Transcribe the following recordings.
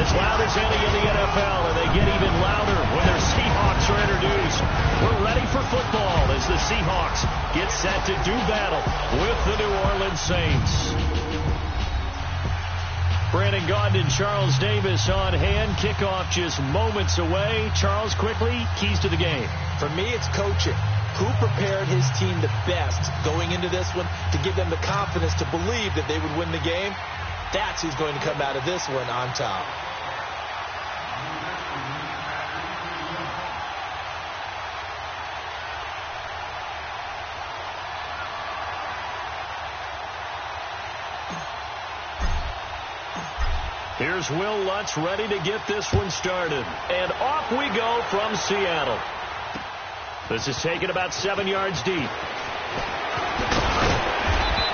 as loud as any in the NFL, and they get even louder when their Seahawks are introduced. We're ready for football as the Seahawks get set to do battle with the New Orleans Saints. Brandon Gaudin and Charles Davis on hand. Kickoff just moments away. Charles, quickly, keys to the game. For me, it's coaching. Who prepared his team the best going into this one to give them the confidence to believe that they would win the game? That's who's going to come out of this one on top. Here's Will Lutz ready to get this one started. And off we go from Seattle. This is taken about 7 yards deep.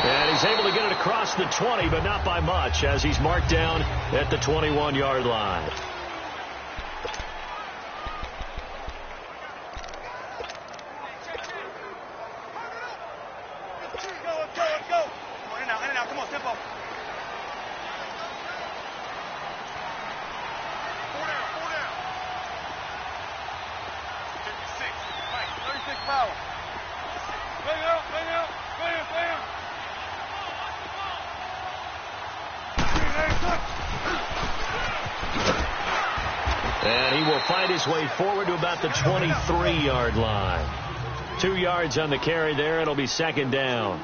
And he's able to get it across the 20, but not by much, as he's marked down at the 21-yard line. And he will fight his way forward to about the 23-yard line. 2 yards on the carry there. It'll be second down.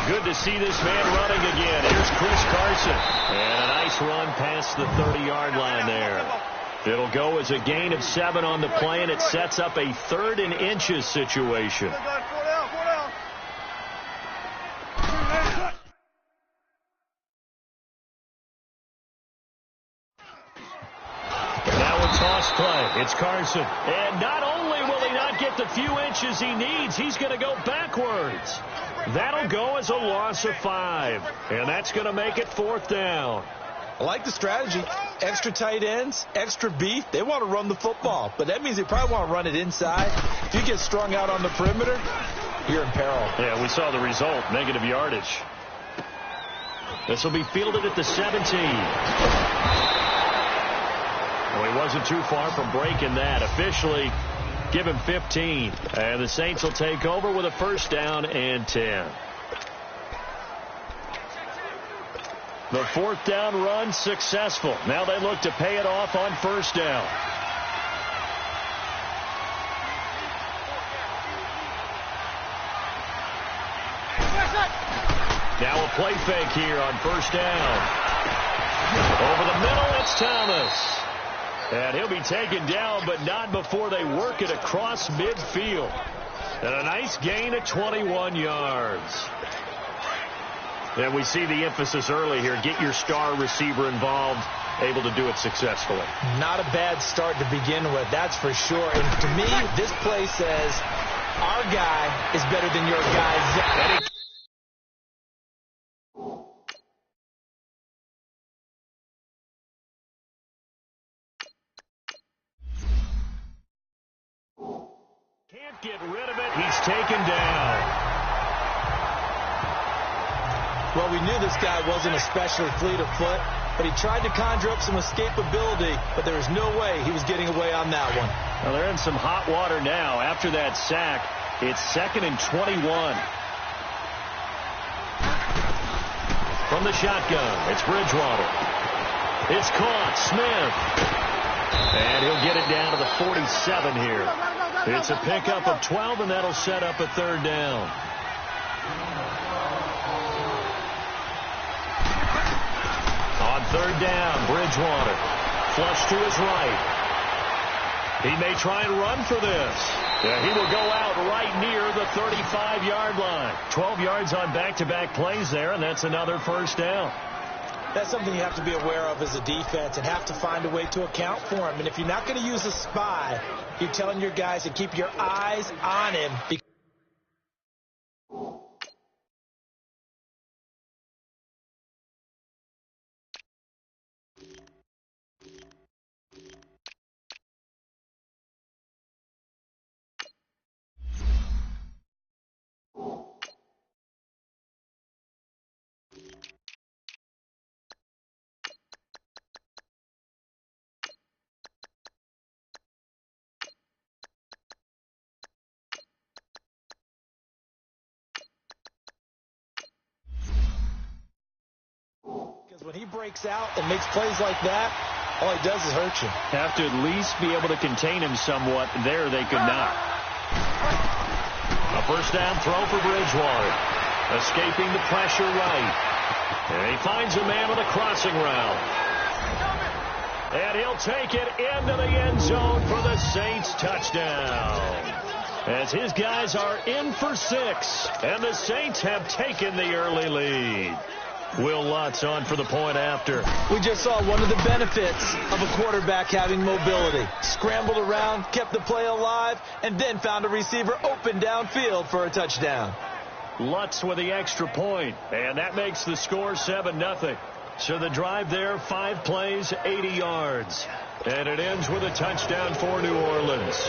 Good to see this man running again. Here's Chris Carson. And a nice run past the 30-yard line there. It'll go as a gain of 7 on the play, and it sets up a 3rd and inches situation. Now a toss play. It's Carson. And not only will he not get the few inches he needs, he's going to go backwards. That'll go as a loss of 5. And that's going to make it 4th down. I like the strategy. Extra tight ends, extra beef. They want to run the football, but that means they probably want to run it inside. If you get strung out on the perimeter, you're in peril. Yeah, we saw the result, negative yardage. This will be fielded at the 17. Well, he wasn't too far from breaking that. Officially, give him 15. And the Saints will take over with a 1st down and 10. The 4th down run successful. Now they look to pay it off on 1st down. Now a play fake here on 1st down. Over the middle, it's Thomas. And he'll be taken down, but not before they work it across midfield. And a nice gain of 21 yards. And we see the emphasis early here. Get your star receiver involved, able to do it successfully. Not a bad start to begin with, that's for sure. And to me, this play says, our guy is better than your guy. Can't get rid of it. He's taken down. Well, we knew this guy wasn't especially fleet of foot, but he tried to conjure up some escapability, but there was no way he was getting away on that one. Well, they're in some hot water now. After that sack, it's 2nd and 21. From the shotgun, it's Bridgewater. It's caught. Smith. it down to the 47 here. It's a pickup of 12, and that'll set up a third down. On third down, Bridgewater. Flush to his right. He may try and run for this. Yeah, he will go out right near the 35-yard line. 12 yards on back-to-back plays there, and that's another first down. That's something you have to be aware of as a defense and have to find a way to account for him. And if you're not going to use a spy, you're telling your guys to keep your eyes on him. Because when he breaks out and makes plays like that, all he does is hurt you. Have to at least be able to contain him somewhat. There they could not. A first down throw for Bridgewater. Escaping the pressure right. And he finds a man on the crossing route. And he'll take it into the end zone for the Saints touchdown. As his guys are in for 6. And the Saints have taken the early lead. Will Lutz on for the point after. We just saw one of the benefits of a quarterback having mobility. Scrambled around, kept the play alive, and then found a receiver open downfield for a touchdown. Lutz with the extra point, and that makes the score 7-0. So the drive there, 5 plays, 80 yards. And it ends with a touchdown for New Orleans.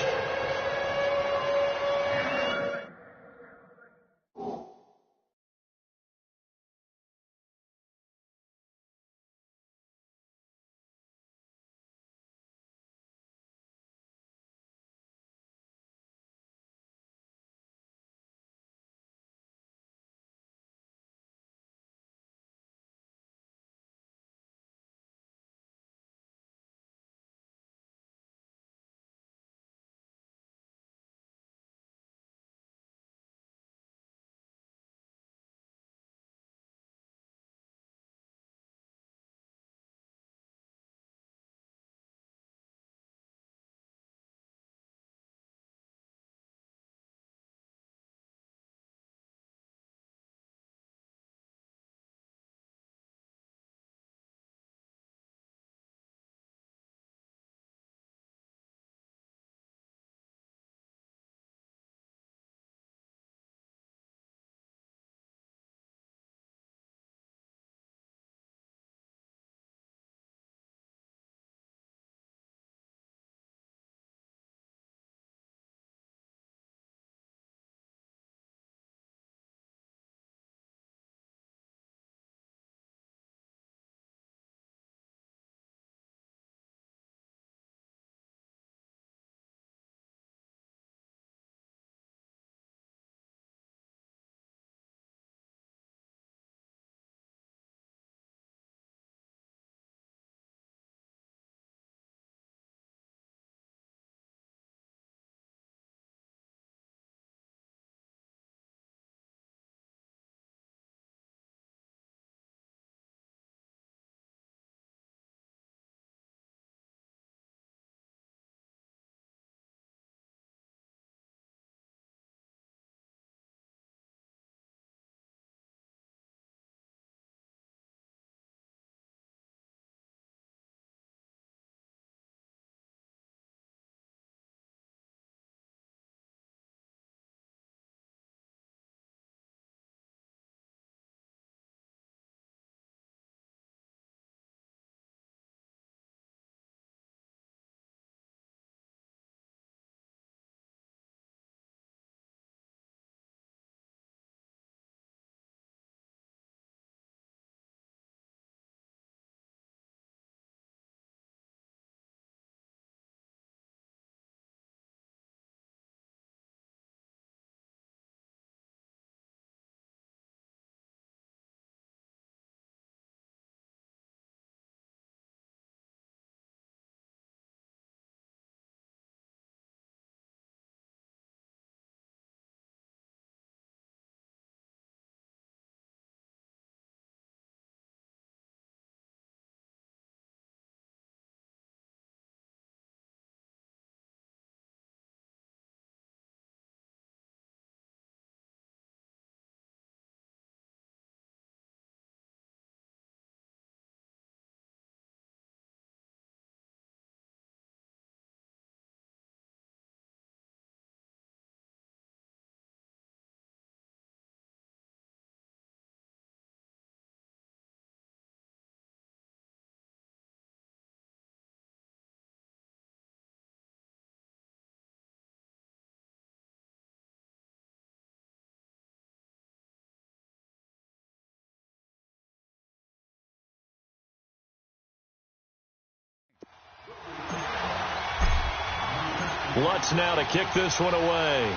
Lutz now to kick this one away.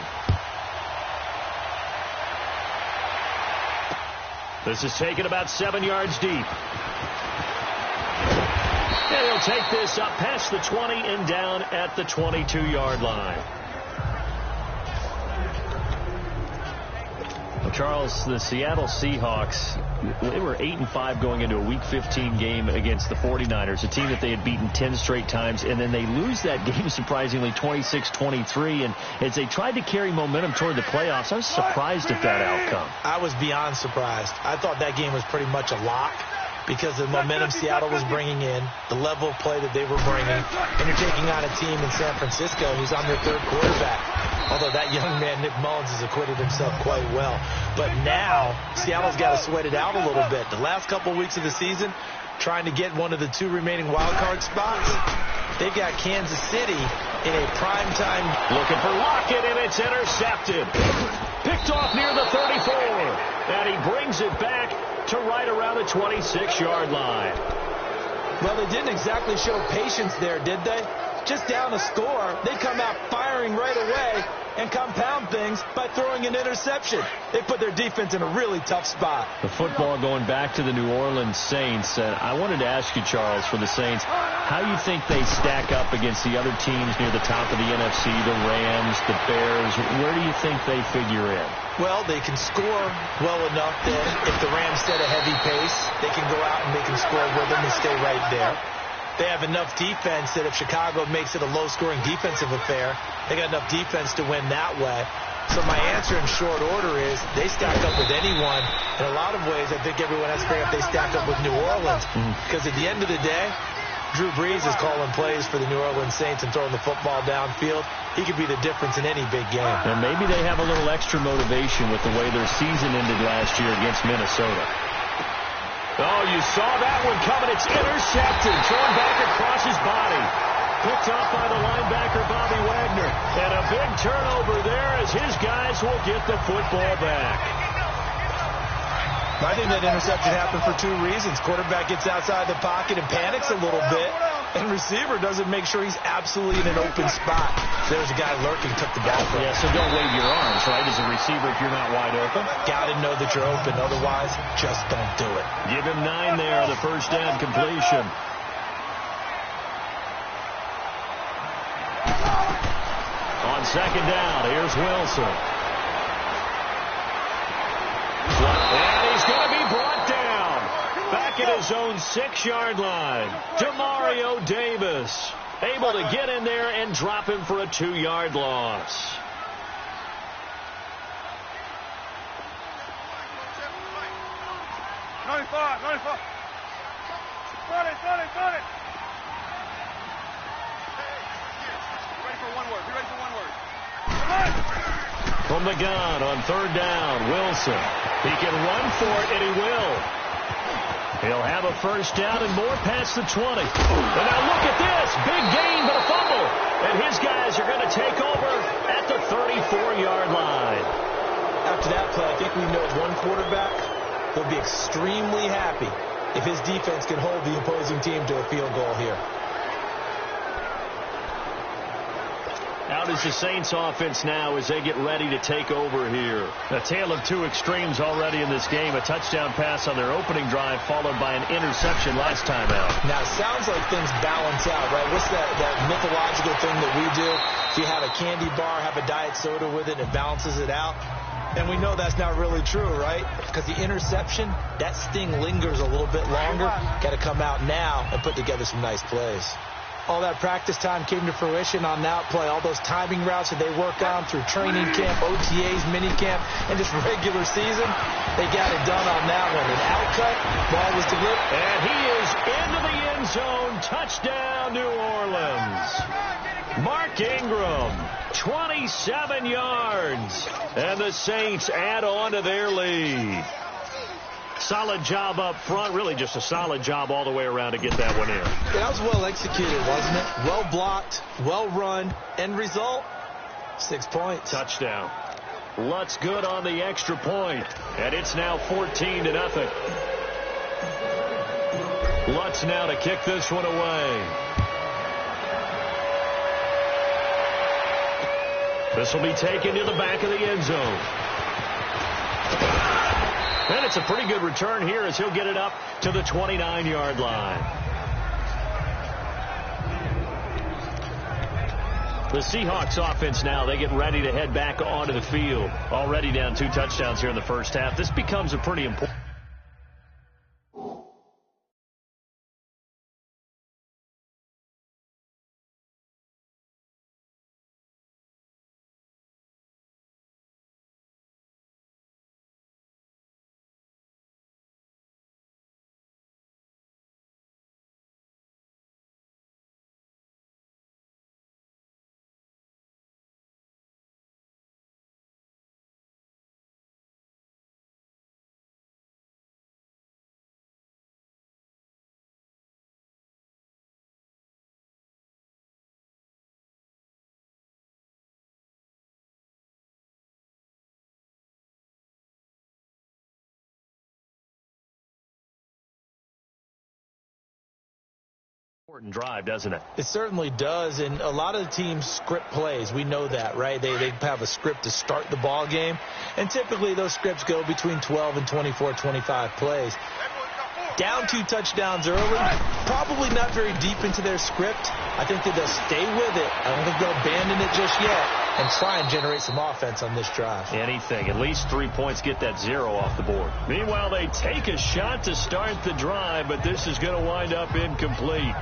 This is taken about 7 yards deep. And he'll take this up past the 20 and down at the 22-yard line. Well, Charles, the Seattle Seahawks, they were 8-5 going into a Week 15 game against the 49ers, a team that they had beaten 10 straight times, and then they lose that game surprisingly 26-23. And as they tried to carry momentum toward the playoffs, I was surprised at that outcome. I was beyond surprised. I thought that game was pretty much a lock because of the momentum Seattle was bringing in, the level of play that they were bringing, and you're taking on a team in San Francisco who's on their third quarterback. Although that young man, Nick Mullins, has acquitted himself quite well. But now, Seattle's got to sweat it out a little bit. The last couple of weeks of the season, trying to get one of the 2 remaining wild card spots, they've got Kansas City in a primetime. Looking for Lockett, and it's intercepted. Picked off near the 34. And he brings it back to right around the 26-yard line. Well, they didn't exactly show patience there, did they? Just down a score, they come out firing right away and compound things by throwing an interception. They put their defense in a really tough spot. The football going back to the New Orleans Saints. I wanted to ask you, Charles, for the Saints, how you think they stack up against the other teams near the top of the NFC, the Rams, the Bears. Where do you think they figure in? Well, they can score well enough that if the Rams set a heavy pace, they can go out and they can score with them and stay right there. They have enough defense that if Chicago makes it a low-scoring defensive affair, they got enough defense to win that way. So my answer in short order is they stack up with anyone. In a lot of ways, I think everyone has to figure out they stack up with New Orleans. Because at the end of the day, Drew Brees is calling plays for the New Orleans Saints and throwing the football downfield. He could be the difference in any big game. And maybe they have a little extra motivation with the way their season ended last year against Minnesota. Oh, you saw that one coming. It's intercepted. Thrown back across his body. Picked up by the linebacker, Bobby Wagner. And a big turnover there as his guys will get the football back. I think that interception happened for 2 reasons. Quarterback gets outside the pocket and panics a little bit. And receiver doesn't make sure he's absolutely in an open spot. There's a guy lurking, took the ball from him. Yeah, so don't wave your arms, right, as a receiver if you're not wide open. Got to know that you're open. Otherwise, just don't do it. Give him 9 there on the first down completion. On second down, here's Wilson. And he's going to be brought down. Back at his own 6-yard line. Demario Davis able to get in there and drop him for a 2-yard loss. From the gun on third down, Wilson. He can run for it, and he will. He'll have a first down and more past the 20. And now look at this. Big gain, but a fumble. And his guys are going to take over at the 34-yard line. After that play, I think we know one quarterback will be extremely happy if his defense can hold the opposing team to a field goal here. Out is the Saints offense now as they get ready to take over here. A tale of 2 extremes already in this game. A touchdown pass on their opening drive followed by an interception last time out. Now, it sounds like things balance out, right? What's that mythological thing that we do? If you have a candy bar, have a diet soda with it, it balances it out. And we know that's not really true, right? Because the interception, that sting lingers a little bit longer. Got to come out now and put together some nice plays. All that practice time came to fruition on that play. All those timing routes that they work on through training camp, OTAs, mini camp, and just regular season, they got it done on that one. An outcut, ball was delivered. And he is into the end zone. Touchdown, New Orleans. Mark Ingram, 27 yards. And the Saints add on to their lead. Solid job up front. Really just a solid job all the way around to get that one in. Yeah, that was well executed, wasn't it? Well blocked, well run. End result, 6 points. Touchdown. Lutz good on the extra point. And it's now 14-0. Lutz now to kick this one away. This will be taken to the back of the end zone. And it's a pretty good return here as he'll get it up to the 29-yard line. The Seahawks offense now, they get ready to head back onto the field. Already down 2 touchdowns here in the first half. This becomes a pretty important. Important drive, doesn't it? It certainly does, and a lot of teams script plays. We know that, right? They have a script to start the ball game, and typically those scripts go between 12 and 24, 25 plays. Down 2 touchdowns early, probably not very deep into their script. I think that they'll stay with it. I don't think they'll abandon it just yet and try and generate some offense on this drive. Anything. At least 3 points, get that 0 off the board. Meanwhile, they take a shot to start the drive, but this is going to wind up incomplete.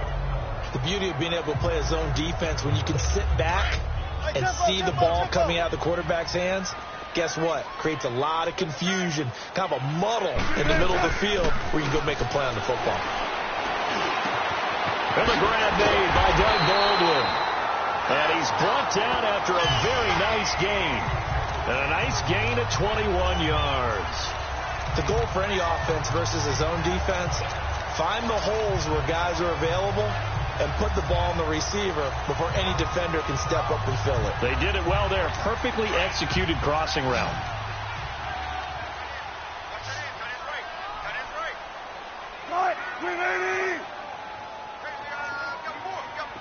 The beauty of being able to play a zone defense when you can sit back and see the ball coming out of the quarterback's hands, guess what? Creates a lot of confusion, kind of a muddle in the middle of the field where you can go make a play on the football. And the grab made by Doug Baldwin. And he's brought down after a very nice gain. And a nice gain at 21 yards. The goal for any offense versus a zone defense, find the holes where guys are available and put the ball on the receiver before any defender can step up and fill it. They did it well there. Perfectly executed crossing route. Right,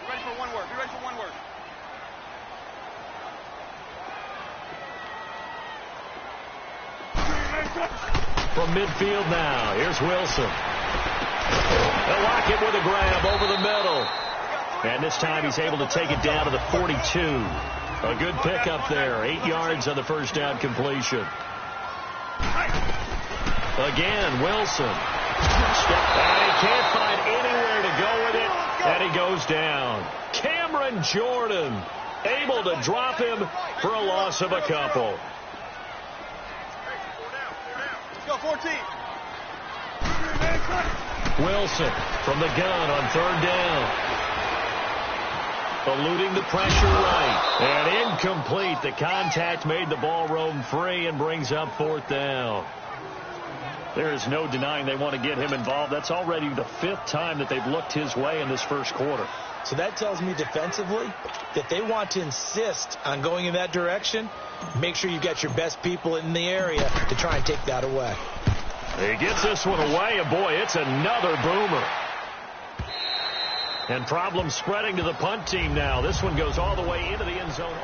ready for one word. Be ready for one word. From midfield now, here's Wilson. They'll lock it with a grab over the middle. And this time he's able to take it down to the 42. A good pickup there. 8 yards on the first down completion. Again, Wilson. And he can't find anywhere to go with it. And he goes down. Cameron Jordan able to drop him for a loss of a couple. Let's go, 14. Wilson from the gun on 3rd down. Eluding the pressure right. And incomplete. The contact made the ball roam free and brings up 4th down. There is no denying they want to get him involved. That's already the 5th time that they've looked his way in this first quarter. So that tells me defensively that they want to insist on going in that direction. Make sure you got your best people in the area to try and take that away. He gets this one away, and boy, it's another boomer. And problems spreading to the punt team now. This one goes all the way into the end zone.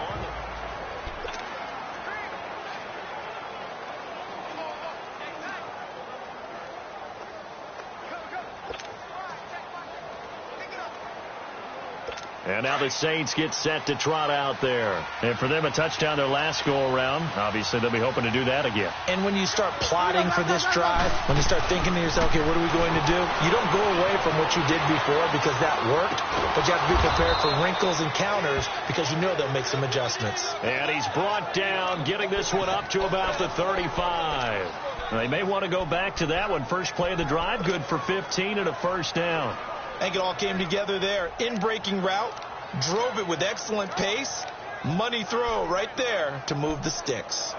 And now the Saints get set to trot out there. And for them, a touchdown their last go-around. Obviously, they'll be hoping to do that again. And when you start plotting for this drive, when you start thinking to yourself, okay, what are we going to do? You don't go away from what you did before because that worked, but you have to be prepared for wrinkles and counters because you know they'll make some adjustments. And he's brought down, getting this one up to about the 35. They may want to go back to that one. First play of the drive, good for 15 and a first down. I think it all came together there. In-breaking route, drove it with excellent pace. Money throw right there to move the sticks.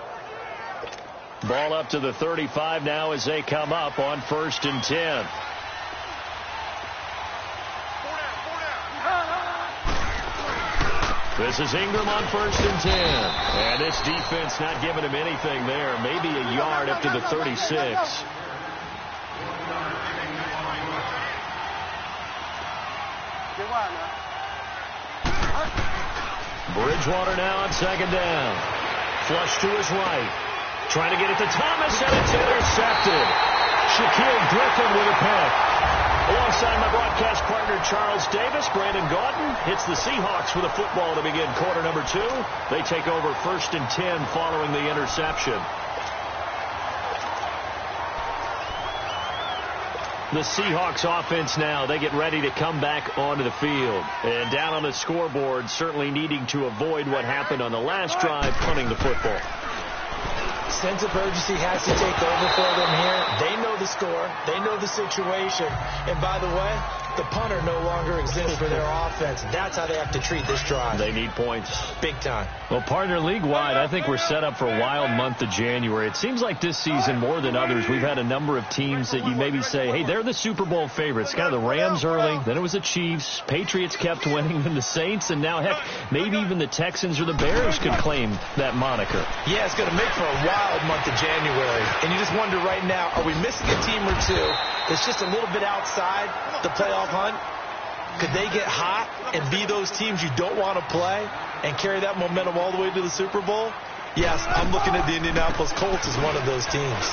Ball up to the 35 now as they come up on 1st and 10. This is Ingram on 1st and 10. And this defense not giving him anything there. Maybe a yard up to the 36. Bridgewater now on second down. Flush to his right. Trying to get it to Thomas, and it's intercepted. Shaquille Griffin with a pick. Alongside my broadcast partner, Charles Davis, Brandon Gaudin hits the Seahawks with a football to begin quarter number 2. They take over 1st and 10 following the interception. The Seahawks offense now, they get ready to come back onto the field. And down on the scoreboard, certainly needing to avoid what happened on the last drive, punting the football. Sense of urgency has to take over for them here. They know the score. They know the situation. And by the way, the punter no longer exists for their offense. That's how they have to treat this drive. They need points. Big time. Well, partner, league-wide, I think we're set up for a wild month of January. It seems like this season, more than others, we've had a number of teams that you maybe say, hey, they're the Super Bowl favorites. Kind of the Rams early, then it was the Chiefs. Patriots kept winning, and the Saints, and now, heck, maybe even the Texans or the Bears could claim that moniker. Yeah, it's going to make for a wild month of January. And you just wonder right now, are we missing a team or two that's just a little bit outside the playoff hunt? Could they get hot and be those teams you don't want to play and carry that momentum all the way to the Super Bowl? Yes, I'm looking at the Indianapolis Colts as one of those teams.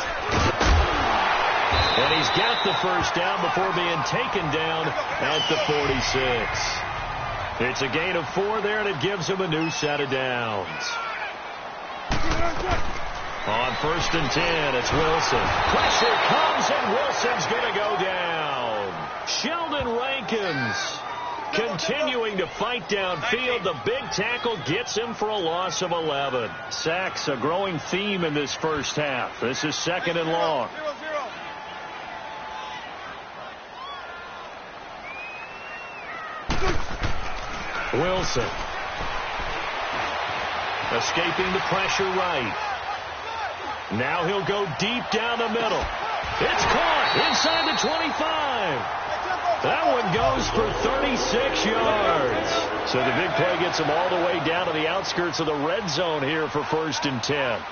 And he's got the first down before being taken down at the 46. It's a gain of 4 there, and it gives him a new set of downs. On 1st and 10, it's Wilson. Pressure comes, and Wilson's going to go down. Sheldon Rankins continuing to fight downfield. The big tackle gets him for a loss of 11. Sacks, a growing theme in this first half. This is 2nd and long. Wilson. Escaping the pressure right. Now he'll go deep down the middle. It's caught inside the 25. That one goes for 36 yards. So the big play gets him all the way down to the outskirts of the red zone here for 1st and 10.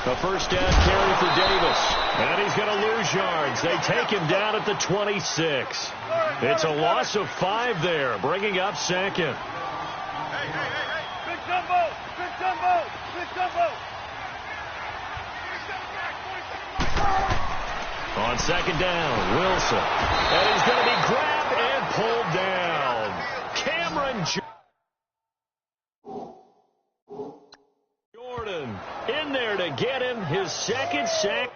A first down carry for Davis. And he's going to lose yards. They take him down at the 26. It's a loss of 5 there, bringing up 2nd. Big jumbo! Big jumbo! Big jumbo! On 2nd down, Wilson. And he's going to be grabbed and pulled down. Cameron Jordan in there to get him his 2nd sack.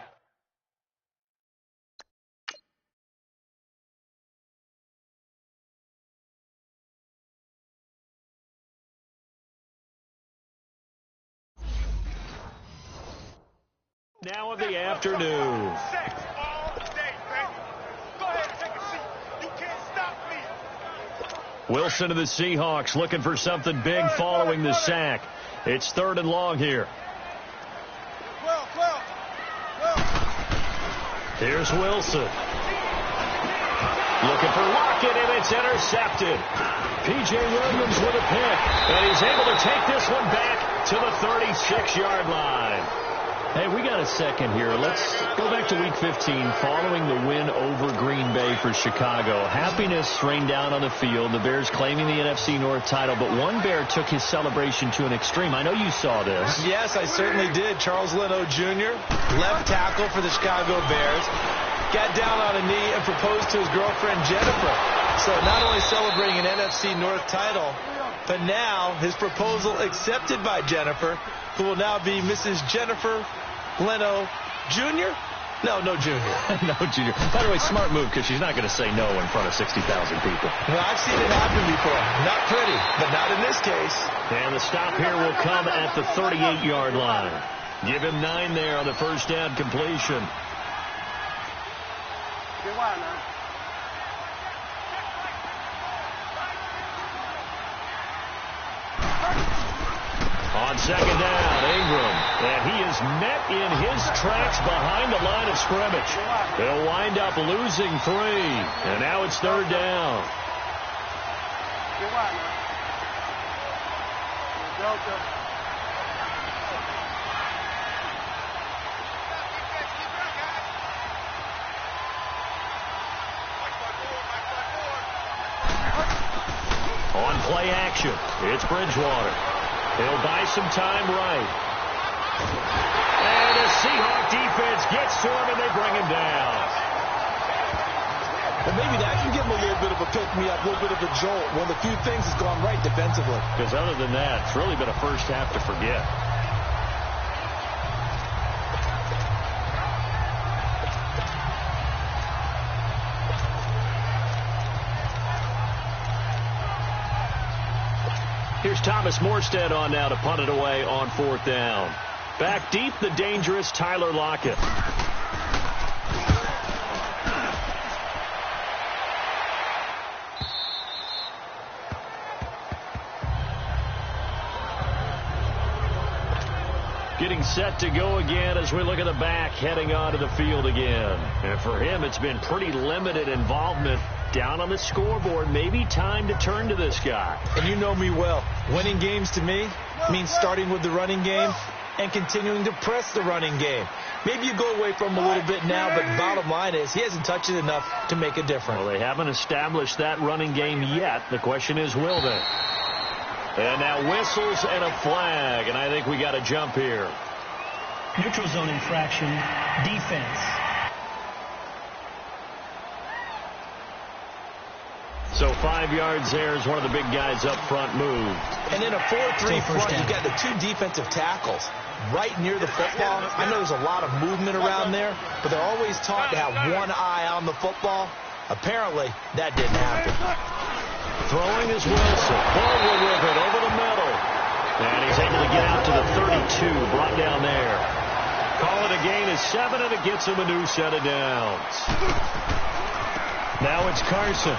Now of the afternoon. Wilson of the Seahawks looking for something big following the sack. It's 3rd and long here. Here's Wilson. Looking for Lockett, and it's intercepted. P.J. Williams with a pick, and he's able to take this one back to the 36-yard line. Hey, we got a second here. Let's go back to Week 15 following the win over Green Bay for Chicago. Happiness rained down on the field. The Bears claiming the NFC North title, but one Bear took his celebration to an extreme. I know you saw this. Yes, I certainly did. Charles Leno Jr., left tackle for the Chicago Bears, got down on a knee and proposed to his girlfriend Jennifer. So not only celebrating an NFC North title, but now his proposal accepted by Jennifer, who will now be Mrs. Jennifer Leno Jr.? No Junior. No Junior. By the way, smart move, because she's not going to say no in front of 60,000 people. Well, I've seen it happen before. Not pretty, but not in this case. And the stop here will come at the 38-yard line. Give him 9 there on the first down completion. Get wide, man. On 2nd down, Ingram. And he is met in his tracks behind the line of scrimmage. They'll wind up losing 3. And now it's 3rd down. Get wide, man. Delta. On play action, it's Bridgewater. He'll buy some time right. And the Seahawk defense gets to him, and they bring him down. Well, maybe that can give him a little bit of a pick-me-up, a little bit of a jolt. One of the few things that's gone right defensively. Because other than that, it's really been a first half to forget. Here's Thomas Morstead on now to punt it away on 4th down. Back deep, the dangerous Tyler Lockett. Getting set to go again as we look at the back heading onto the field again. And for him, it's been pretty limited involvement down on the scoreboard. Maybe time to turn to this guy. And you know me well. Winning games to me means starting with the running game and continuing to press the running game. Maybe you go away from him a little bit now, but the bottom line is he hasn't touched it enough to make a difference. Well, they haven't established that running game yet. The question is, will they? And now whistles and a flag, and I think we got a jump here. Neutral zone infraction, defense. So 5 yards there as one of the big guys up front moved. And in a 4-3 front, you've got the 2 defensive tackles right near the football. I know there's a lot of movement around there, but they're always taught to have one eye on the football. Apparently, that didn't happen. Throwing is Wilson. Forward with it over the middle. And he's able to get out to the 32. Brought down there. Call it a gain of 7, and it gets him a new set of downs. Now it's Carson.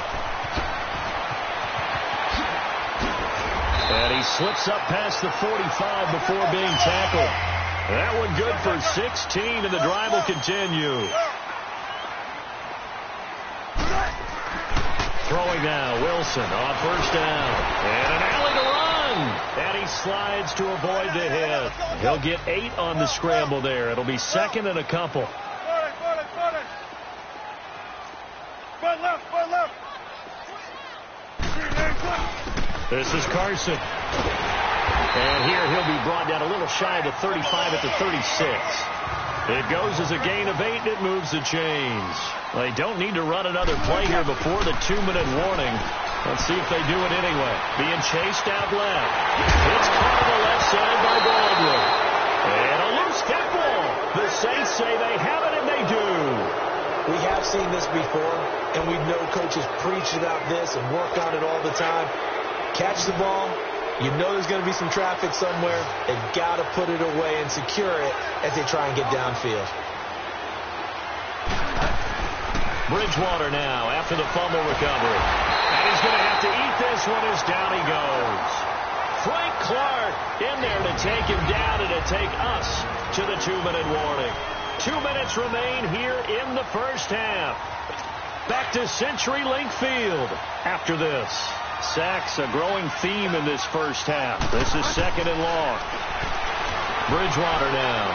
And he slips up past the 45 before being tackled. That one good for 16, and the drive will continue. Throwing now, Wilson on 1st down. And an alley to run. And he slides to avoid the hit. He'll get 8 on the scramble there. It'll be 2nd and a couple. This is Carson. And here he'll be brought down a little shy of the 35 at the 36. It goes as a gain of 8, and it moves the chains. They don't need to run another play here before the 2-minute warning. Let's see if they do it anyway. Being chased out left. It's caught on the left side by Baldwin. And a loose football. The Saints say they have it, and they do. We have seen this before, and we know coaches preach about this and work on it all the time. Catch the ball. You know there's going to be some traffic somewhere. They've got to put it away and secure it as they try and get downfield. Bridgewater now after the fumble recovery. And he's going to have to eat this one as down he goes. Frank Clark in there to take him down and to take us to the 2-minute warning. 2 minutes remain here in the first half. Back to CenturyLink Field after this. Sacks, a growing theme in this first half. This is 2nd and long. Bridgewater now.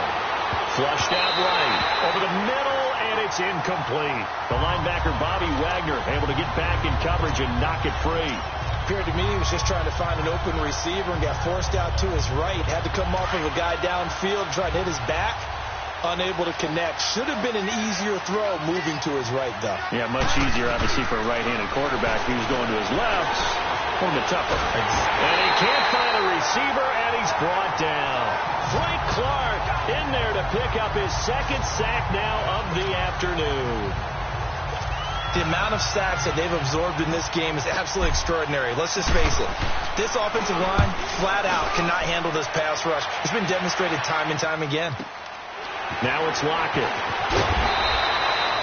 Flushed out right. Over the middle, and it's incomplete. The linebacker, Bobby Wagner, able to get back in coverage and knock it free. Appeared to me he was just trying to find an open receiver and got forced out to his right. Had to come off of a guy downfield, try to hit his back. Unable to connect. Should have been an easier throw moving to his right, though. Yeah, much easier, obviously, for a right-handed quarterback. He was going to his left. A little bit tougher. And he can't find a receiver, and he's brought down. Frank Clark in there to pick up his 2nd sack now of the afternoon. The amount of sacks that they've absorbed in this game is absolutely extraordinary. Let's just face it. This offensive line, flat out, cannot handle this pass rush. It's been demonstrated time and time again. Now it's Lockett.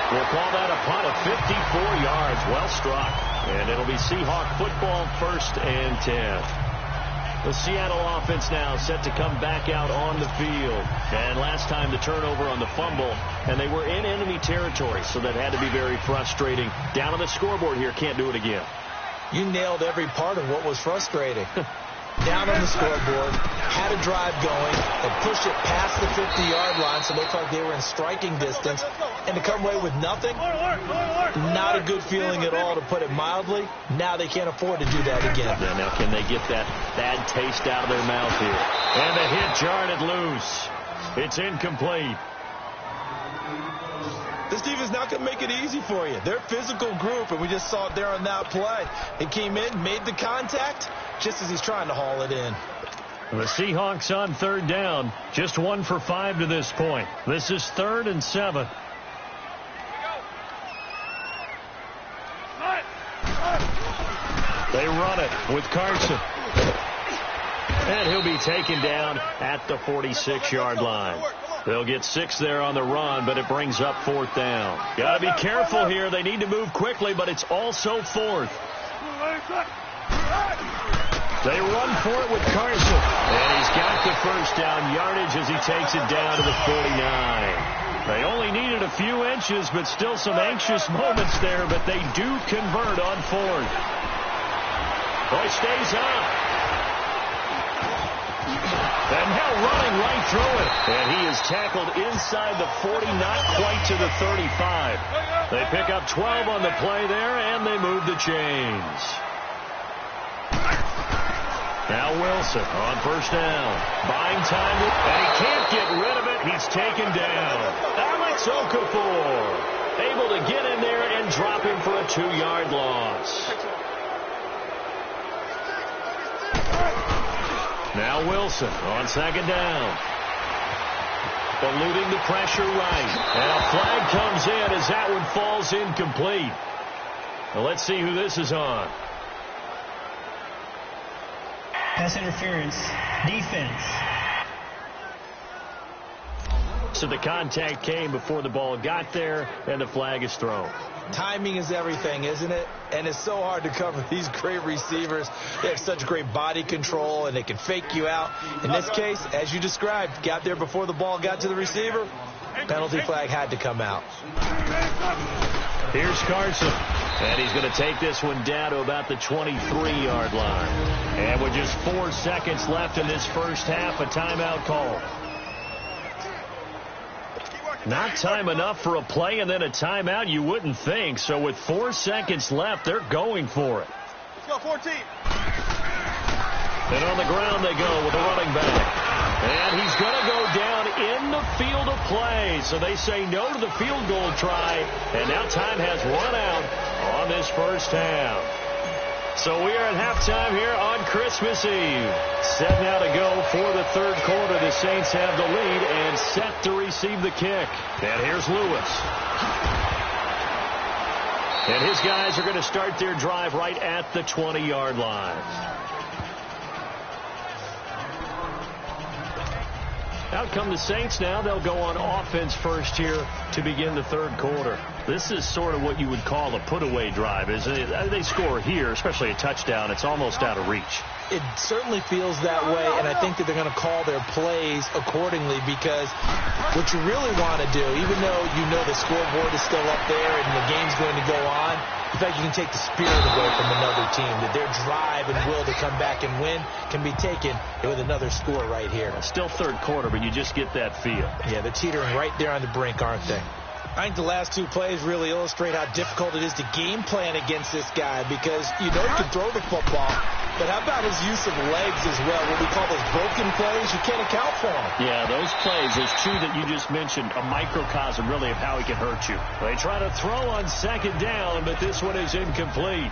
We'll call that a punt of 54 yards. Well struck. And it'll be Seahawk football, 1st and 10. The Seattle offense now set to come back out on the field. And last time the turnover on the fumble, and they were in enemy territory, so that had to be very frustrating. Down on the scoreboard here, can't do it again. You nailed every part of what was frustrating. down on the scoreboard, had a drive going, and pushed it past the 50-yard line so it looked like they were in striking distance, and to come away with nothing, not a good feeling at all, to put it mildly. Now they can't afford to do that again. Yeah, now can they get that bad taste out of their mouth here? And the hit jarred it loose. It's incomplete. This defense not going to make it easy for you. They're a physical group, and we just saw it there on that play. He came in, made the contact, just as he's trying to haul it in. The Seahawks on third down, just 1 for 5 to this point. This is 3rd and 7. They run it with Carson. And he'll be taken down at the 46-yard line. They'll get 6 there on the run, but it brings up 4th down. Got to be careful here. They need to move quickly, but it's also 4th. They run for it with Carson. And he's got the first down yardage as he takes it down to the 49. They only needed a few inches, but still some anxious moments there, but they do convert on 4th. Boy stays up. And now running right through it. And he is tackled inside the 40, not quite to the 35. They pick up 12 on the play there, and they move the chains. Now Wilson on first down. Buying time, and he can't get rid of it. He's taken down. Alex Okafor able to get in there and drop him for a 2-yard loss. Now Wilson on second down. Eluding the pressure right. And a flag comes in as that one falls incomplete. Well, let's see who this is on. Pass interference. Defense. So the contact came before the ball got there, and the flag is thrown. Timing is everything, isn't it? And it's so hard to cover these great receivers. They have such great body control, and they can fake you out. In this case, as you described, got there before the ball got to the receiver. Penalty flag had to come out. Here's Carson. And he's going to take this one down to about the 23-yard line. And with just 4 seconds left in this first half, a timeout call. Not time enough for a play and then a timeout, you wouldn't think. So with 4 seconds left, they're going for it. Let's go, 14. And on the ground they go with the running back. And he's going to go down in the field of play. So they say no to the field goal try. And now time has run out on this first half. So we are at halftime here on Christmas Eve. Set now to go for the third quarter. The Saints have the lead and set to receive the kick. And here's Lewis. And his guys are going to start their drive right at the 20-yard line. Out come the Saints now. They'll go on offense first here to begin the third quarter. This is sort of what you would call a put-away drive, isn't it? They score here, especially a touchdown. It's almost out of reach. It certainly feels that way, and I think that they're going to call their plays accordingly, because what you really want to do, even though you know the scoreboard is still up there and the game's going to go on, in fact, you can take the spirit away from another team, that their drive and will to come back and win can be taken with another score right here. Still third quarter, but you just get that feel. Yeah, they're teetering right there on the brink, aren't they? I think the last two plays really illustrate how difficult it is to game plan against this guy, because you know he can throw the football, but how about his use of legs as well? What we call those broken plays, you can't account for them. Yeah, those plays, those two that you just mentioned, a microcosm really of how he can hurt you. They try to throw on second down, but this one is incomplete.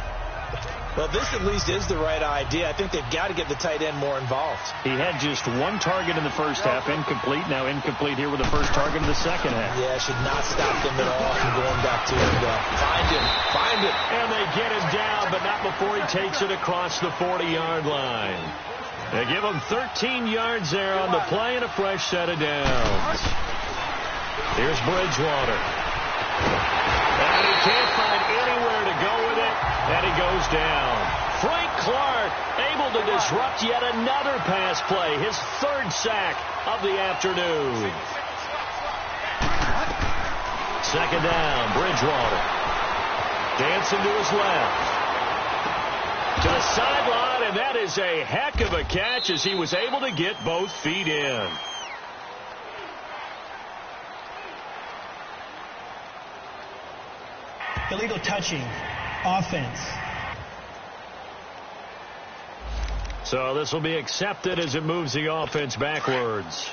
Well, this at least is the right idea. I think they've got to get the tight end more involved. He had just one target in the first half, incomplete. Now incomplete here with the first target of the second half. Yeah, should not stop them at all from going back to him. Find him. And they get him down, but not before he takes it across the 40-yard line. They give him 13 yards there on the play and a fresh set of downs. Here's Bridgewater. And he can't find anywhere to go with it, and he goes down. Frank Clark able to disrupt yet another pass play, his third sack of the afternoon. Second down, Bridgewater. Dancing to his left. To the sideline, and that is a heck of a catch as he was able to get both feet in. Illegal touching. Offense. So this will be accepted as it moves the offense backwards.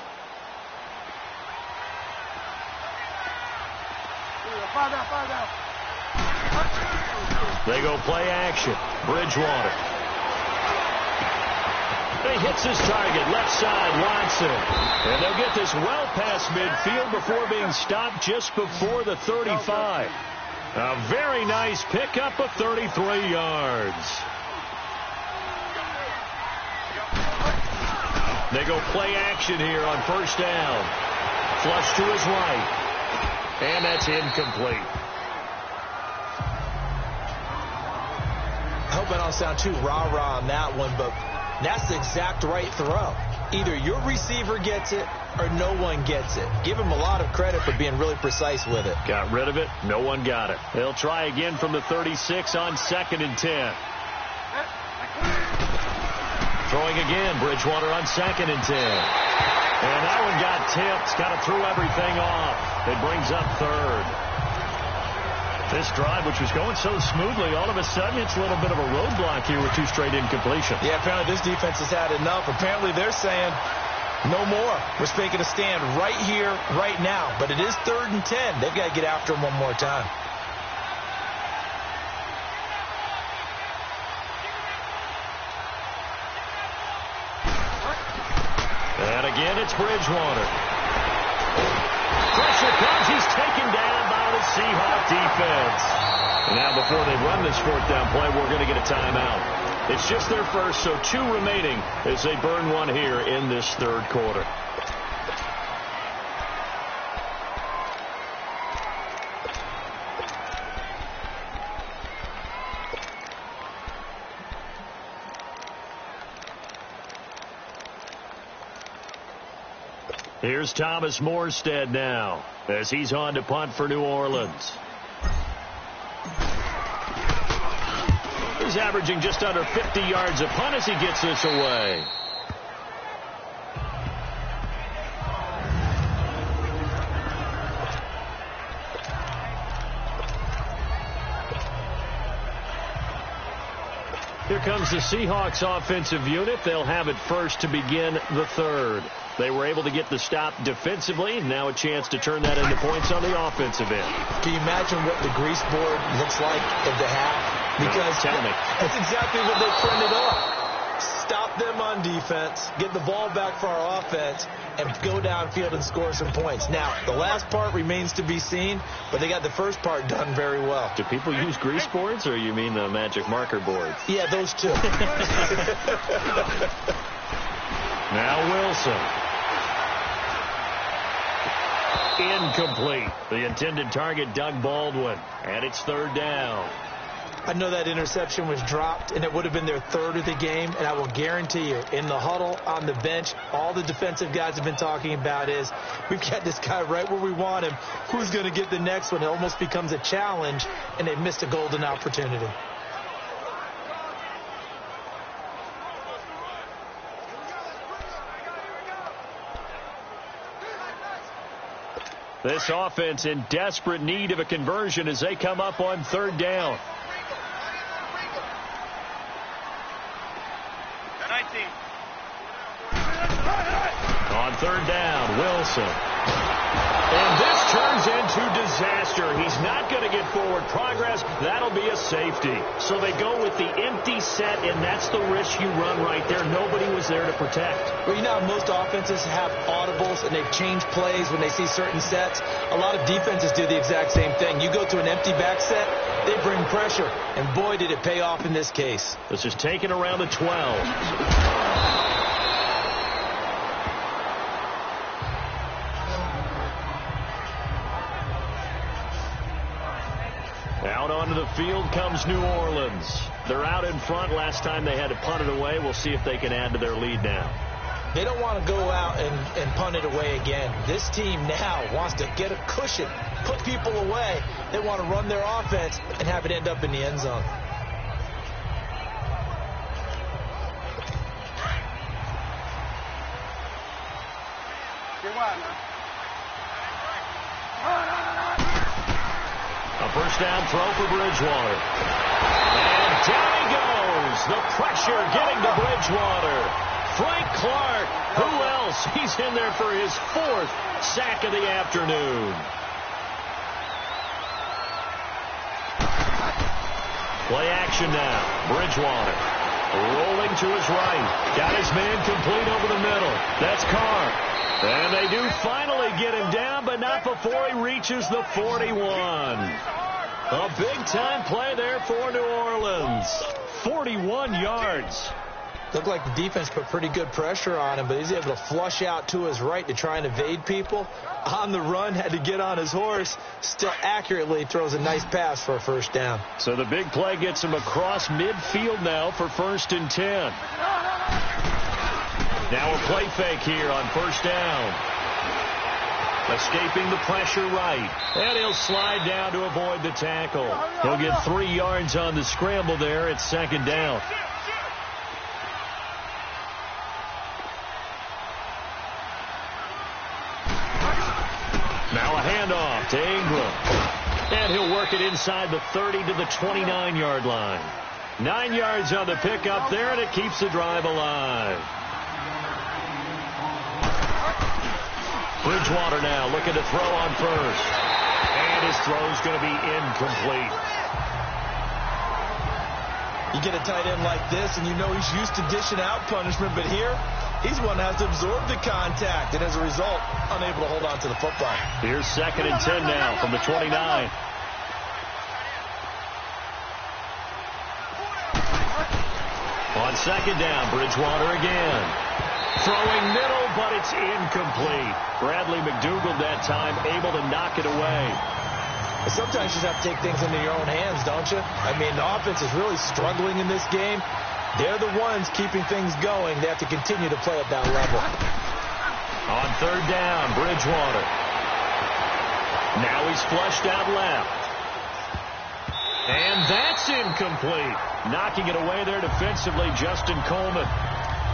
They go play action. Bridgewater. He hits his target, left side, Watson. And they'll get this well past midfield before being stopped just before the 35. A very nice pickup of 33 yards. They go play action here on first down. Flush to his right. And that's incomplete. I hope I don't sound too rah-rah on that one, but that's the exact right throw. Either your receiver gets it or no one gets it. Give him a lot of credit for being really precise with it. Got rid of it. No one got it. They'll try again from the 36 on 2nd and 10. Throwing again, Bridgewater on 2nd and 10. And that one got tipped. Kind of threw everything off. It brings up 3rd. This drive, which was going so smoothly, all of a sudden it's a little bit of a roadblock here with 2 straight incompletions. Yeah, apparently this defense has had enough. Apparently they're saying no more. We're making a stand right here, right now. But it is 3rd and 10. They've got to get after him one more time. And again, it's Bridgewater. Pressure comes. He's taken down by the Seahawk defense. And now before they run this 4th down play, we're going to get a timeout. It's just their first, so 2 remaining as they burn one here in this 3rd quarter. Here's Thomas Morstead now as he's on to punt for New Orleans. He's averaging just under 50 yards a punt as he gets this away. Here comes the Seahawks offensive unit. They'll have it first to begin the 3rd. They were able to get the stop defensively. Now a chance to turn that into points on the offensive end. Can you imagine what the grease board looks like at the half? Because tell me. That's exactly what they printed up. Stop them on defense, get the ball back for our offense, and go downfield and score some points. Now, the last part remains to be seen, but they got the first part done very well. Do people use grease boards, or you mean the magic marker boards? Yeah, those two. Now Wilson. Incomplete. The intended target, Doug Baldwin. And it's 3rd down. I know that interception was dropped, and it would have been their 3rd of the game, and I will guarantee you, in the huddle, on the bench, all the defensive guys have been talking about is, we've got this guy right where we want him. Who's going to get the next one? It almost becomes a challenge, and they missed a golden opportunity. This offense in desperate need of a conversion as they come up on 3rd down. 19. On 3rd down, Wilson. And this turns into disaster. He's not going to get forward progress. That'll be a safety. So they go with the empty set, and that's the risk you run right there. Nobody was there to protect. Well, you know how most offenses have audibles, and they've changed plays when they see certain sets. A lot of defenses do the exact same thing. You go to an empty back set, they bring pressure. And boy, did it pay off in this case. This is taken around the 12. Out onto the field comes New Orleans. They're out in front. Last time they had to punt it away. We'll see if they can add to their lead now. They don't want to go out and punt it away again. This team now wants to get a cushion, put people away. They want to run their offense and have it end up in the end zone. A first down throw for Bridgewater. And down he goes. The pressure getting to Bridgewater. Frank Clark. Who else? He's in there for his 4th sack of the afternoon. Play action now. Bridgewater rolling to his right. Got his man complete over the middle. That's Carr. And they do finally get him down, but not before he reaches the 41. A big-time play there for New Orleans. 41 yards. Looked like the defense put pretty good pressure on him, but he's able to flush out to his right to try and evade people. On the run, had to get on his horse. Still accurately throws a nice pass for a first down. So the big play gets him across midfield now for 1st and 10. Now a play fake here on first down. Escaping the pressure right. And he'll slide down to avoid the tackle. He'll get 3 yards on the scramble there. It's 2nd down. Now a handoff to Ingram. And he'll work it inside the 30 to the 29-yard line. 9 yards on the pickup there, and it keeps the drive alive. Bridgewater now looking to throw on first. And his throw's going to be incomplete. You get a tight end like this, and you know he's used to dishing out punishment, but here, he's one that has to absorb the contact, and as a result, unable to hold on to the football. Here's 2nd and 10 now from the 29. On 2nd down, Bridgewater again. Throwing middle, but it's incomplete. Bradley McDougald that time able to knock it away. Sometimes you just have to take things into your own hands, don't you? I mean, the offense is really struggling in this game. They're the ones keeping things going. They have to continue to play at that level. On 3rd down, Bridgewater. Now he's flushed out left. And that's incomplete. Knocking it away there defensively, Justin Coleman.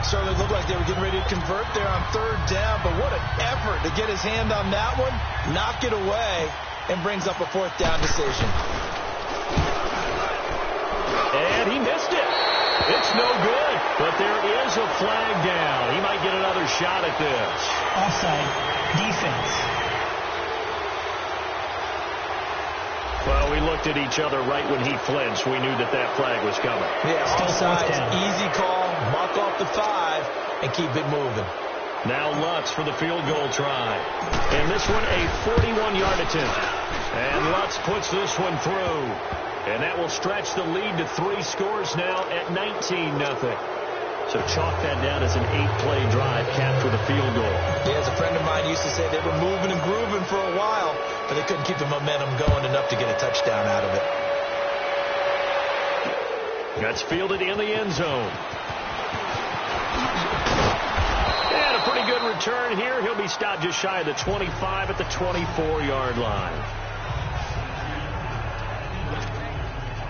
Certainly looked like they were getting ready to convert there on 3rd down, but what an effort to get his hand on that one, knock it away, and brings up a 4th down decision. And he missed it. It's no good, but there is a flag down. He might get another shot at this. Offside. Defense. Well, we looked at each other right when he flinched. We knew that that flag was coming. Yeah, Still offside, down. easy call, mark off the 5, and keep it moving. Now Lutz for the field goal try. And this one a 41-yard attempt. And Lutz puts this one through. And that will stretch the lead to 3 scores now at 19-0. So chalk that down as an 8-play drive capped with a field goal. Yeah, as a friend of mine used to say, they were moving and grooving for a while, but they couldn't keep the momentum going enough to get a touchdown out of it. That's fielded in the end zone. And a pretty good return here. He'll be stopped just shy of the 25 at the 24-yard line.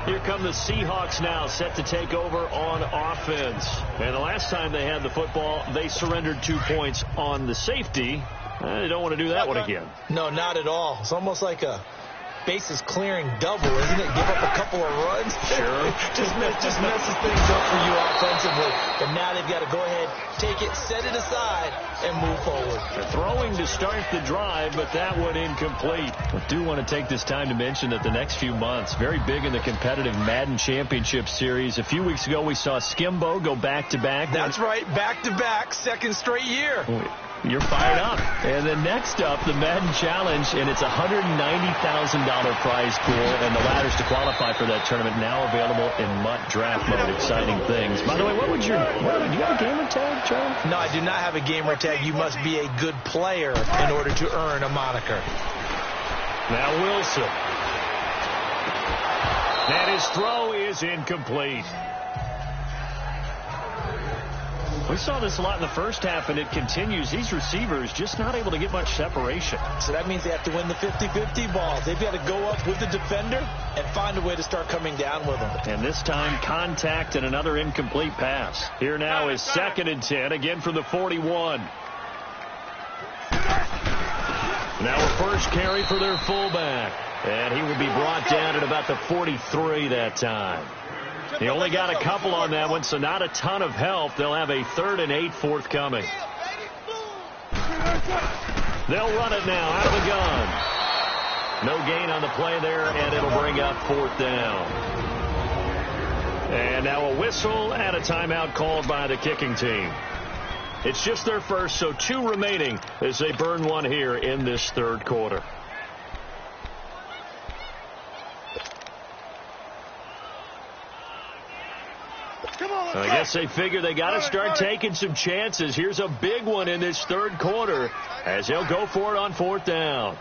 Here come the Seahawks now, set to take over on offense. And the last time they had the football, they surrendered 2 points on the safety. They don't want to do that one again. No, not at all. It's almost like a bases clearing double, isn't it? Give up a couple of runs. Sure. just messes things up for you offensively. But now they've got to go ahead, take it, set it aside, and move forward. They're throwing to start the drive, but that one incomplete. I do want to take this time to mention that the next few months, very big in the competitive Madden Championship Series. A few weeks ago, we saw Skimbo go back-to-back. That's right, back-to-back, 2nd straight year. You're fired up. And then next up, the Madden Challenge, and it's a $190,000 prize pool, and the ladders to qualify for that tournament now available in MUT draft mode. Exciting things. By the way, do you have a gamer tag, John? No, I do not have a gamer tag. You must be a good player in order to earn a moniker. Now Wilson. And his throw is incomplete. We saw this a lot in the first half, and it continues. These receivers just not able to get much separation. So that means they have to win the 50-50 balls. They've got to go up with the defender and find a way to start coming down with them. And this time, contact and another incomplete pass. Here now is 2nd and 10, again from the 41. Now a first carry for their fullback. And he will be brought down at about the 43 that time. He only got a couple on that one, so not a ton of help. They'll have a 3rd and 8 forthcoming. They'll run it now out of the gun. No gain on the play there, and it'll bring up 4th down. And now a whistle and a timeout called by the kicking team. It's just their first, so 2 remaining as they burn one here in this 3rd quarter. I guess they figure they got to start taking some chances. Here's a big one in this 3rd quarter as they'll go for it on 4th down.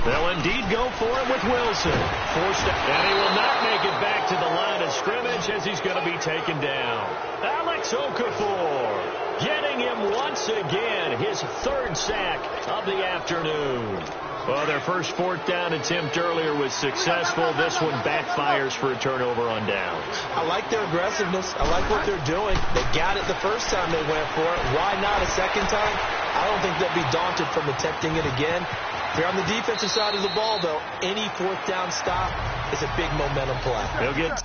They'll indeed go for it with Wilson. And he will not make it back to the line of scrimmage as he's going to be taken down. Alex Okafor getting him once again, his 3rd sack of the afternoon. Well, their first 4th down attempt earlier was successful. This one backfires for a turnover on downs. I like their aggressiveness. I like what they're doing. They got it the first time they went for it. Why not a second time? I don't think they'll be daunted from attempting it again. If you're on the defensive side of the ball, though, any 4th down stop is a big momentum play. They'll get...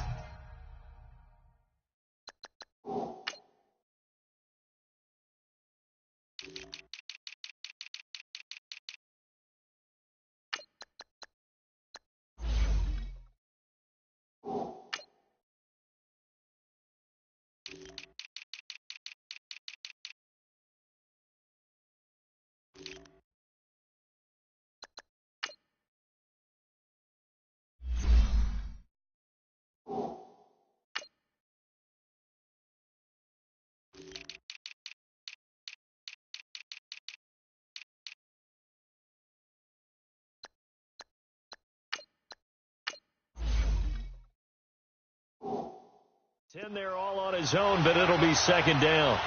Ten there all on his own, but it'll be 2nd down.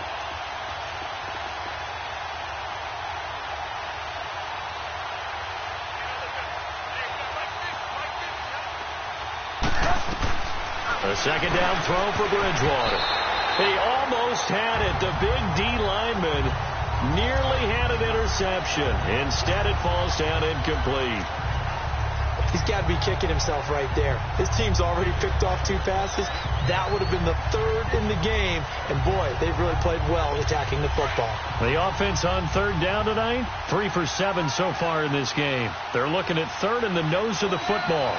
A 2nd down throw for Bridgewater. He almost had it. The big D lineman nearly had an interception. Instead, it falls down incomplete. He's got to be kicking himself right there. His team's already picked off 2 passes. That would have been the 3rd in the game. And, boy, they've really played well attacking the football. The offense on 3rd down tonight, 3 for 7 so far in this game. They're looking at 3rd in the nose of the football.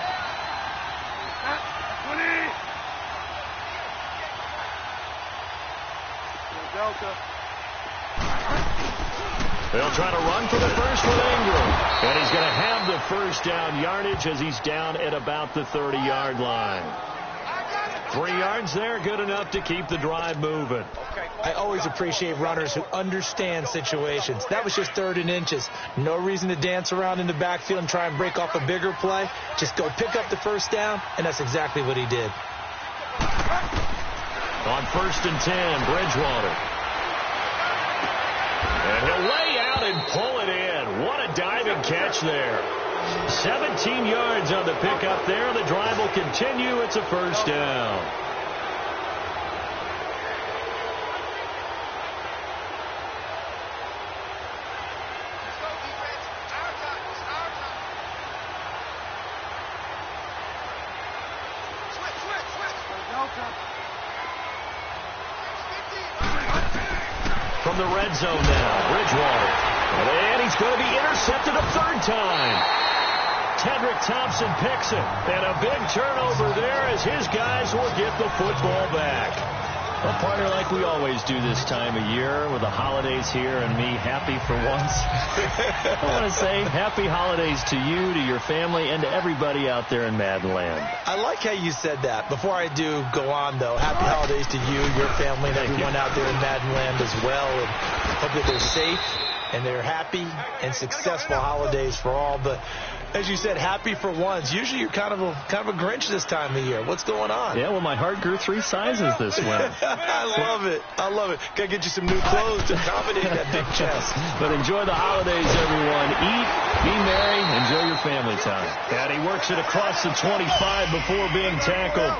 They'll try to run for the first with Ingram. And he's going to have the first down yardage as he's down at about the 30-yard line. 3 yards there, good enough to keep the drive moving. I always appreciate runners who understand situations. That was just 3rd and inches. No reason to dance around in the backfield and try and break off a bigger play. Just go pick up the first down, and that's exactly what he did. On 1st and 10, Bridgewater. And he'll lay out and pull it in. What a diving catch there. 17 yards on the pickup there. The drive will continue. It's a first down. From the red zone now, Bridgewater. And he's going to be intercepted a 3rd time. Tedrick Thompson picks it. And a big turnover there as his guys will get the football back. Well, partner, like we always do this time of year with the holidays here and me happy for once. I want to say happy holidays to you, to your family, and to everybody out there in Madden Land. I like how you said that. Before I do go on, though, happy holidays to you, your family, and everyone out there in Madden Land as well. And hope that they're safe and they're happy and successful holidays for all. But as you said, happy for once. Usually you're kind of a Grinch this time of year. What's going on? Yeah, well, my heart grew 3 sizes this winter. I love it. I love it. Got to get you some new clothes to accommodate that big chest. But enjoy the holidays, everyone. Eat, be merry, enjoy your family time. And he works it across the 25 before being tackled.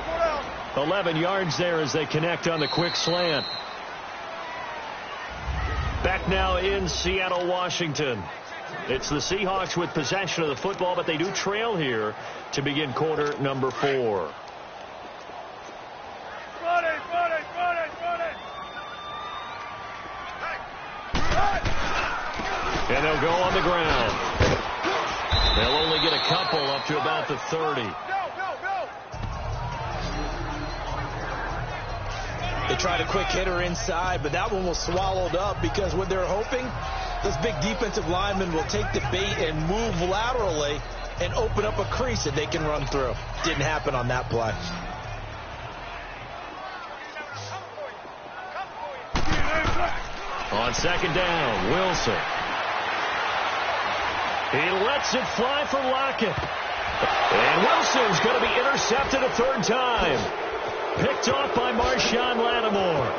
11 yards there as they connect on the quick slant. Back Back now in Seattle, Washington. It's the Seahawks with possession of the football, but they do trail here to begin quarter number 4. And they'll go on the ground. They'll only get a couple up to about the 30. They tried a quick hitter inside, but that one was swallowed up because what they're hoping, those big defensive linemen will take the bait and move laterally and open up a crease that they can run through. Didn't happen on that play. On second down, Wilson. He lets it fly for Lockett. And Wilson's going to be intercepted a third time. Picked off by Marshawn Lattimore.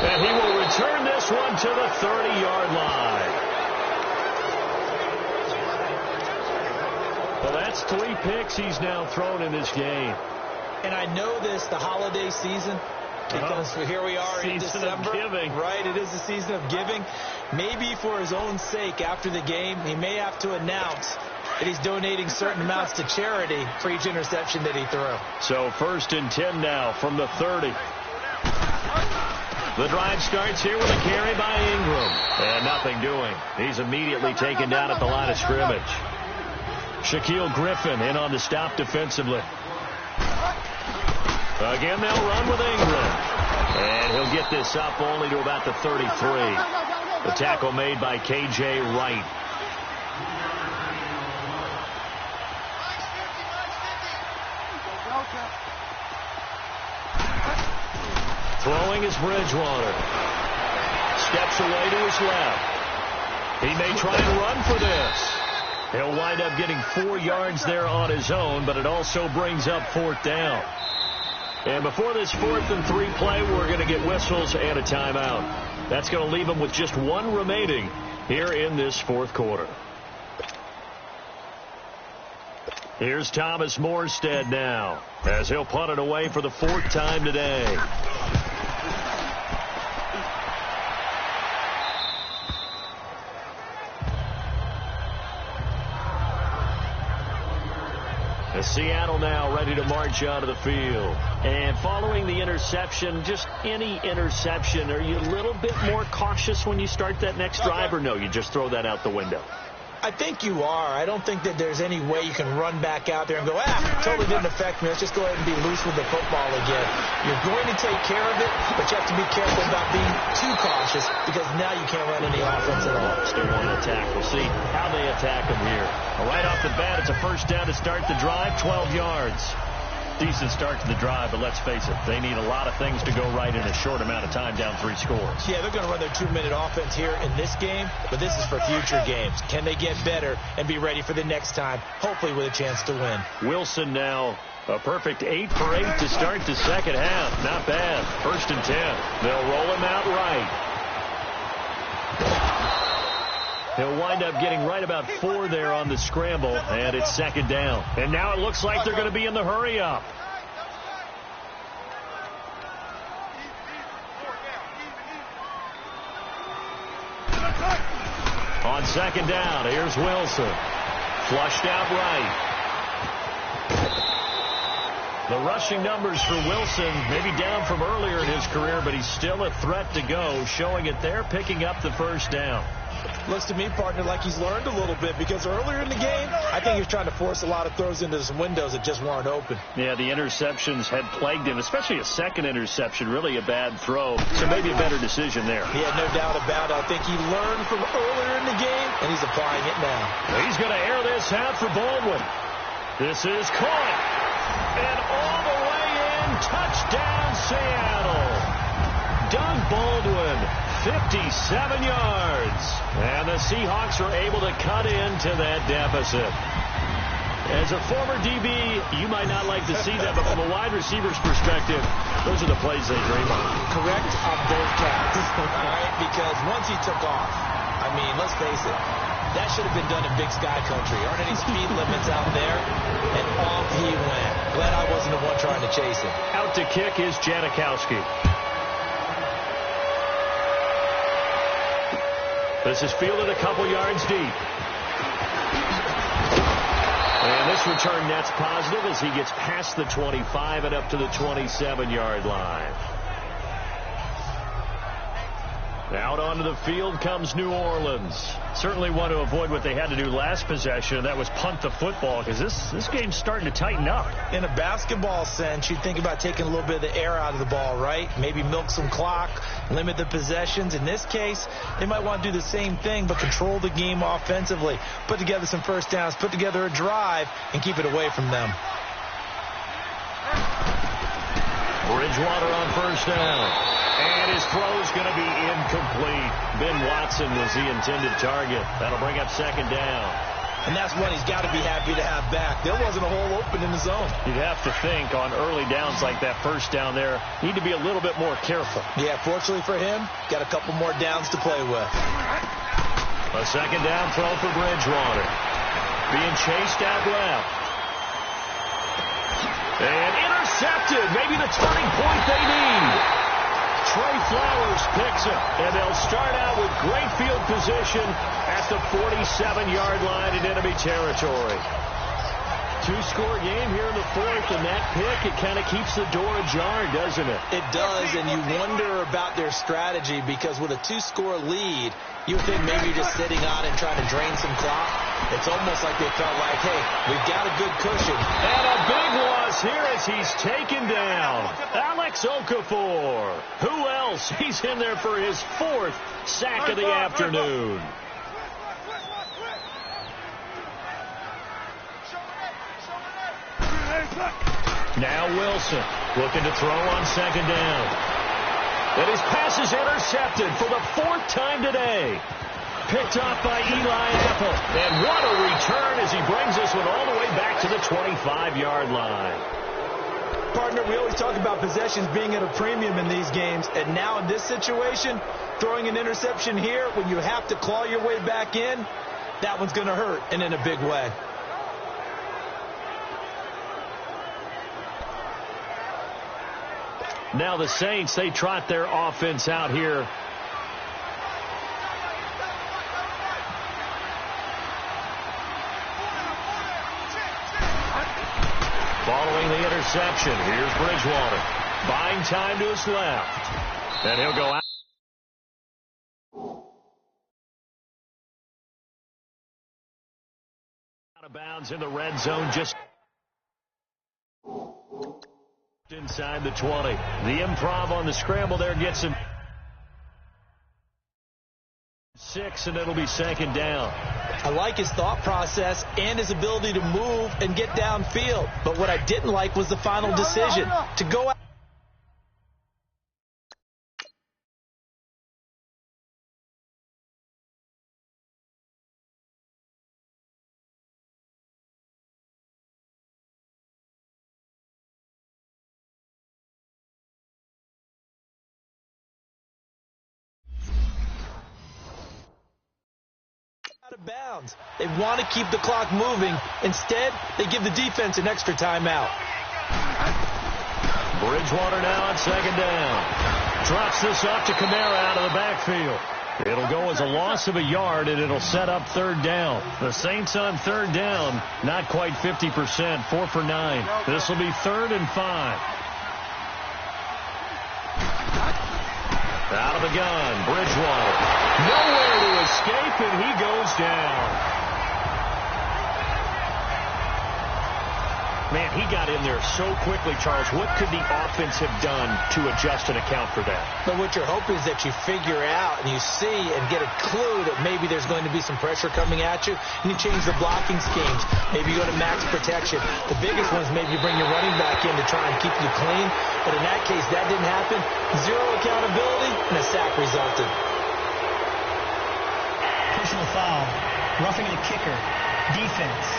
And he will return this one to the 30-yard line. Well, that's 3 picks he's now thrown in this game. And I know this, the holiday season, because here we are in December. Giving. Right, it is the season of giving. Maybe for his own sake after the game, he may have to announce that he's donating certain amounts to charity for each interception that he threw. So 1st and 10 now from the 30. The drive starts here with a carry by Ingram. And nothing doing. He's immediately taken down at the line of scrimmage. Shaquille Griffin in on the stop defensively. Again, they'll run with Ingram. And he'll get this up only to about the 33. The tackle made by K.J. Wright. Throwing is Bridgewater. Steps away to his left. He may try and run for this. He'll wind up getting 4 yards there on his own, but it also brings up 4th down. And before this 4th and 3 play, we're going to get whistles and a timeout. That's going to leave them with just 1 remaining here in this 4th quarter. Here's Thomas Morstead now, as he'll punt it away for the 4th time today. Seattle now ready to march out of the field. And following the interception, just any interception, are you a little bit more cautious when you start that next drive, or no, you just throw that out the window? I think you are. I don't think that there's any way you can run back out there and go, totally didn't affect me. Let's just go ahead and be loose with the football again. You're going to take care of it, but you have to be careful about being too cautious because now you can't run any offense at all. Still want to attack. We'll see how they attack them here. Right off the bat, it's a 1st down to start the drive, 12 yards. Decent start to the drive, but let's face it, they need a lot of things to go right in a short amount of time, down 3 scores. Yeah, they're going to run their 2-minute offense here in this game, but this is for future games. Can they get better and be ready for the next time, hopefully with a chance to win? Wilson now, a perfect 8 for 8 to start the second half. Not bad. 1st and 10. They'll roll him out right. He'll wind up getting right about 4 there on the scramble, and it's 2nd down. And now it looks like they're going to be in the hurry-up. On 2nd down, here's Wilson. Flushed out right. The rushing numbers for Wilson maybe down from earlier in his career, but he's still a threat to go, showing it there, picking up the 1st down. Looks to me, partner, like he's learned a little bit because earlier in the game, I think he was trying to force a lot of throws into some windows that just weren't open. Yeah, the interceptions had plagued him, especially a 2nd interception, really a bad throw. So maybe a better decision there. Yeah, no doubt about it. I think he learned from earlier in the game, and he's applying it now. He's going to air this out for Baldwin. This is caught. And all the way in, touchdown Seattle. Doug Baldwin, 57 yards. And the Seahawks are able to cut into that deficit. As a former DB, you might not like to see that, but from a wide receiver's perspective, those are the plays they dream of. Correct on both counts. All right, because once he took off, I mean, let's face it, that should have been done in Big Sky Country. Aren't any speed limits out there? And off he went. Glad I wasn't the one trying to chase him. Out to kick is Janikowski. This is fielded a couple yards deep. And this return net's positive as he gets past the 25 and up to the 27-yard line. Out onto the field comes New Orleans. Certainly want to avoid what they had to do last possession. That was punt the football, because this game's starting to tighten up. In a basketball sense, you think about taking a little bit of the air out of the ball, right? Maybe milk some clock, limit the possessions. In this case, they might want to do the same thing, but control the game offensively. Put together some first downs, put together a drive, and keep it away from them. Bridgewater on first down. And his throw's going to be incomplete. Ben Watson was the intended target. That'll bring up second down. And that's one he's got to be happy to have back. There wasn't a hole open in the zone. You'd have to think on early downs like that first down there, need to be a little bit more careful. Yeah, fortunately for him, got a couple more downs to play with. A second down throw for Bridgewater. Being chased out left. And intercepted. Maybe the turning point they need. Trey Flowers picks it, and they'll start out with great field position at the 47-yard line in enemy territory. Two-score game here in the fourth, and that pick, it kind of keeps the door ajar, doesn't it? It does, and you wonder about their strategy, because with a two-score lead, you would think maybe you're just sitting on it and trying to drain some clock. It's almost like they felt like, hey, we've got a good cushion. And a big loss here as he's taken down. Alex Okafor. Who else? He's in there for his fourth sack of the afternoon. Now Wilson looking to throw on second down. And his pass is intercepted for the fourth time today. Picked off by Eli Apple. And what a return as he brings this one all the way back to the 25-yard line. Partner, we always talk about possessions being at a premium in these games. And now in this situation, throwing an interception here when you have to claw your way back in, that one's going to hurt, and in a big way. Now the Saints, they trot their offense out here. Following the interception, here's Bridgewater. Buying time to his left. And he'll go out. Out of bounds in the red zone, just inside the 20. The improv on the scramble there gets him 6, and it'll be second down. I like his thought process and his ability to move and get downfield. But what I didn't like was the final decision to go out. Out of bounds. They want to keep the clock moving. Instead, they give the defense an extra timeout. Bridgewater now on second down. Drops this off to Kamara out of the backfield. It'll go as a loss of a yard, and it'll set up third down. The Saints on third down, not quite 50%, 4 for 9. This will be 3rd and 5. Out of the gun, Bridgewater. Nowhere to escape, and he goes down. Man, he got in there so quickly, Charles. What could the offense have done to adjust and account for that? But what you're hoping is that you figure out and you see and get a clue that maybe there's going to be some pressure coming at you, and you change the blocking schemes. Maybe you go to max protection. The biggest one is maybe you bring your running back in to try and keep you clean. But in that case, that didn't happen. Zero accountability, and a sack resulted. Personal foul. Roughing the kicker. Defense.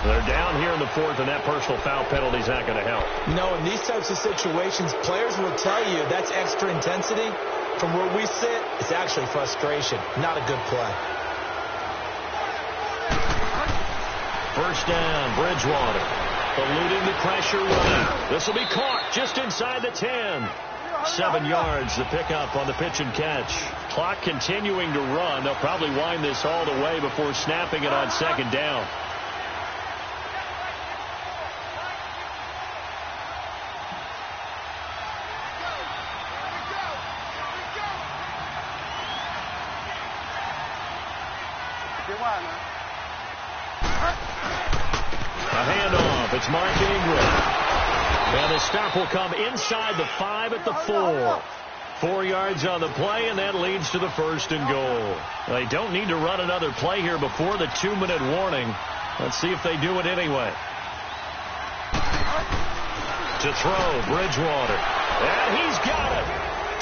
They're down here in the fourth, and that personal foul penalty is not going to help. No, in these types of situations, players will tell you that's extra intensity. From where we sit, it's actually frustration. Not a good play. First down, Bridgewater. eluding the pressure running. This will be caught just inside the 10. 7 yards, the pickup on the pitch and catch. Clock continuing to run. They'll probably wind this all the way before snapping it on second down. A handoff. It's Mark Ingram. And the stop will come inside the 5 at the 4. 4 yards on the play, and that leads to the 1st and goal. They don't need to run another play here before the 2-minute warning. Let's see if they do it anyway. To throw, Bridgewater. And he's got it.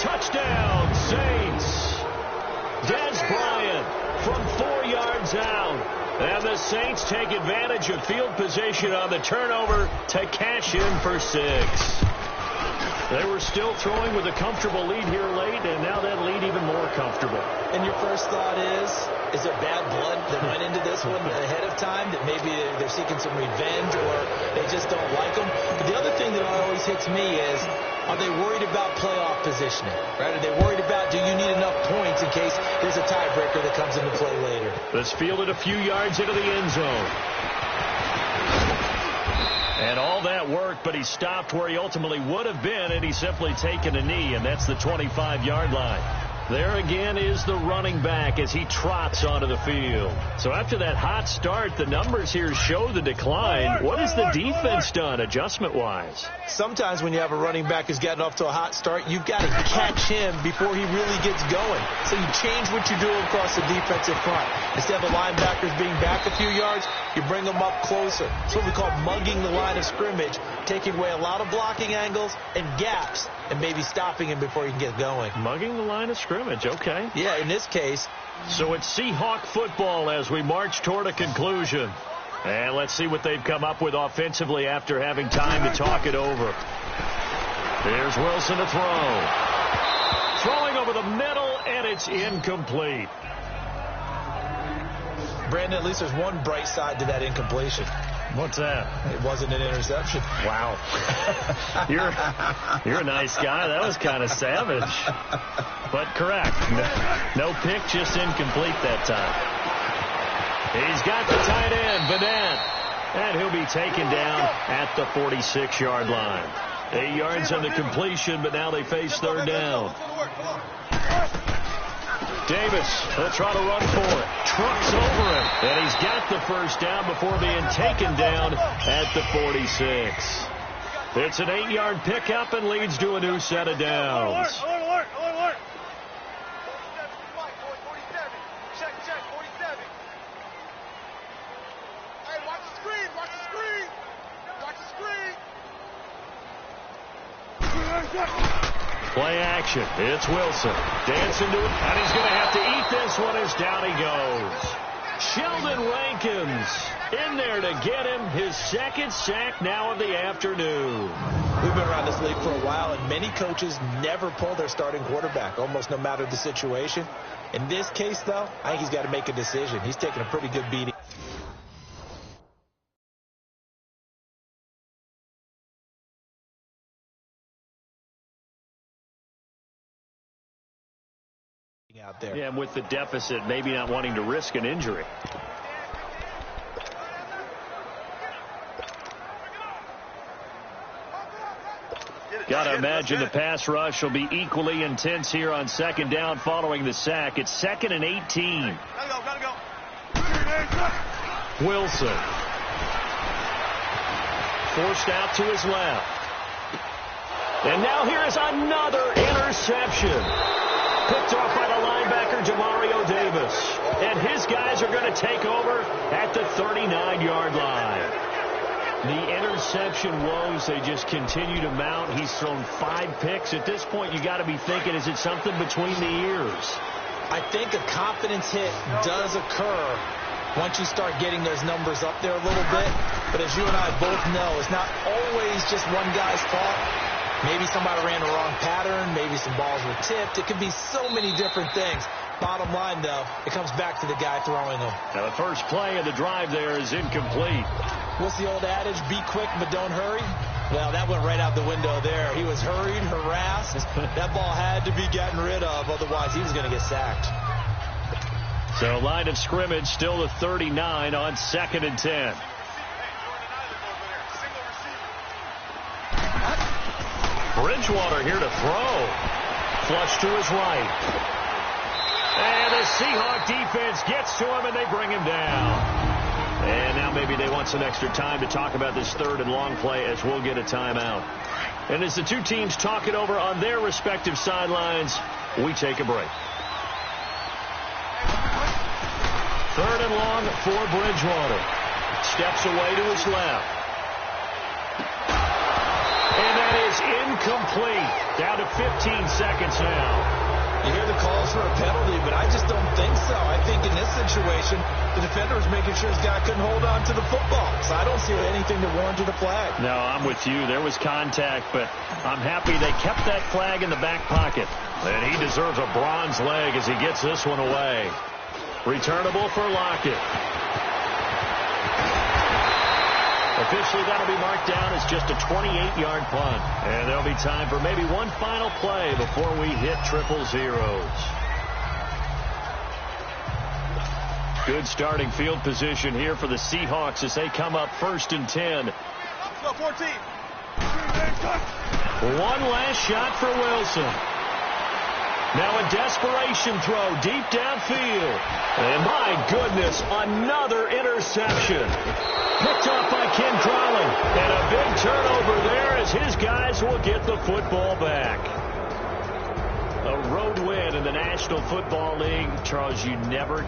Touchdown, Saints. Des Bryant from 4 yards out. And the Saints take advantage of field position on the turnover to cash in for 6. They were still throwing with a comfortable lead here late, and now that lead even more comfortable. And your first thought is there bad blood that went into this one ahead of time, that maybe they're seeking some revenge or they just don't like them? But the other thing that always hits me is, are they worried about playoff positioning? Right? Are they worried about, do you need enough points in case there's a tiebreaker that comes into play later? This fielded a few yards into the end zone. And all that worked, but he stopped where he ultimately would have been, and he's simply taken a knee, and that's the 25-yard line. There again is the running back as he trots onto the field. So after that hot start, the numbers here show the decline. What has the defense done adjustment-wise? Sometimes when you have a running back who's gotten off to a hot start, you've got to catch him before he really gets going. So you change what you do across the defensive front. Instead of the linebackers being back a few yards, you bring them up closer. It's what we call mugging the line of scrimmage, taking away a lot of blocking angles and gaps and maybe stopping him before he can get going. Mugging the line of scrimmage, okay. Yeah, in this case. So it's Seahawk football as we march toward a conclusion. And let's see what they've come up with offensively after having time to talk it over. Here's Wilson to throw. Throwing over the middle, and it's incomplete. Brandon, at least there's one bright side to that incompletion. What's that? It wasn't an interception. Wow. You're a nice guy. That was kind of savage. But correct. No pick, just incomplete that time. He's got the tight end, Bennett. And he'll be taken down at the 46-yard line. 8 yards on the completion, but now they face third down. Davis, he'll try to run for it. Trucks over him. And he's got the first down before being taken down at the 46. It's an 8-yard pickup and leads to a new set of downs. Play action. It's Wilson. Dancing to it. And he's going to have to eat this one as down he goes. Sheldon Rankins in there to get him his second sack now of the afternoon. We've been around this league for a while, and many coaches never pull their starting quarterback, almost no matter the situation. In this case, though, I think he's got to make a decision. He's taking a pretty good beating. Out there. Yeah, and with the deficit, maybe not wanting to risk an injury. Got to imagine the pass rush will be equally intense here on second down following the sack. It's 2nd and 18. Gotta go. Wilson. Forced out to his left. And now here's another interception. Picked off by the linebacker, Demario Davis. And his guys are going to take over at the 39-yard line. The interception woes, they just continue to mount. He's thrown 5 picks. At this point, you got to be thinking, is it something between the ears? I think a confidence hit does occur once you start getting those numbers up there a little bit. But as you and I both know, it's not always just one guy's fault. Maybe somebody ran the wrong pattern. Maybe some balls were tipped. It could be so many different things. Bottom line, though, it comes back to the guy throwing them. Now, the first play of the drive there is incomplete. What's the old adage? Be quick, but don't hurry. Well, that went right out the window there. He was hurried, harassed. That ball had to be gotten rid of, otherwise he was going to get sacked. So line of scrimmage still to 39 on 2nd and 10. Bridgewater here to throw. Flush to his right. And the Seahawk defense gets to him, and they bring him down. And now maybe they want some extra time to talk about this 3rd and long play as we'll get a timeout. And as the two teams talk it over on their respective sidelines, we take a break. 3rd and long for Bridgewater. Steps away to his left. And that is incomplete. Down to 15 seconds now. You hear the calls for a penalty, but I just don't think so. I think in this situation, the defender was making sure his guy couldn't hold on to the football. So I don't see anything to warrant the flag. No, I'm with you. There was contact, but I'm happy they kept that flag in the back pocket. And he deserves a bronze leg as he gets this one away. Returnable for Lockett. Officially, that'll be marked down as just a 28-yard punt. And there'll be time for maybe one final play before we hit 000. Good starting field position here for the Seahawks as they come up 1st and 10. Go 14. One last shot for Wilson. Now a desperation throw deep downfield. And my goodness, another interception. Picked off by Ken Crowley. And a big turnover there as his guys will get the football back. A road win in the National Football League. Charles, you never...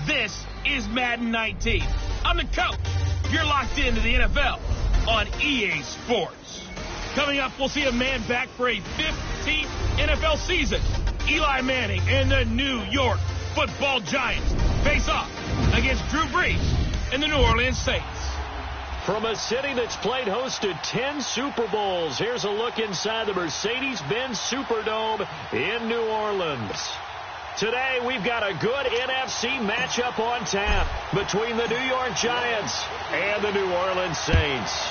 This is Madden 19. I'm the coach. You're locked into the NFL on EA Sports. Coming up, we'll see a man back for a 15th NFL season. Eli Manning and the New York Football Giants face off against Drew Brees and the New Orleans Saints. From a city that's played host to 10 Super Bowls, here's a look inside the Mercedes-Benz Superdome in New Orleans. Today, we've got a good NFC matchup on tap between the New York Giants and the New Orleans Saints.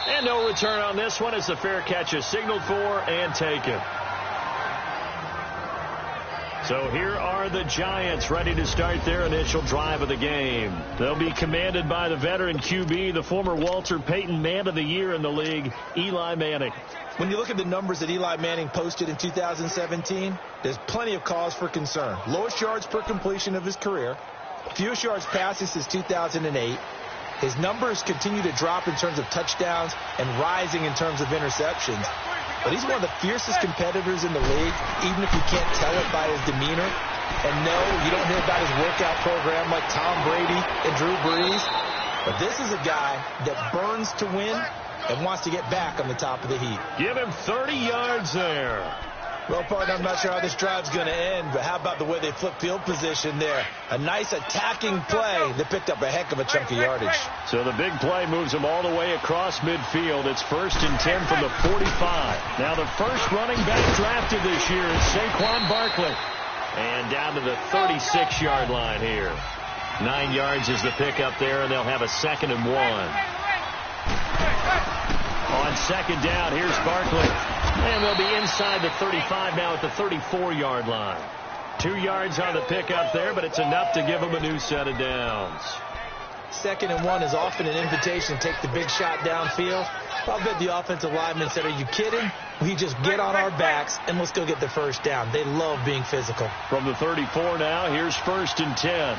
And no return on this one as the fair catch is signaled for and taken. So here are the Giants ready to start their initial drive of the game. They'll be commanded by the veteran QB, the former Walter Payton Man of the Year in the league, Eli Manning. When you look at the numbers that Eli Manning posted in 2017, there's plenty of cause for concern. Lowest yards per completion of his career, fewest yards passing since 2008. His numbers continue to drop in terms of touchdowns and rising in terms of interceptions. But he's one of the fiercest competitors in the league, even if you can't tell it by his demeanor. And no, you don't hear about his workout program like Tom Brady and Drew Brees. But this is a guy that burns to win and wants to get back on the top of the heap. Give him 30 yards there. Well, partner, I'm not sure how this drive's going to end, but how about the way they flip field position there? A nice attacking play that picked up a heck of a chunk of yardage. So the big play moves them all the way across midfield. It's 1st and 10 from the 45. Now the first running back drafted this year is Saquon Barkley. And down to the 36-yard line here. 9 yards is the pickup there, and they'll have a 2nd and 1. On 2nd down, here's Barkley. And they'll be inside the 35 now at the 34-yard line. 2 yards on the pickup there, but it's enough to give them a new set of downs. 2nd and 1 is often an invitation to take the big shot downfield. I'll bet the offensive lineman said, are you kidding? We just get on our backs and let's go get the first down. They love being physical. From the 34 now, here's 1st and 10.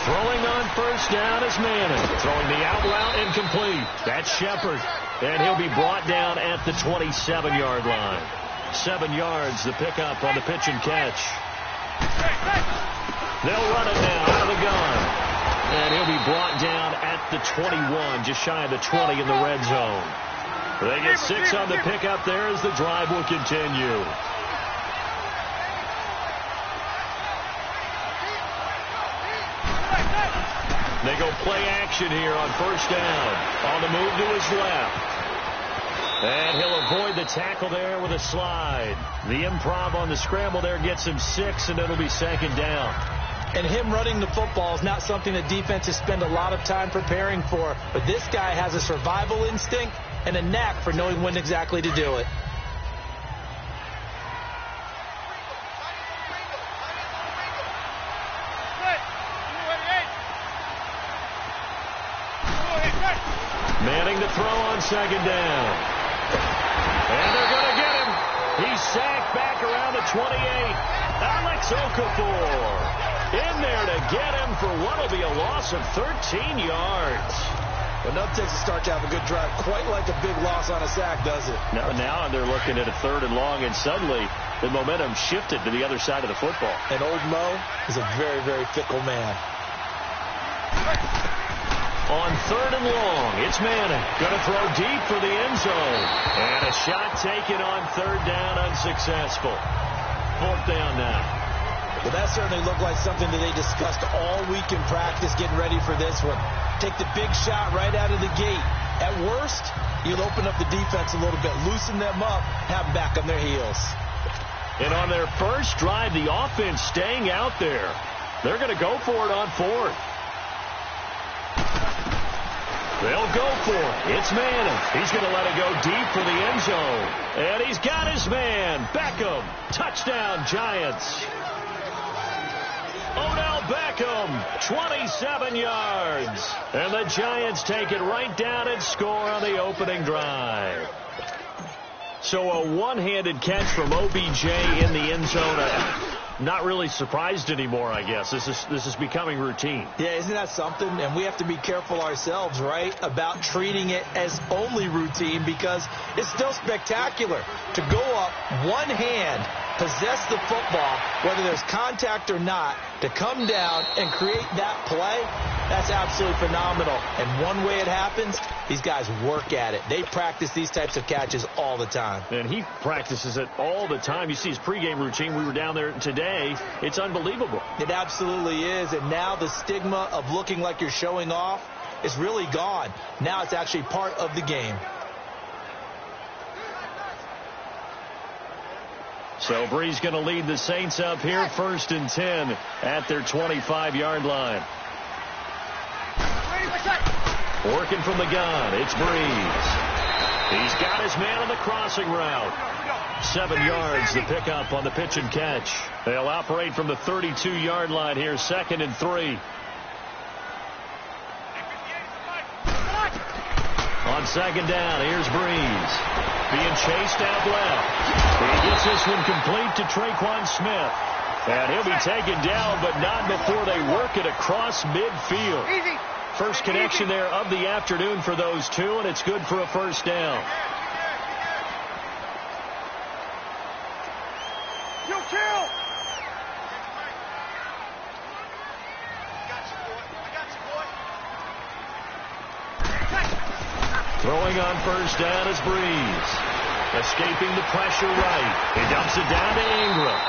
Throwing on 1st down is Manning. Throwing the out route incomplete. That's Shepard. And he'll be brought down at the 27-yard line. 7 yards, the pickup on the pitch and catch. They'll run it now out of the gun. And he'll be brought down at the 21, just shy of the 20 in the red zone. They get 6 on the pickup there as the drive will continue. They go play action here on 1st down. On the move to his left. And he'll avoid the tackle there with a slide. The improv on the scramble there gets him 6, and it'll be 2nd down. And him running the football is not something that defenses spend a lot of time preparing for. But this guy has a survival instinct and a knack for knowing when exactly to do it. Manning to throw on 2nd down. And they're going to get him. He's sacked back around the 28. Alex Okafor in there to get him for what will be a loss of 13 yards. But enough takes a start to have a good drive. Quite like a big loss on a sack, does it? Now they're looking at a 3rd and long, and suddenly the momentum shifted to the other side of the football. And old Mo is a very, very fickle man. On 3rd and long, it's Manning. Going to throw deep for the end zone. And a shot taken on 3rd down, unsuccessful. 4th down now. Well, that certainly looked like something that they discussed all week in practice getting ready for this one. Take the big shot right out of the gate. At worst, you'll open up the defense a little bit, loosen them up, have them back on their heels. And on their first drive, the offense staying out there. They're going to go for it on 4th. They'll go for it. It's Manning. He's going to let it go deep for the end zone. And he's got his man. Beckham. Touchdown, Giants. Odell Beckham, 27 yards. And the Giants take it right down and score on the opening drive. So a one-handed catch from OBJ in the end zone. Not really surprised anymore, I guess. This is becoming routine. Yeah, isn't that something? And we have to be careful ourselves, right, about treating it as only routine, because it's still spectacular to go up one hand possess the football, whether there's contact or not, to come down and create that play, that's absolutely phenomenal. And one way it happens, these guys work at it. They practice these types of catches all the time. And he practices it all the time. You see his pregame routine. We were down there today. It's unbelievable. It absolutely is. And now the stigma of looking like you're showing off is really gone. Now it's actually part of the game. So Bree's going to lead the Saints up here, 1st and 10 at their 25-yard line. Working from the gun, it's Breeze. He's got his man on the crossing route. 7 yards to pick up on the pitch and catch. They'll operate from the 32-yard line here, 2nd and 3. On 2nd down, here's Breeze. Being chased out left. He gets this one complete to Traquan Smith. And he'll be taken down, but not before they work it across midfield. First connection there of the afternoon for those two, and it's good for a 1st down. Kill! Throwing on 1st down is Breeze. Escaping the pressure right. He dumps it down to Ingram.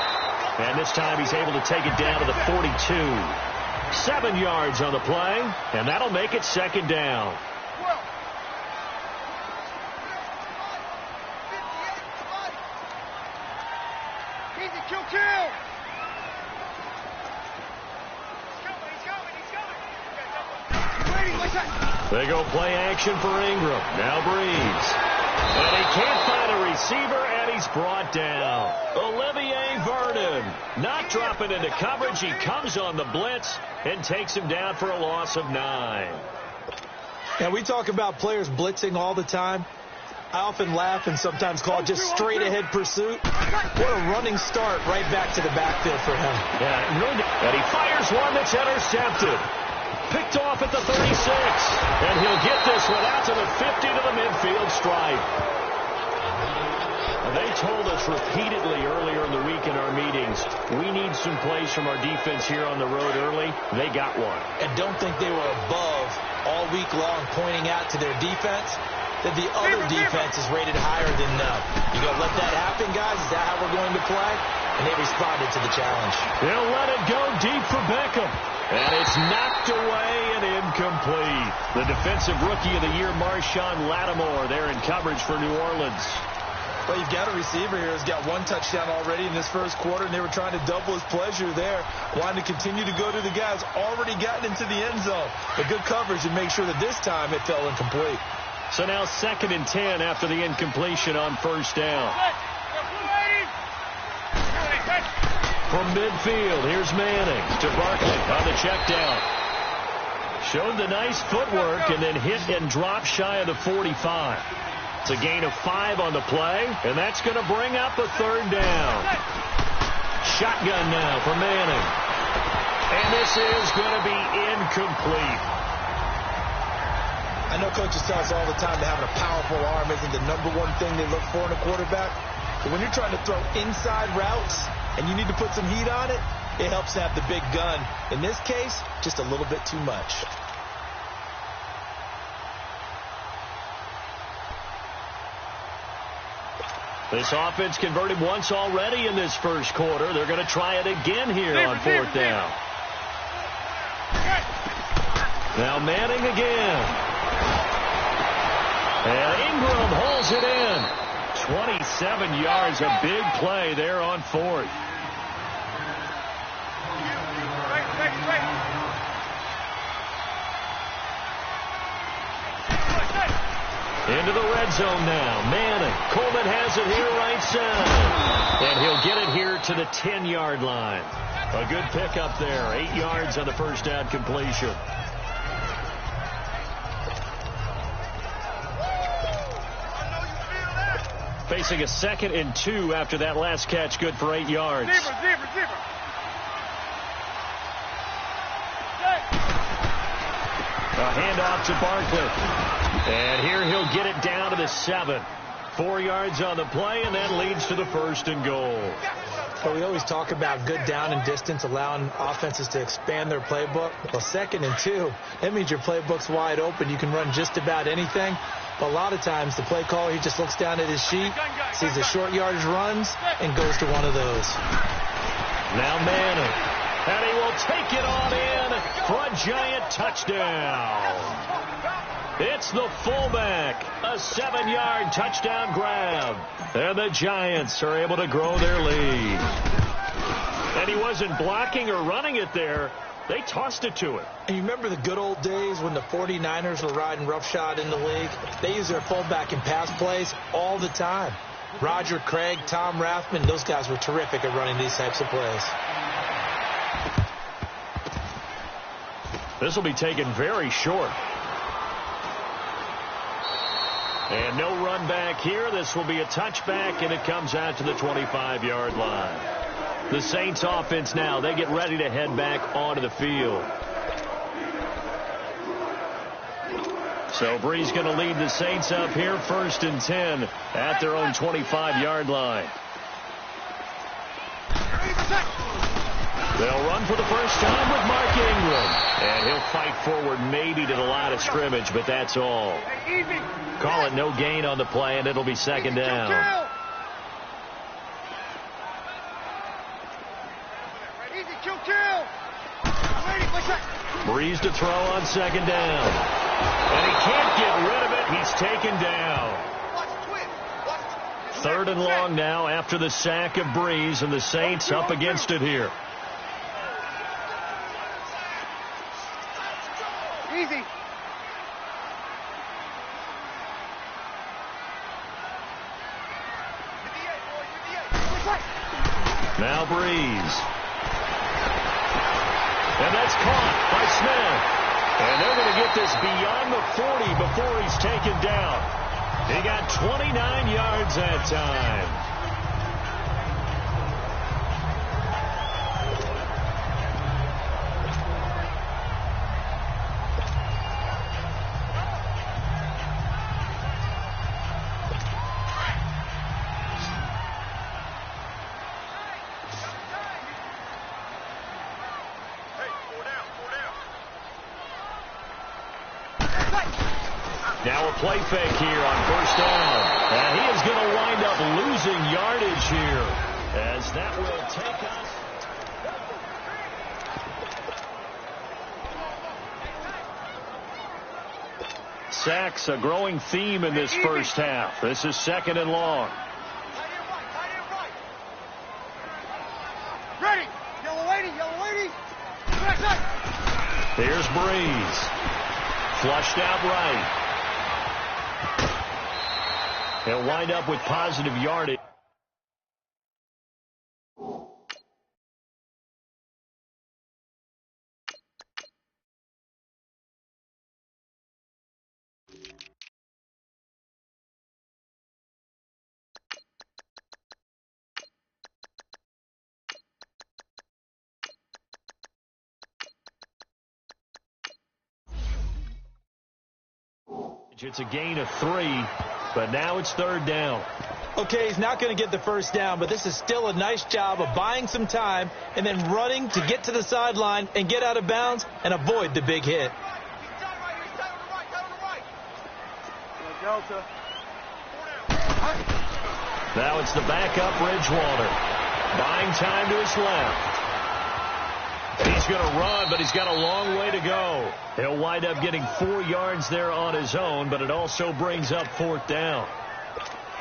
And this time he's able to take it down to the 42. 7 yards on the play, and that'll make it 2nd down. Kill! They go play action for Ingram. Now Breeze. And he can't find a receiver, and he's brought down. Olivier Vernon not dropping into coverage. He comes on the blitz and takes him down for a loss of 9. And we talk about players blitzing all the time. I often laugh and sometimes call it just straight ahead pursuit. What a running start right back to the backfield for him. Yeah, really. And he fires one that's intercepted. Picked off at the 36. And he'll get this one out to the 50 to the midfield stripe. They told us repeatedly earlier in the week in our meetings, we need some plays from our defense here on the road early. They got one. And don't think they were above all week long pointing out to their defense that the other defense is rated higher than them. You going to let that happen, guys? Is that how we're going to play? And they responded to the challenge. They'll let it go deep for Beckham. And it's knocked away and incomplete. The defensive rookie of the year, Marshawn Lattimore, there in coverage for New Orleans. Well, you've got a receiver here who's got 1 touchdown already in this first quarter, and they were trying to double his pleasure there, wanting to continue to go to the guys already gotten into the end zone. But good coverage and make sure that this time it fell incomplete. So now 2nd and 10 after the incompletion on 1st down. From midfield, here's Manning to Barkley on the check down. Showed the nice footwork and then hit and drop shy of the 45. It's a gain of 5 on the play, and that's going to bring up a 3rd down. Shotgun now for Manning. And this is going to be incomplete. I know coaches tell us all the time that having a powerful arm isn't the #1 thing they look for in a quarterback. But when you're trying to throw inside routes and you need to put some heat on it, it helps to have the big gun. In this case, just a little bit too much. This offense converted once already in this first quarter. They're going to try it again here on 4th down. Now Manning again. And Ingram holds it in. 27 yards, a big play there on 4th. Into the red zone now. Manning. Coleman has it here right side. And he'll get it here to the 10-yard line. A good pickup there. 8 yards on the first down completion. Facing a 2nd and 2 after that last catch. Good for 8 yards. Zebra. A handoff to Barkley. And here he'll get it down to the 7. 4 yards on the play, and that leads to the 1st and goal. But we always talk about good down and distance, allowing offenses to expand their playbook. Well, 2nd and 2, that means your playbook's wide open. You can run just about anything. But a lot of times the play caller, he just looks down at his sheet, sees the short yardage runs, and goes to one of those. Now Manning, and he will take it on in for a giant touchdown. It's the fullback, a 7-yard touchdown grab. And the Giants are able to grow their lead. And he wasn't blocking or running it there. They tossed it to him. And you remember the good old days when the 49ers were riding roughshod in the league? They used their fullback in pass plays all the time. Roger Craig, Tom Rathman, those guys were terrific at running these types of plays. This will be taken very short. And no run back here. This will be a touchback, and it comes out to the 25-yard line. The Saints offense now, they get ready to head back onto the field. So Brees going to lead the Saints up here, 1st and 10 at their own 25-yard line. They'll run for the first time with Mark Ingram. And he'll fight forward maybe to the line of scrimmage, but that's all. Call it no gain on the play, and it'll be 2nd down. Brees to throw on 2nd down. And he can't get rid of it. He's taken down. 3rd and long now after the sack of Brees, and the Saints up against it here. Easy. Now Brees. And that's caught by Smith. And they're going to get this beyond the 40 before he's taken down. He got 29 yards that time. Now a play fake here on 1st down. And he is going to wind up losing yardage here, as that will take us. Sacks, a growing theme in this first half. This is 2nd and long. Ready. Yellow lady. Here's Brees. Flushed out right. He'll wind up with positive yardage. It's a gain of 3, but now it's 3rd down. Okay, he's not going to get the first down, but this is still a nice job of buying some time and then running to get to the sideline and get out of bounds and avoid the big hit. Now it's the backup Bridgewater. Buying time to his left. He's going to run, but he's got a long way to go. He'll wind up getting 4 yards there on his own, but it also brings up 4th down.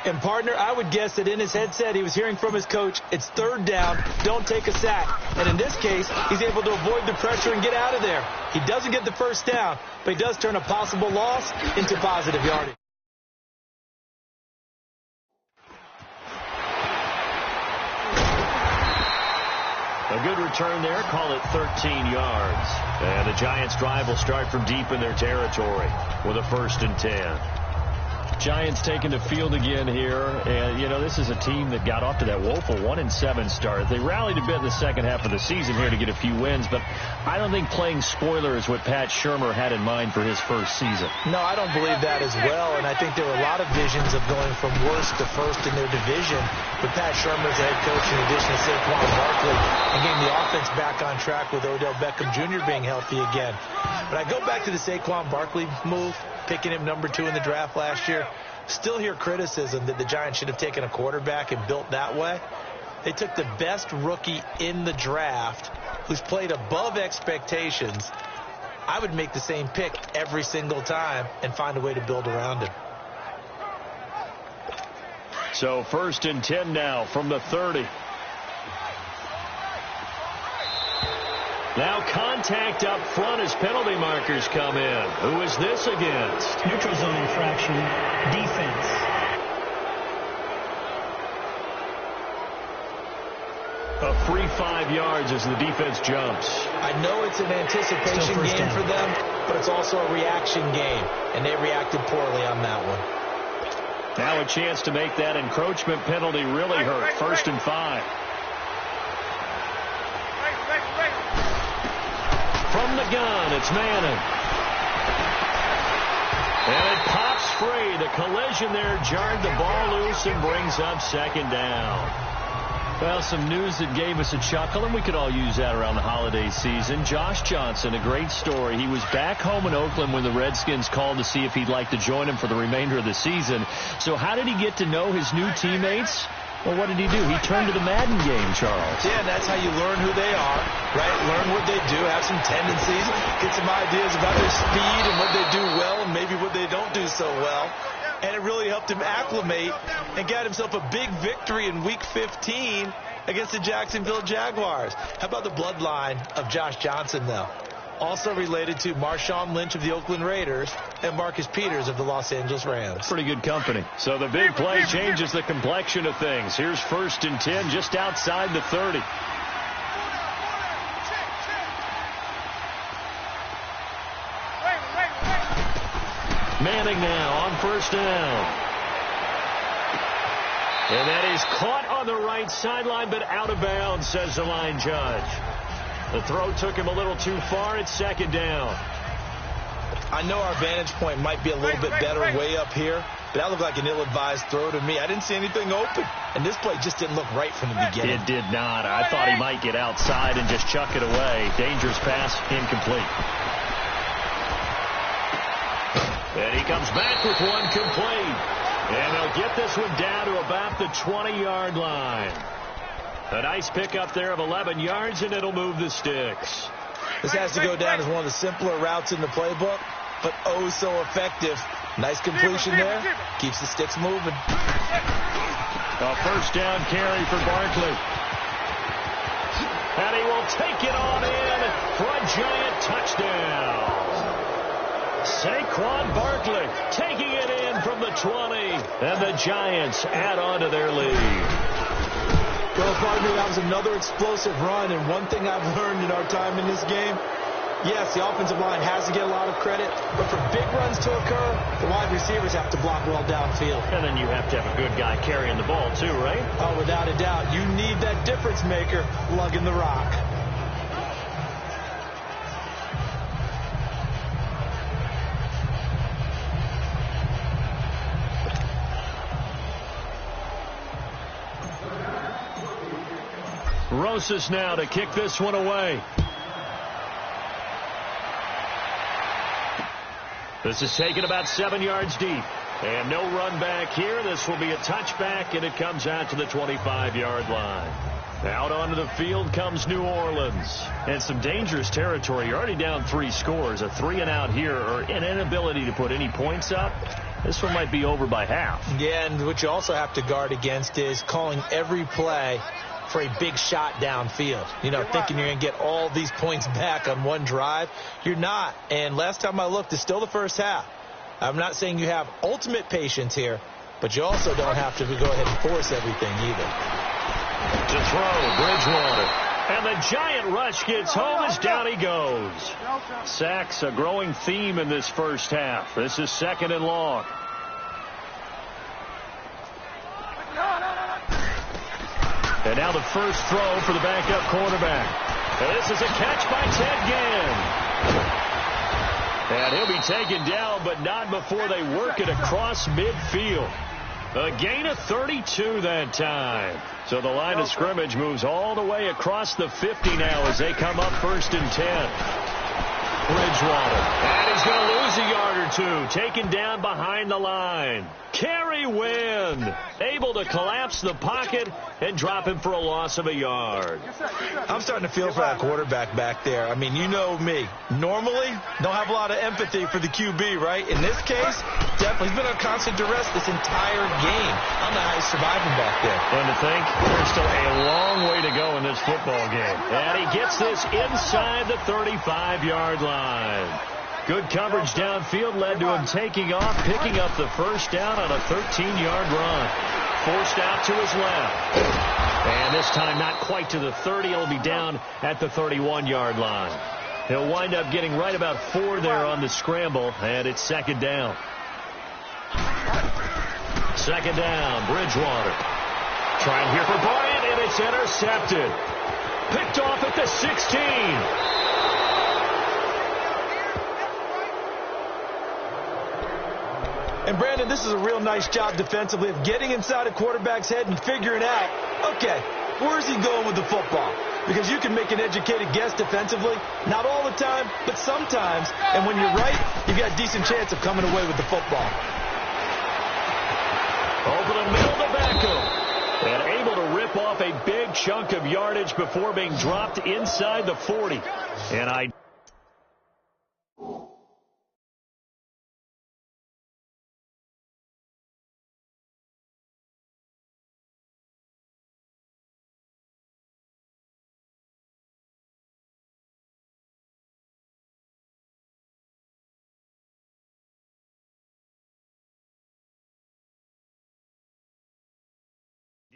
And, partner, I would guess that in his headset he was hearing from his coach, it's 3rd down, don't take a sack. And in this case, he's able to avoid the pressure and get out of there. He doesn't get the first down, but he does turn a possible loss into positive yardage. A good return there, call it 13 yards. And the Giants' drive will start from deep in their territory with a 1st and 10. Giants taking the field again here. And, you know, this is a team that got off to that woeful 1-7 start. They rallied a bit in the second half of the season here to get a few wins, but I don't think playing spoiler is what Pat Shurmur had in mind for his first season. No, I don't believe that as well, and I think there were a lot of visions of going from worst to first in their division with Pat Shurmur as head coach in addition to Saquon Barkley and getting the offense back on track with Odell Beckham Jr. being healthy again. But I go back to the Saquon Barkley move, picking him number 2 in the draft last year. Still hear criticism that the Giants should have taken a quarterback and built that way. They took the best rookie in the draft who's played above expectations. I would make the same pick every single time and find a way to build around him. So 1st and 10 now from the 30. Now contact up front as penalty markers come in. Who is this against? Neutral zone infraction, defense. A free 5 yards as the defense jumps. I know it's an anticipation game for them, but it's also a reaction game, and they reacted poorly on that one. Now a chance to make that encroachment penalty really hurt. 1st and 5. From the gun, it's Manning. And it pops free. The collision there jarred the ball loose and brings up 2nd down. Well, some news that gave us a chuckle, and we could all use that around the holiday season. Josh Johnson, a great story. He was back home in Oakland when the Redskins called to see if he'd like to join him for the remainder of the season. So how did he get to know his new teammates? Well, what did he do? He turned to the Madden game, Charles. Yeah, and that's how you learn who they are, right? Learn what they do, have some tendencies, get some ideas about their speed and what they do well and maybe what they don't do so well. And it really helped him acclimate and got himself a big victory in Week 15 against the Jacksonville Jaguars. How about the bloodline of Josh Johnson, though? Also related to Marshawn Lynch of the Oakland Raiders and Marcus Peters of the Los Angeles Rams. Pretty good company. So the big play changes the complexion of things. Here's 1st and 10 just outside the 30. Manning now on 1st down. And that is caught on the right sideline, but out of bounds, says the line judge. The throw took him a little too far. It's 2nd down. I know our vantage point might be a little bit better way up here, but that looked like an ill-advised throw to me. I didn't see anything open, and this play just didn't look right from the beginning. It did not. I thought he might get outside and just chuck it away. Dangerous pass, incomplete. And he comes back with one complete. And they'll get this one down to about the 20-yard line. A nice pickup there of 11 yards, and it'll move the sticks. This has to go down as one of the simpler routes in the playbook, but oh so effective. Nice completion there. Keeps the sticks moving. A 1st down carry for Barkley. And he will take it on in for a Giant touchdown. Saquon Barkley taking it in from the 20, and the Giants add on to their lead. Well, pardon me, that was another explosive run, and one thing I've learned in our time in this game, yes, the offensive line has to get a lot of credit, but for big runs to occur, the wide receivers have to block well downfield. And then you have to have a good guy carrying the ball too, right? Oh, without a doubt. You need that difference maker lugging the rock. Rosas now to kick this one away. This is taken about 7 yards deep. And no run back here. This will be a touchback, and it comes out to the 25-yard line. Out onto the field comes New Orleans. And some dangerous territory. You're already down 3 scores. A 3-and-out here, or an inability to put any points up. This one might be over by half. Yeah, and what you also have to guard against is calling every play for a big shot downfield. You know, thinking you're going to get all these points back on one drive. You're not. And last time I looked, it's still the first half. I'm not saying you have ultimate patience here, but you also don't have to go ahead and force everything either. To throw, Bridgewater. And the Giant rush gets home as down he goes. Sacks, a growing theme in this first half. This is 2nd and long. And now the first throw for the backup quarterback. And this is a catch by Ted Ginn. And he'll be taken down, but not before they work it across midfield. A gain of 32 that time. So the line of scrimmage moves all the way across the 50 now as they come up 1st and 10. Bridgewater. And he's going to lose a yard or two. Taken down behind the line. Kerry Wynn able to collapse the pocket and drop him for a loss of a yard. I'm starting to feel for that quarterback back there. I mean, you know me. Normally, don't have a lot of empathy for the QB, right? In this case, definitely. He's been under constant duress this entire game. I don't know how he's surviving back there. And to think, there's still a long way to go in this football game. And he gets this inside the 35-yard line. Good coverage downfield led to him taking off, picking up the first down on a 13-yard run. Forced out to his left. And this time not quite to the 30. He'll be down at the 31-yard line. He'll wind up getting right about 4 there on the scramble, and it's 2nd down. 2nd down, Bridgewater. Trying here for Bryant, and it's intercepted. Picked off at the 16. And, Brandon, this is a real nice job defensively of getting inside a quarterback's head and figuring out, okay, where's he going with the football? Because you can make an educated guess defensively, not all the time, but sometimes. And when you're right, you've got a decent chance of coming away with the football. Over the middle to Beckham. And able to rip off a big chunk of yardage before being dropped inside the 40. And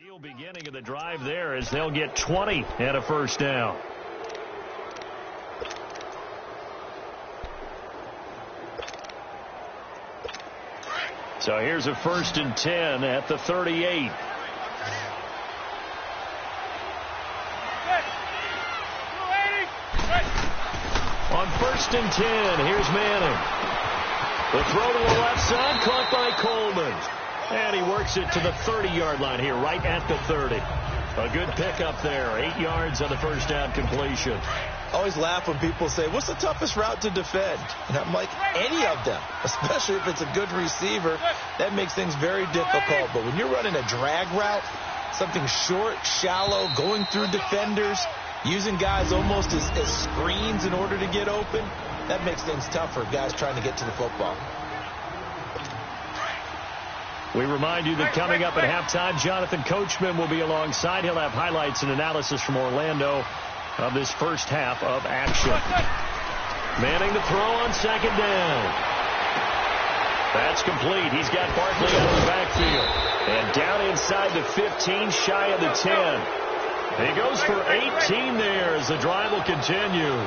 Deal beginning of the drive there as they'll get 20 at a first down. So here's a 1st and 10 at the 38. On 1st and 10, here's Manning. The throw to the left side, caught by Coleman. And he works it to the 30-yard line here, right at the 30. A good pickup there. 8 yards on the first down completion. I always laugh when people say, what's the toughest route to defend? And I'm like, any of them, especially if it's a good receiver. That makes things very difficult. But when you're running a drag route, something short, shallow, going through defenders, using guys almost as screens in order to get open, that makes things tough for guys trying to get to the football. We remind you that coming up at halftime, Jonathan Coachman will be alongside. He'll have highlights and analysis from Orlando of this first half of action. Manning to throw on 2nd down. That's complete. He's got Barkley out of the backfield. And down inside the 15, shy of the 10. He goes for 18 there as the drive will continue.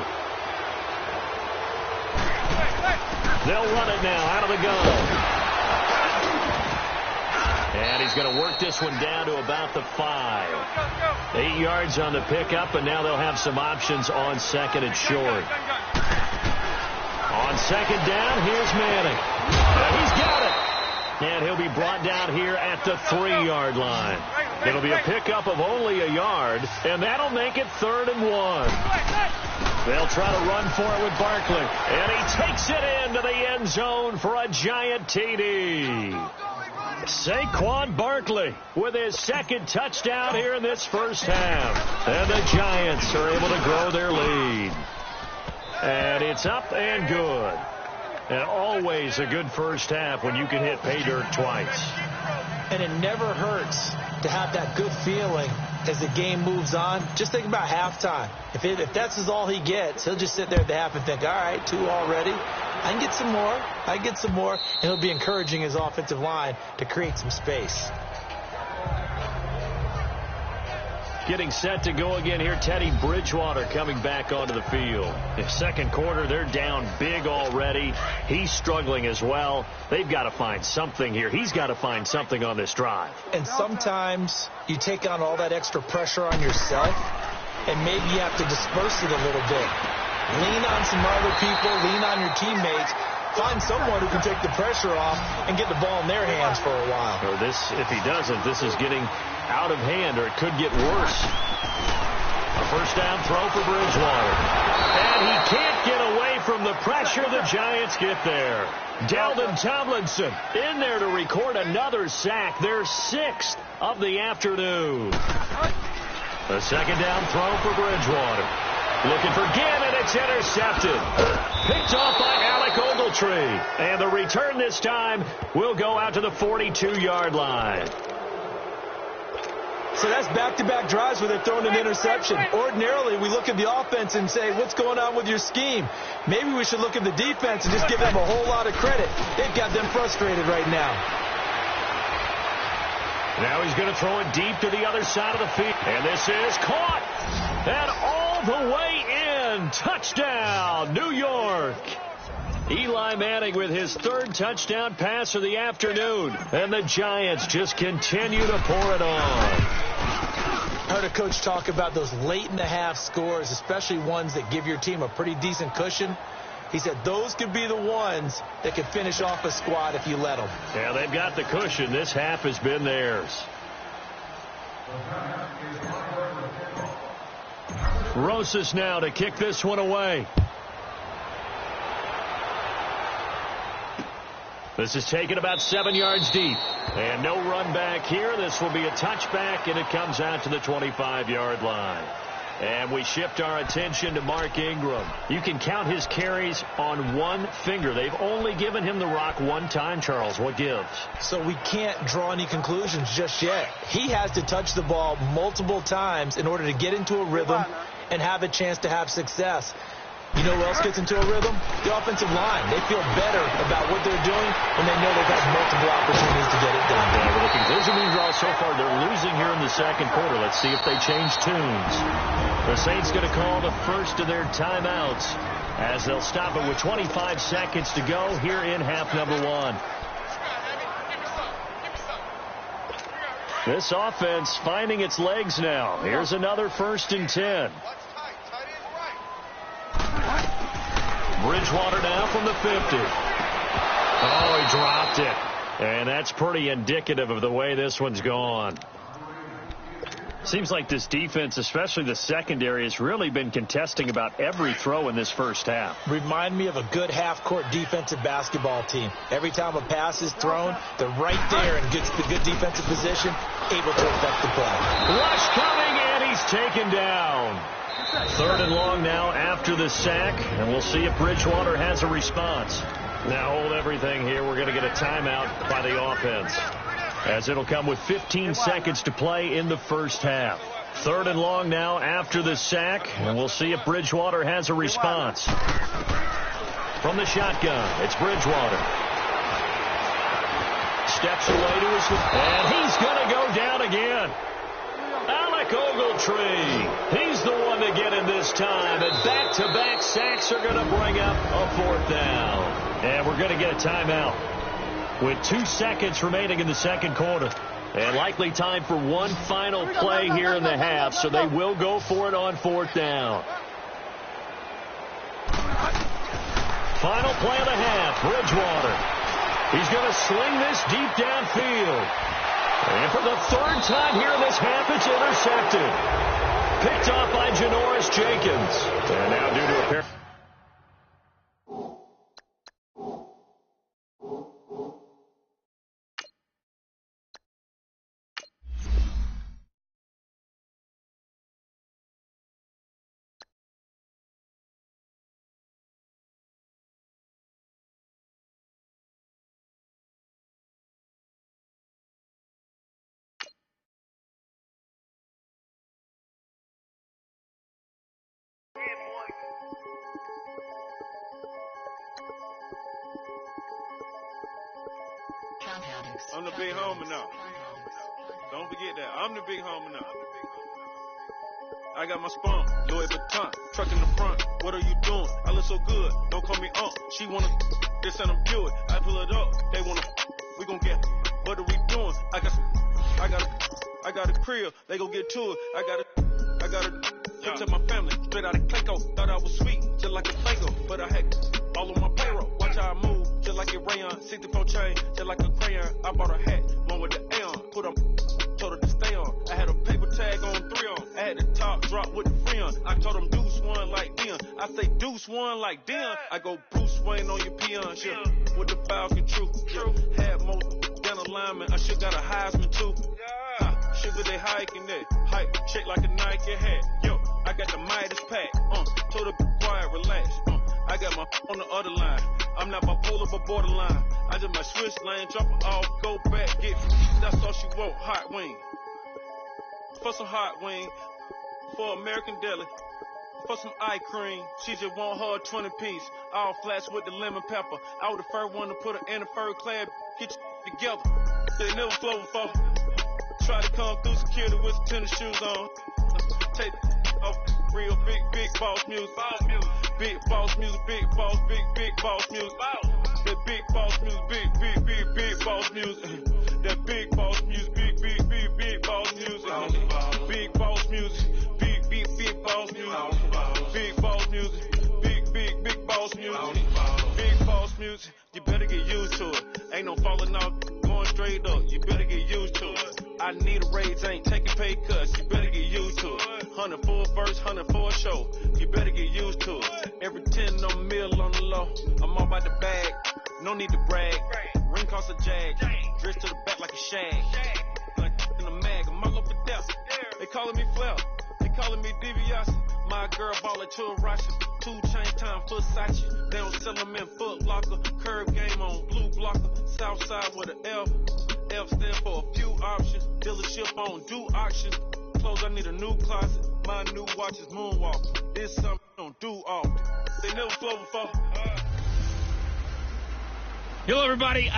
They'll run it now out of the gun. And he's going to work this one down to about the 5. 8 yards on the pickup, and now they'll have some options on 2nd and short. On 2nd down, here's Manning. And he's got it. And he'll be brought down here at the 3-yard line. It'll be a pickup of only a yard, and that'll make it 3rd and 1. They'll try to run for it with Barkley. And he takes it into the end zone for a giant TD. Saquon Barkley with his 2nd touchdown here in this first half. And the Giants are able to grow their lead. And it's up and good. And always a good first half when you can hit pay dirt twice. And it never hurts to have that good feeling as the game moves on. Just think about halftime. If that's all he gets, he'll just sit there at the half and think, all right, 2 already. I can get some more. I get some more. And he'll be encouraging his offensive line to create some space. Getting set to go again here, Teddy Bridgewater coming back onto the field. The second quarter, they're down big already. He's struggling as well. They've got to find something here. He's got to find something on this drive. And sometimes you take on all that extra pressure on yourself, and maybe you have to disperse it a little bit. Lean on some other people, lean on your teammates. Find someone who can take the pressure off and get the ball in their hands for a while. Or this, if he doesn't, this is getting out of hand, or it could get worse. A first down throw for Bridgewater. And he can't get away from the pressure. The Giants get there. Dalton Tomlinson in there to record another sack. Their 6th of the afternoon. A second down throw for Bridgewater. Looking for Ginn, and it's intercepted. Picked off by Alec Ogletree. And the return this time will go out to the 42-yard line. So that's back-to-back drives where they're throwing an interception. Ordinarily, we look at the offense and say, what's going on with your scheme? Maybe we should look at the defense and just give them a whole lot of credit. They've got them frustrated right now. Now he's going to throw it deep to the other side of the field. And this is caught. And all the way in. Touchdown, New York. Eli Manning with his 3rd touchdown pass of the afternoon. And the Giants just continue to pour it on. I heard a coach talk about those late-in-the-half scores, especially ones that give your team a pretty decent cushion. He said those could be the ones that could finish off a squad if you let them. Yeah, they've got the cushion. This half has been theirs. Rosas now to kick this one away. This is taken about 7 yards deep. And no run back here. This will be a touchback, and it comes out to the 25-yard line. And we shift our attention to Mark Ingram. You can count his carries on one finger. They've only given him the rock one time, Charles. What gives? So we can't draw any conclusions just yet. He has to touch the ball multiple times in order to get into a rhythm and have a chance to have success. You know who else gets into a rhythm? The offensive line. They feel better about what they're doing when they know they've got multiple opportunities to get it done. Yeah, with the conclusion we draw so far, they're losing here in the second quarter. Let's see if they change tunes. The Saints going to call the first of their timeouts as they'll stop it with 25 seconds to go here in half number 1. This offense finding its legs now. Here's another 1st and 10. Bridgewater now from the 50. Oh, he dropped it. And that's pretty indicative of the way this one's gone. Seems like this defense, especially the secondary, has really been contesting about every throw in this first half. Remind me of a good half-court defensive basketball team. Every time a pass is thrown, they're right there and gets the good defensive position, able to affect the play. Rush coming, and he's taken down. 3rd and long now after the sack, and we'll see if Bridgewater has a response. Now hold everything here. We're going to get a timeout by the offense, as it'll come with 15 seconds to play in the first half. 3rd and long now after the sack, and we'll see if Bridgewater has a response. From the shotgun, it's Bridgewater. Steps away to his left, and he's going to go down again. Alec Ogletree, he's the one to get in this time, and back-to-back sacks are going to bring up a 4th down. And we're going to get a timeout with 2 seconds remaining in the second quarter. And likely time for one final play here in the half, so they will go for it on 4th down. Final play of the half, Bridgewater. He's going to swing this deep downfield. And for the 3rd time here in this half, it's intercepted. Picked off by Janoris Jenkins. And now due to a pair. I'm the big homie now. Don't forget that. I'm the big homie now. I got my spawn, Louis Vuitton, truck in the front. What are you doing? I look so good, don't call me She wanna this and I'm Buick. I pull it up, they wanna we gon' get. What are we doing? I got a crib, they gon' get to it. I got a to my family, straight out of Clayco. Thought I was sweet, just like a Fago, but I had all on my payroll. Watch how I move, just like a rayon. 64 chain, just like a crayon. I bought a hat, one with the Aeon. Put on, told her to stay on. I had a paper tag on 3 on. I had the top drop with the free on. I told them deuce one like Dion. I say deuce one like Dion. I go Bruce Wayne on your peon shit. With the Falcon true. Had more than a lineman. I should got a Heisman too. Sugar they hiking that. Hype, shake like a Nike hat. Yo, I got the Midas pack. Told her be quiet, relax. I got my on the other line. I'm not bipolar but borderline. I just might switch lane, drop it off, go back, get. That's all she want, hot wing. For some hot wing, for American deli. For some eye cream, she just want her 20 piece. All flats with the lemon pepper. I was the first one to put her in the fur clad. Get you together. They never flow before. Try to come through security with some tennis shoes on. Take off real big boss music. Big boss music, big boss music. That big boss music, big boss music. That big boss music, big boss music. Big boss music, big boss music. Big boss music, big boss music. Big boss music, you better get used to it. Ain't no falling off, going straight up. You better get used to it. I need a raise, ain't taking pay cuts. You better get used to it. 100 for a verse, 100 for a show. You better get used to it. Every 10 on a mill on the low. I'm all about the bag, no need to brag. Ring cost a jag, dressed to the back like a shag. Like in a mag, I'm all up and down. They calling me Flair, they calling me DiBiase. My girl ballin' to a Russian. 2 chain time for Versace. They don't sell them in Foot Locker. Curve game on blue blocker. Southside with an F. F stand for a few options. Dealership on do auctions. Clothes, I need a new closet. My new watch is Moonwalk. This something I don't do often. They never flow before. Hello, everybody.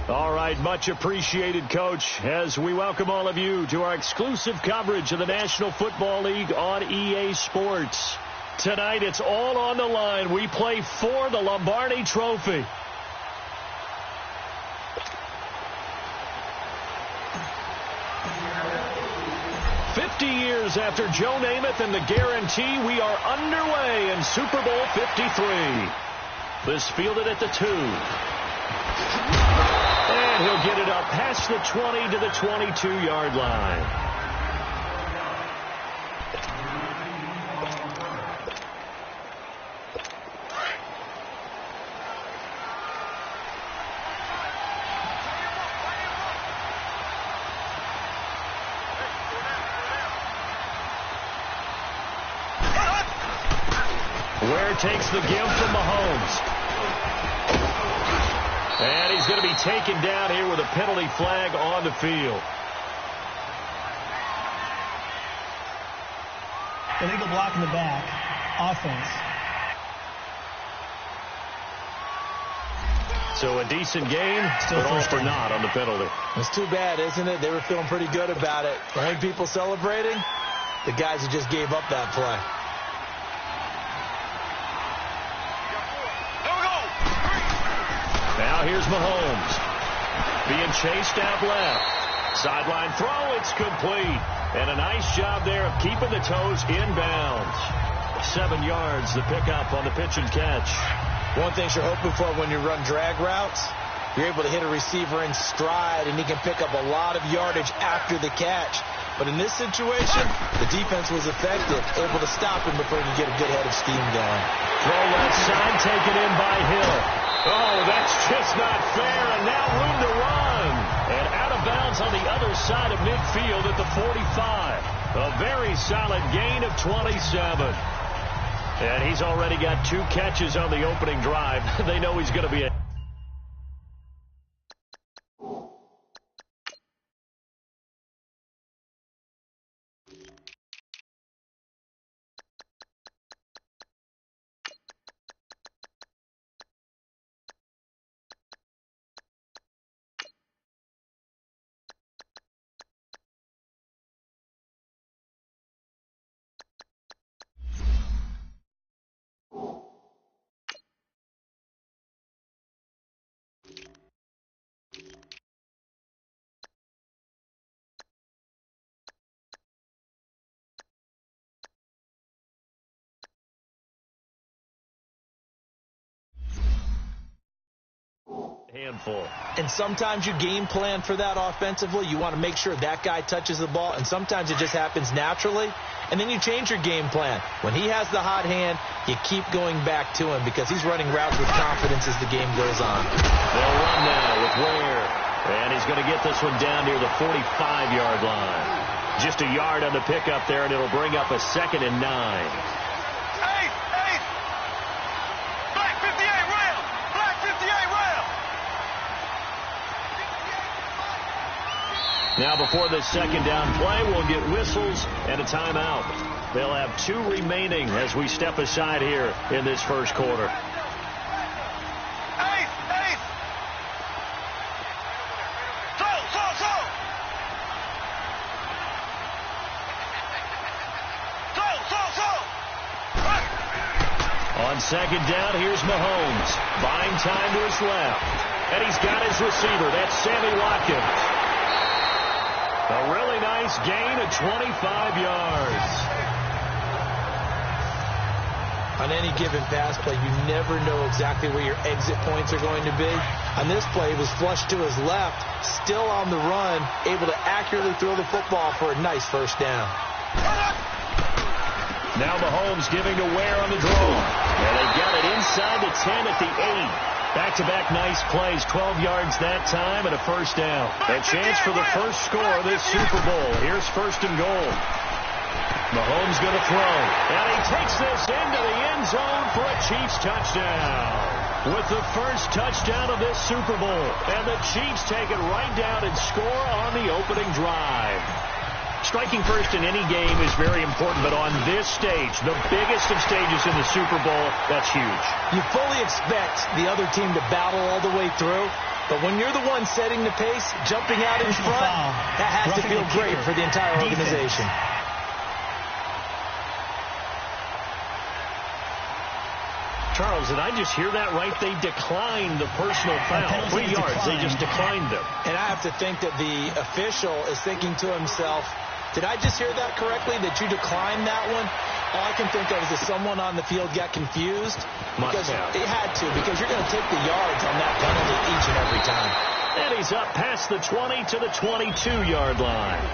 All right, much appreciated, Coach, as we welcome all of you to our exclusive coverage of the National Football League on EA Sports. Tonight, it's all on the line. We play for the Lombardi Trophy. Years after Joe Namath and the guarantee, we are underway in Super Bowl 53. This fielded at the 2. And he'll get it up past the 20 to the 22-yard line. Ware takes the give from Mahomes. And he's going to be taken down here with a penalty flag on the field. Illegal block in the back. Offense. So a decent game, Still but all first for down. naught on the penalty. It's too bad, isn't it? They were feeling pretty good about it. The only people celebrating, the guys who just gave up that play. Now here's Mahomes. Being chased out left. Sideline throw, it's complete. And a nice job there of keeping the toes inbounds. 7 yards, the pickup on the pitch and catch. One thing you're hoping for when you run drag routes, you're able to hit a receiver in stride, and he can pick up a lot of yardage after the catch. But in this situation, the defense was effective, able to stop him before he could get a good head of steam going. Throw left side, taken in by Hill. Oh, that's just not fair, and now room to run. And out of bounds on the other side of midfield at the 45. A very solid gain of 27. And he's already got 2 catches on the opening drive. They know he's going to be a Handful. And sometimes you game plan for that offensively. You want to make sure that guy touches the ball, and sometimes it just happens naturally, and then you change your game plan. When he has the hot hand, you keep going back to him because he's running routes with confidence as the game goes on. They'll run now with Ware, and he's going to get this one down near the 45-yard line. Just a yard on the pickup there, and it'll bring up a 2nd and 9. Black 58 rail! Black 58 rail! Now before this second down play, we'll get whistles and a timeout. They'll have 2 remaining as we step aside here in this first quarter. On second down, here's Mahomes. Buying time to his left. And he's got his receiver. That's Sammy Watkins. A really nice gain of 25 yards. On any given pass play, you never know exactly where your exit points are going to be. On this play, it was flushed to his left, still on the run, able to accurately throw the football for a nice first down. Now Mahomes giving to Ware on the draw. And they got it inside the 10 at the 8. Back-to-back nice plays, 12 yards that time and a first down. A chance for the first score of this Super Bowl. Here's 1st and goal. Mahomes going to throw. And he takes this into the end zone for a Chiefs touchdown. With the first touchdown of this Super Bowl. And the Chiefs take it right down and score on the opening drive. Striking first in any game is very important, but on this stage, the biggest of stages in the Super Bowl, that's huge. You fully expect the other team to battle all the way through, but when you're the one setting the pace, jumping out in front, that has to feel great for the entire organization. Charles, did I just hear that right? They declined the personal foul. 3 yards, they just declined them. And I have to think that the official is thinking to himself, did I just hear that correctly, that you declined that one? All I can think of is that someone on the field got confused. Must have. It had to, because you're going to take the yards on that penalty each and every time. And he's up past the 20 to the 22-yard line.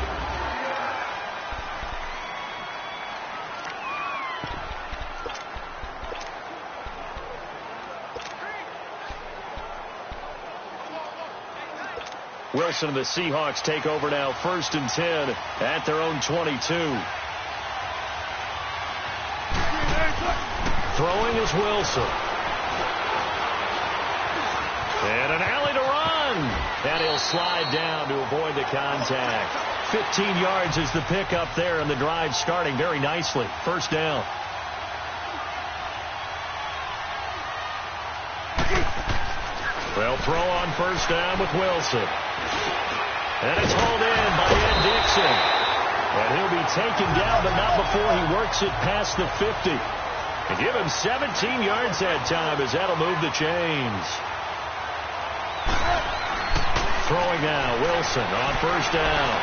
Wilson and the Seahawks take over now, 1st and 10 at their own 22. Throwing is Wilson. And an alley to run. And he'll slide down to avoid the contact. 15 yards is the pickup there, and the drive starting very nicely. First down. They'll throw on first down with Wilson. And it's hauled in by Ed Dixon. And he'll be taken down, but not before he works it past the 50. And give him 17 yards that time, as that'll move the chains. Throwing now, Wilson on first down.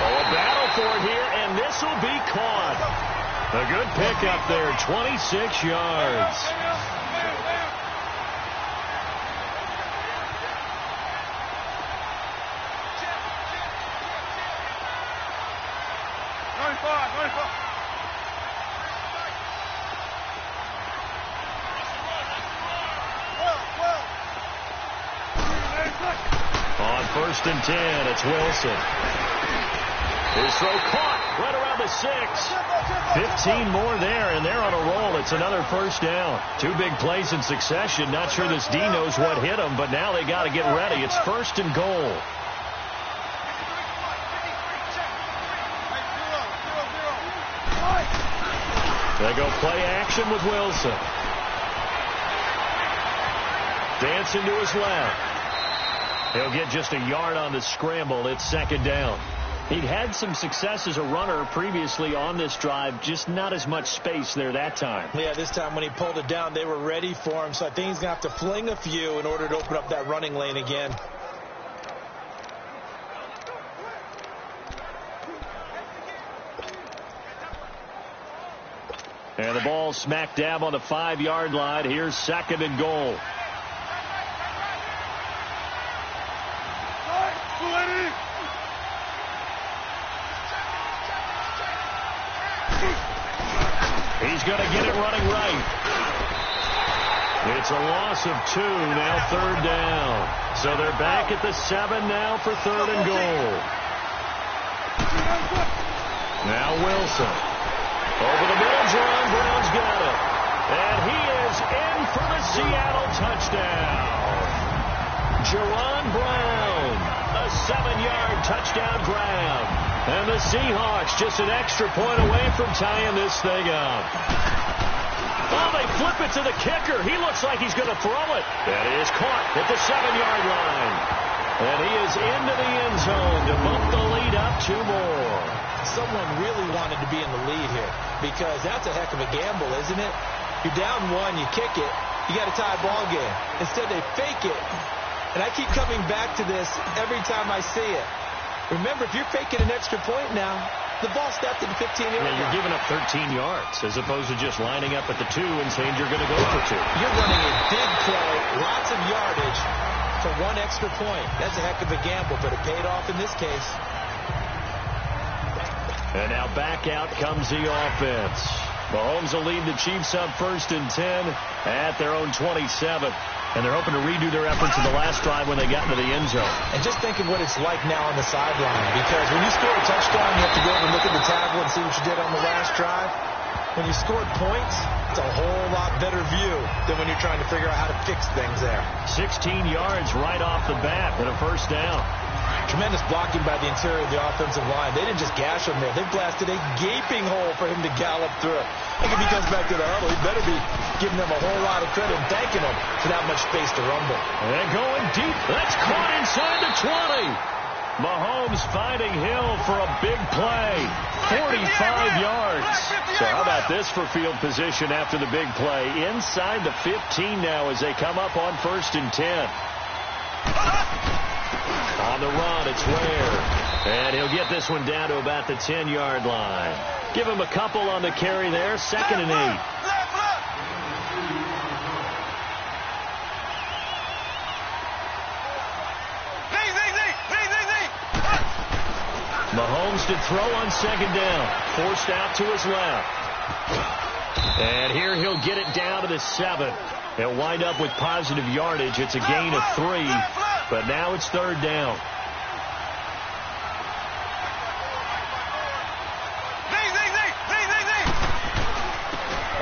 Oh, a battle for it here, and this will be caught. A good pickup there, 26 yards. On 1st and 10, it's Wilson. His throw caught right around the 6. 15 more there, and they're on a roll. It's another first down. 2 big plays in succession. Not sure this D knows what hit him, but now they got to get ready. It's 1st and goal. They go play action with Wilson. Dancing to his left. He'll get just a yard on the scramble. It's 2nd down. He'd had some success as a runner previously on this drive, just not as much space there that time. Yeah, this time when he pulled it down, they were ready for him, so I think he's going to have to fling a few in order to open up that running lane again. And the ball smack dab on the 5-yard line. Here's 2nd and goal. he's going to get it running right. It's a loss of 2, now third down. So they're back at the 7 now for third and goal. Now Wilson. Over the middle, Jerron Brown's got it. And he is in for the Seattle touchdown. Jerron Brown, a 7-yard touchdown grab. And the Seahawks just an extra point away from tying this thing up. Oh, they flip it to the kicker. He looks like he's going to throw it. And it is caught at the 7-yard line. And he is into the end zone to bump the lead up 2 more. Someone really wanted to be in the lead here because that's a heck of a gamble, isn't it? You're down 1, you kick it, you got a tie ball game. Instead, they fake it. And I keep coming back to this every time I see it. Remember, if you're faking an extra point now, the ball stopped at the 15-yard line. Yeah, you're giving up 13 yards as opposed to just lining up at the 2 and saying you're going to go for 2. You're running a big play, lots of yardage for 1 extra point. That's a heck of a gamble, but it paid off in this case. And now back out comes the offense. Mahomes will lead the Chiefs up 1st and 10 at their own 27. And they're hoping to redo their efforts in the last drive when they got into the end zone. And just think of what it's like now on the sideline. Because when you score a touchdown, you have to go over and look at the tablet and see what you did on the last drive. When you scored points, it's a whole lot better view than when you're trying to figure out how to fix things there. 16 yards right off the bat and a first down. Tremendous blocking by the interior of the offensive line. They didn't just gash him there. They blasted a gaping hole for him to gallop through. I think if he comes back to the huddle, he better be giving them a whole lot of credit and thanking them for that much space to rumble. And going deep. That's caught inside the 20. Mahomes finding Hill for a big play. 45 yards. So how about this for field position after the big play? Inside the 15 now as they come up on 1st and 10. On the run, it's Ware. And he'll get this one down to about the 10-yard line. Give him a couple on the carry there. 2nd and 8. Mahomes to throw on 2nd down. Forced out to his left. And here he'll get it down to the 7. He'll wind up with positive yardage. It's a gain of 3. But now it's 3rd down.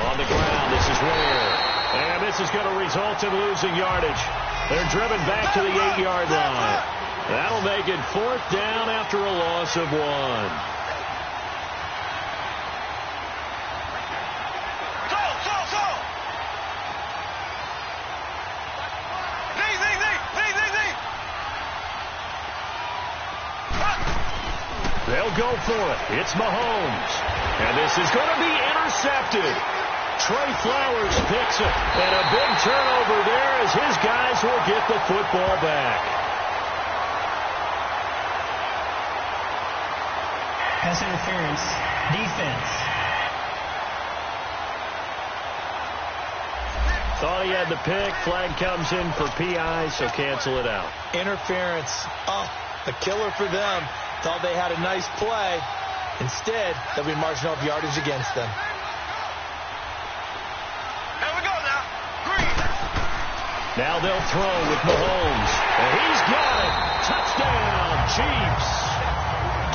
On the ground, this is Ware. And this is going to result in losing yardage. They're driven back to the 8-yard line. That'll make it 4th down after a loss of 1. They'll go for it. It's Mahomes. And this is going to be intercepted. Trey Flowers picks it. And a big turnover there as his guys will get the football back. Pass interference. Defense. Thought he had the pick. Flag comes in for PI, so cancel it out. Interference. Oh, a killer for them. Thought they had a nice play. Instead, they'll be marching off yardage against them. Here we go now. Green. Now they'll throw with Mahomes. And he's got it. Touchdown, Chiefs.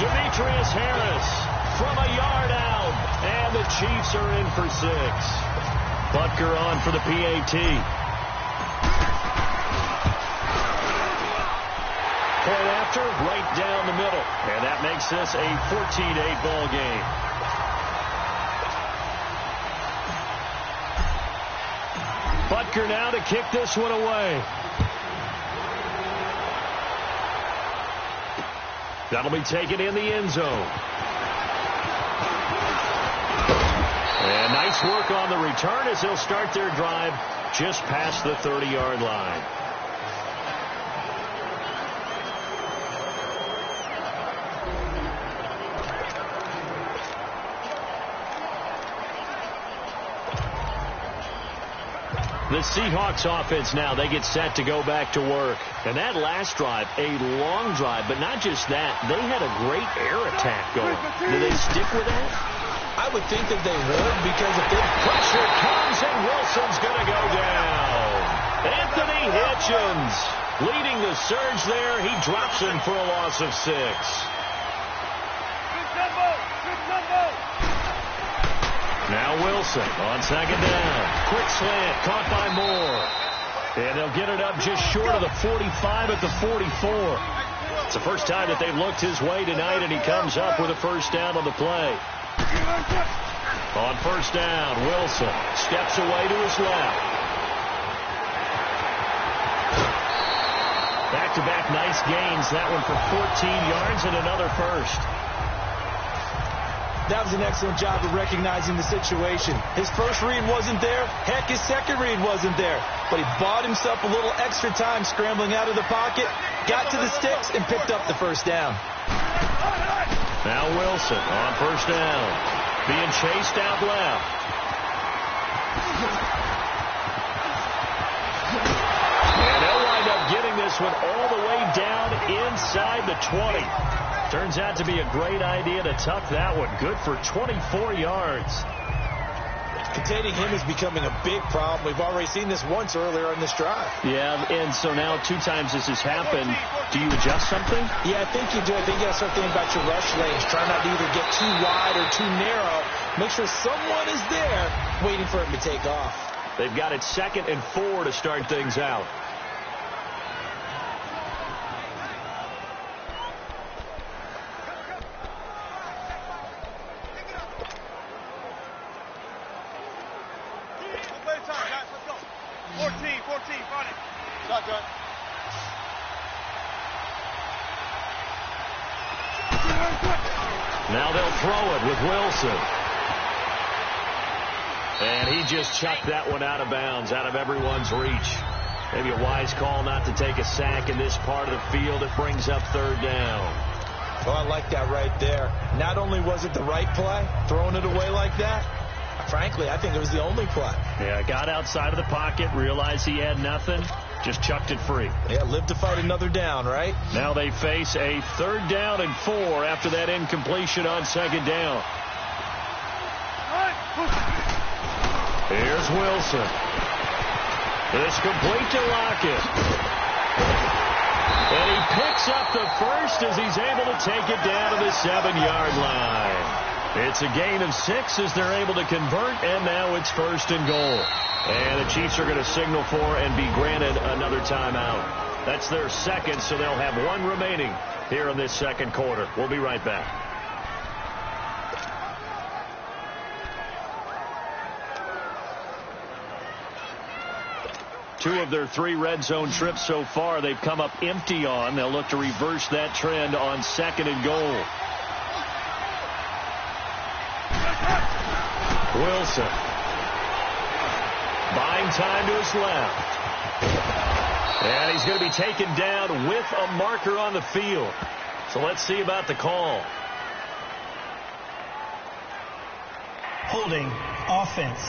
Demetrius Harris from a yard out. And the Chiefs are in for 6. Butker on for the PAT. Point after, right down the middle. And that makes this a 14-8 ball game. Butker now to kick this one away. That'll be taken in the end zone. And nice work on the return as they'll start their drive just past the 30-yard line. The Seahawks offense now, they get set to go back to work. And that last drive, a long drive, but not just that. They had a great air attack going. Do they stick with that? I would think that they would, because if they... Pressure comes, and Wilson's going to go down. Anthony Hitchens leading the surge there. He drops him for a loss of 6. Now Wilson on second down. Quick slant, caught by Moore. And they'll get it up just short of the 45 at the 44. It's the first time that they've looked his way tonight, and he comes up with a first down on the play. On first down, Wilson steps away to his left. Back-to-back nice gains. That one for 14 yards and another first. That was an excellent job of recognizing the situation. His first read wasn't there. Heck, his second read wasn't there. But he bought himself a little extra time scrambling out of the pocket, got to the sticks, and picked up the first down. Now Wilson on first down, being chased out left. And they'll wind up getting this one all the way down inside the 20. Turns out to be a great idea to tuck that one. Good for 24 yards. Containing him is becoming a big problem. We've already seen this once earlier in this drive. Yeah, and so now 2 times this has happened. Do you adjust something? Yeah, I think you do. I think you got to start thinking about your rush lanes. Try not to either get too wide or too narrow. Make sure someone is there waiting for him to take off. They've got it 2nd and 4 to start things out. Now they'll throw it with Wilson. And he just chucked that one out of bounds, out of everyone's reach. Maybe a wise call not to take a sack in this part of the field. It brings up 3rd down. Oh, I like that right there. Not only was it the right play, throwing it away like that, frankly, I think it was the only play. Yeah, got outside of the pocket, realized he had nothing, just chucked it free. Yeah, live to fight another down, right? Now they face a 3rd down and 4 after that incompletion on 2nd down. Here's Wilson. It's complete to Lockett. And he picks up the first as he's able to take it down to the 7-yard line. It's a gain of 6 as they're able to convert, and now it's 1st and goal. And the Chiefs are going to signal for and be granted another timeout. That's their 2nd, so they'll have 1 remaining here in this 2nd quarter. We'll be right back. Two of their 3 red zone trips so far they've come up empty on. They'll look to reverse that trend on 2nd and goal. Wilson. Buying time to his left. And he's going to be taken down with a marker on the field. So let's see about the call. Holding offense.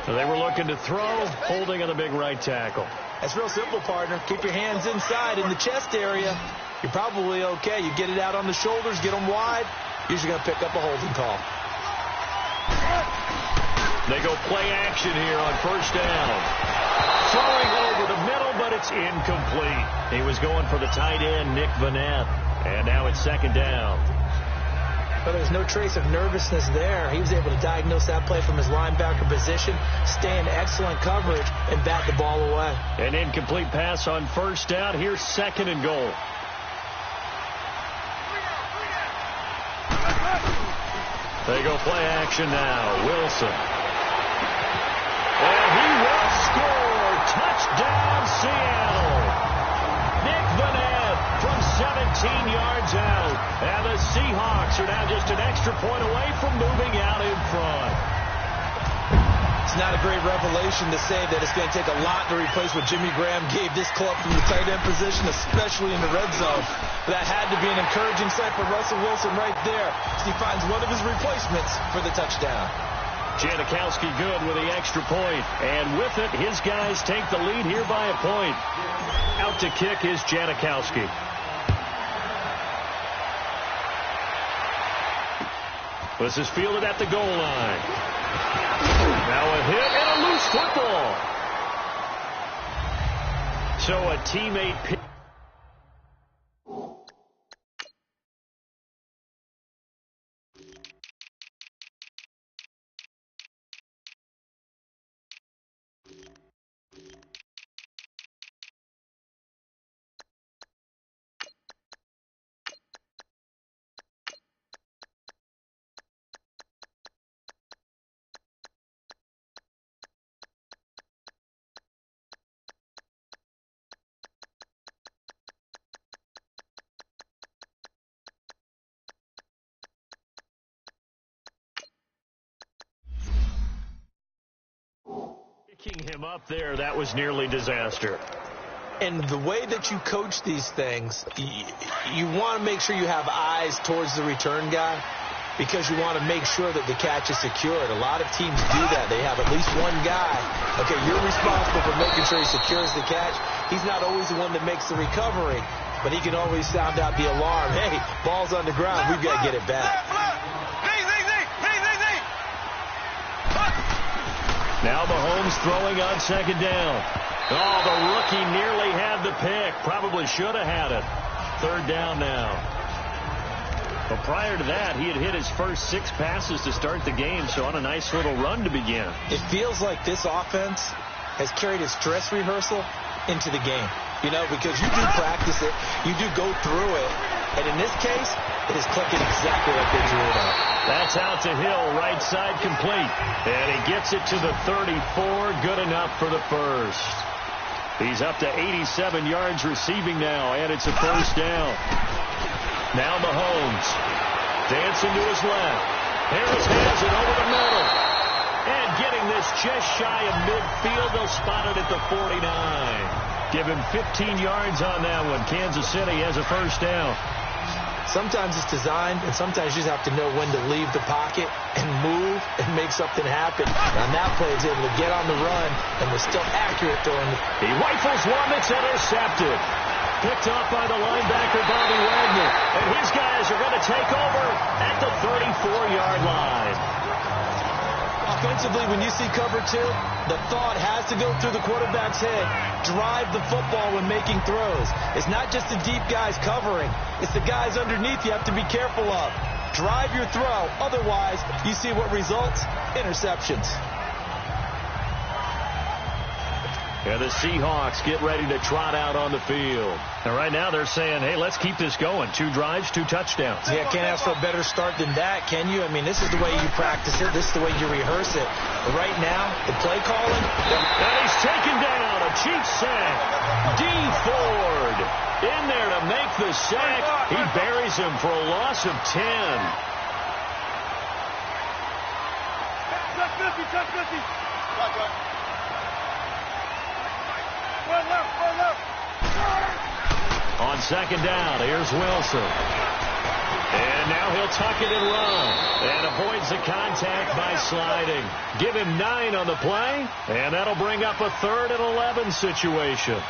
So they were looking to throw, holding on the big right tackle. That's real simple, partner. Keep your hands inside in the chest area. You're probably okay. You get it out on the shoulders, get them wide. Usually going to pick up a holding call. They go play action here on 1st down. Throwing over the middle, but it's incomplete. He was going for the tight end, Nick Vanette. And now it's 2nd down. But there's no trace of nervousness there. He was able to diagnose that play from his linebacker position, stay in excellent coverage, and bat the ball away. An incomplete pass on 1st down. Here's 2nd and goal. They go play action now. Wilson. And he will score. Touchdown, Seattle. Nick Vanette from 17 yards out. And the Seahawks are now just an extra point away from moving out in front. It's not a great revelation to say that it's going to take a lot to replace what Jimmy Graham gave this club from the tight end position, especially in the red zone. But that had to be an encouraging sight for Russell Wilson right there as he finds one of his replacements for the touchdown. Janikowski good with the extra point. And with it, his guys take the lead here by a point. Out to kick is Janikowski. This is fielded at the goal line. Now a hit and a loose football. So a teammate pick. Picking him up there, that was nearly disaster. And the way that you coach these things, you want to make sure you have eyes towards the return guy because you want to make sure that the catch is secured. A lot of teams do that. They have at least one guy. Okay, you're responsible for making sure he secures the catch. He's not always the one that makes the recovery, but he can always sound out the alarm. Hey, ball's on the ground. We've got to get it back. Now Mahomes throwing on second down. Oh, the rookie nearly had the pick. Probably should have had it. Third down now. But prior to that, he had hit his first 6 passes to start the game, so on a nice little run to begin. It feels like this offense has carried its dress rehearsal into the game. You know, because you do practice it, you do go through it, and in this case, it is clicking exactly like they drew it up. That's out to Hill, right side complete. And he gets it to the 34, good enough for the first. He's up to 87 yards receiving now, and it's a first down. Now Mahomes, dancing to his left. Harris has it over the middle. And getting this just shy of midfield, they'll spot it at the 49. Give him 15 yards on that one. Kansas City has a first down. Sometimes it's designed, and sometimes you just have to know when to leave the pocket and move and make something happen. On that play, he's able to get on the run and was still accurate throwing. He rifles one that's intercepted. Picked off by the linebacker, Bobby Wagner. And his guys are going to take over at the 34-yard line. Offensively, when you see cover 2, the thought has to go through the quarterback's head. Drive the football when making throws. It's not just the deep guys covering. It's the guys underneath you have to be careful of. Drive your throw. Otherwise, you see what results? Interceptions. And the Seahawks get ready to trot out on the field. And right now they're saying, hey, let's keep this going. 2 drives, 2 touchdowns. Yeah, can't ask for a better start than that, can you? I mean, this is the way you practice it. This is the way you rehearse it. But right now, the play calling. And he's taken down. A cheap sack. D. Ford in there to make the sack. He buries him for a loss of 10. Touch 50. On second down, here's Wilson. And now he'll tuck it and run. And avoids the contact by sliding. Give him 9 on the play. And that'll bring up a 3rd and 11 situation.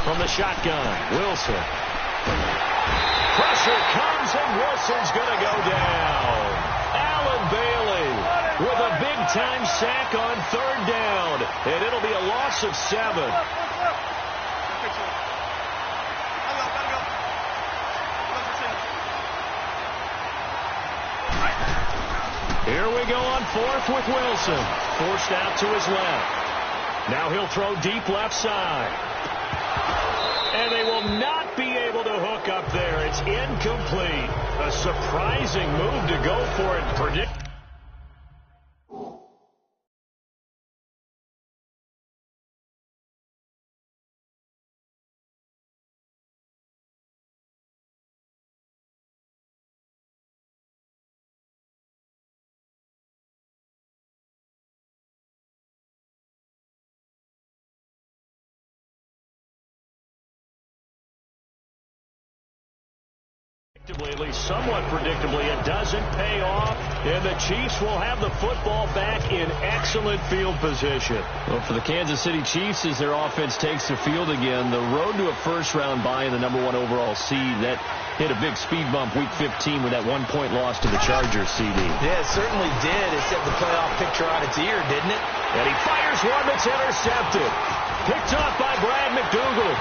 From the shotgun, Wilson. Pressure comes, and Wilson's going to go down. Allen Bailey with a big-time sack on 3rd down, and it'll be a loss of 7. Here we go on 4th with Wilson. Forced out to his left. Now he'll throw deep left side. And they will not be able to hook up there. It's incomplete. A surprising move to go for it. Predict. predictably, at least somewhat predictably, it doesn't pay off, and the Chiefs will have the football back in excellent field position. Well, for the Kansas City Chiefs, as their offense takes the field again, the road to a first-round bye in the #1 overall seed, that hit a big speed bump Week 15 with that 1-point loss to the Chargers, CD. Yeah, it certainly did. It set the playoff picture on its ear, didn't it? And he fires one that's intercepted. Picked off by Brad McDougal.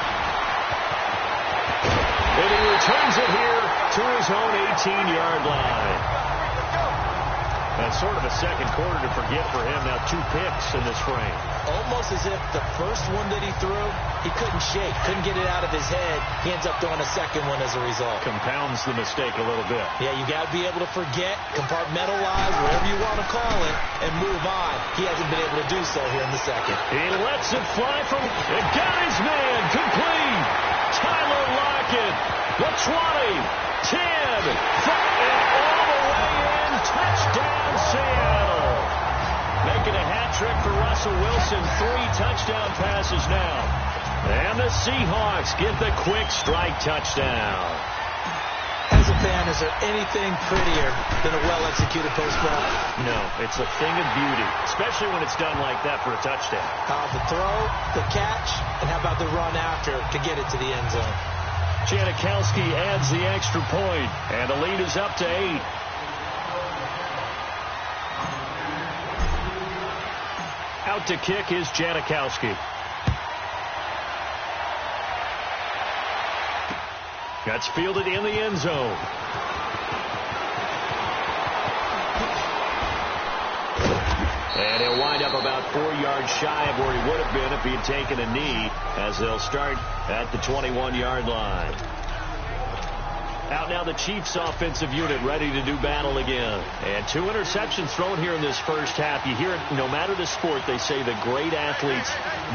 And he returns it here to his own 18-yard line. That's sort of a second quarter to forget for him. Now 2 picks in this frame. Almost as if the first one that he threw, he couldn't shake, couldn't get it out of his head. He ends up throwing a second one as a result. Compounds the mistake a little bit. Yeah, you got to be able to forget, compartmentalize, whatever you want to call it, and move on. He hasn't been able to do so here in the second. He lets it fly from... It got his man complete. Tyler Lockett, the 20, 10, 5, and all the way in. Touchdown, Seattle. Making a hat trick for Russell Wilson. 3 touchdown passes now. And the Seahawks get the quick strike touchdown. As a fan, is there anything prettier than a well-executed post ball? No, it's a thing of beauty, especially when it's done like that for a touchdown. The throw, the catch, and how about the run after to get it to the end zone? Janikowski adds the extra point, and the lead is up to 8. Out to kick is Janikowski. That's fielded in the end zone. And he'll wind up about 4 yards shy of where he would have been if he had taken a knee, as they'll start at the 21-yard line. Out now the Chiefs offensive unit ready to do battle again. And 2 interceptions thrown here in this first half. You hear it, no matter the sport, they say the great athletes,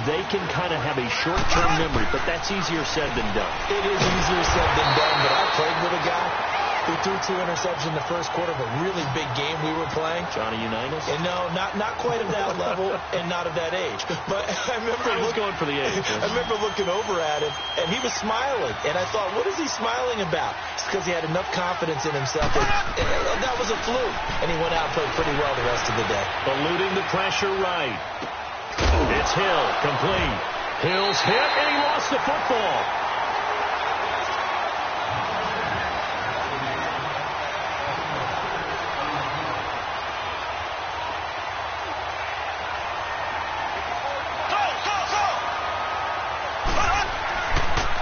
they can kind of have a short-term memory, but that's easier said than done. It is easier said than done, but I played with a guy who threw 2 interceptions in the first quarter of a really big game we were playing. Johnny Unitas? And no, not quite of that level and not of that age. But I remember I was going for the age. I remember looking over at him, and he was smiling. And I thought, what is he smiling about? It's because he had enough confidence in himself. That was a fluke. And he went out and played pretty well the rest of the day. Eluding the pressure right. It's Hill, complete. Hill's hit, and he lost the football.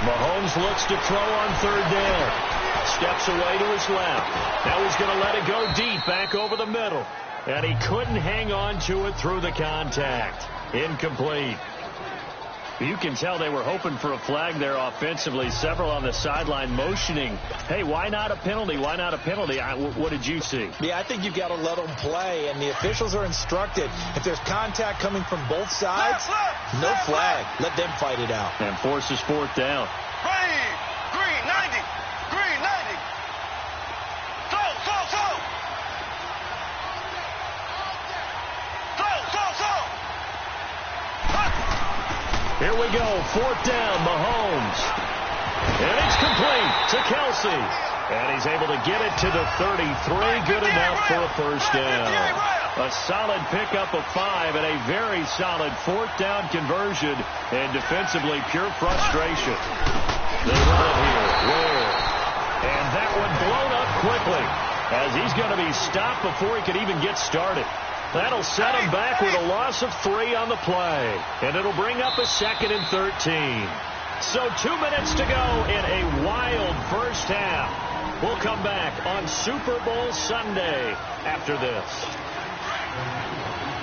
Mahomes looks to throw on 3rd down. Steps away to his left. Now he's going to let it go deep back over the middle. And he couldn't hang on to it through the contact. Incomplete. You can tell they were hoping for a flag there offensively. Several on the sideline motioning, hey, why not a penalty? Why not a penalty? What did you see? Yeah, I think you've got to let them play, and the officials are instructed. If there's contact coming from both sides, no flag. Let them fight it out. And forces 4th down. Green, 90. Green, 90. Throw. Here we go, 4th down, Mahomes. And it's complete to Kelsey. And he's able to get it to the 33, good enough for a first down. A solid pickup of 5 and a very solid 4th down conversion. And defensively, pure frustration. They run it here. Where? And that one blown up quickly, as he's going to be stopped before he could even get started. That'll set him back with a loss of 3 on the play. And it'll bring up a 2nd and 13. So 2 minutes to go in a wild first half. We'll come back on Super Bowl Sunday after this.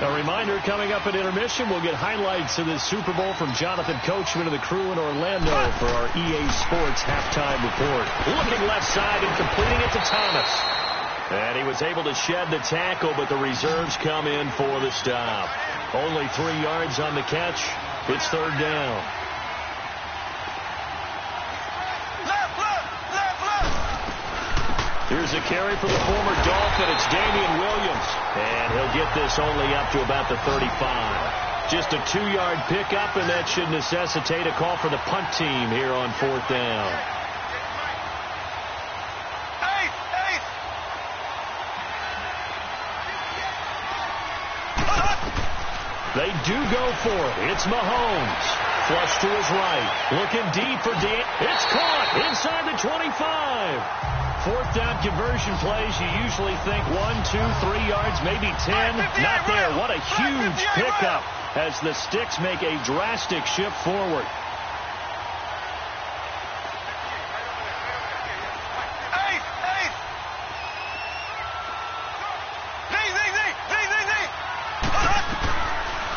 A reminder, coming up at intermission, we'll get highlights of this Super Bowl from Jonathan Coachman and the crew in Orlando for our EA Sports halftime report. Looking left side and completing it to Thomas. And he was able to shed the tackle, but the reserves come in for the stop. Only 3 yards on the catch. It's 3rd down. Here's a carry for the former Dolphin. It's Damian Williams. And he'll get this only up to about the 35. Just a 2-yard pickup, and that should necessitate a call for the punt team here on 4th down. do go for it. It's Mahomes. Flush to his right. Looking deep for Dan. It's caught inside the 25. Fourth down conversion plays, you usually think 1, 2, 3 yards, maybe 10. Not there. What a huge pickup as the Sticks make a drastic shift forward.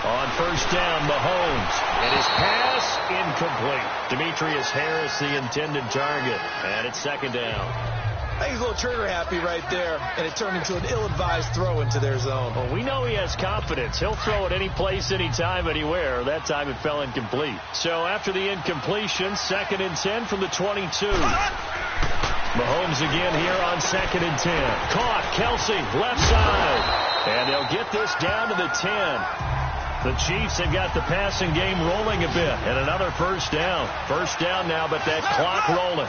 On first down, Mahomes. And his pass incomplete. Demetrius Harris, the intended target. And it's second down. I think he's a little trigger happy right there, and it turned into an ill-advised throw into their zone. Well, we know he has confidence. He'll throw it any place, anytime, anywhere. That time it fell incomplete. So after the incompletion, 2nd and 10 from the 22. Mahomes again here on 2nd and 10. Caught, Kelsey, left side. And they'll get this down to the 10. The Chiefs have got the passing game rolling a bit. And another first down. First down now, but that clock rolling.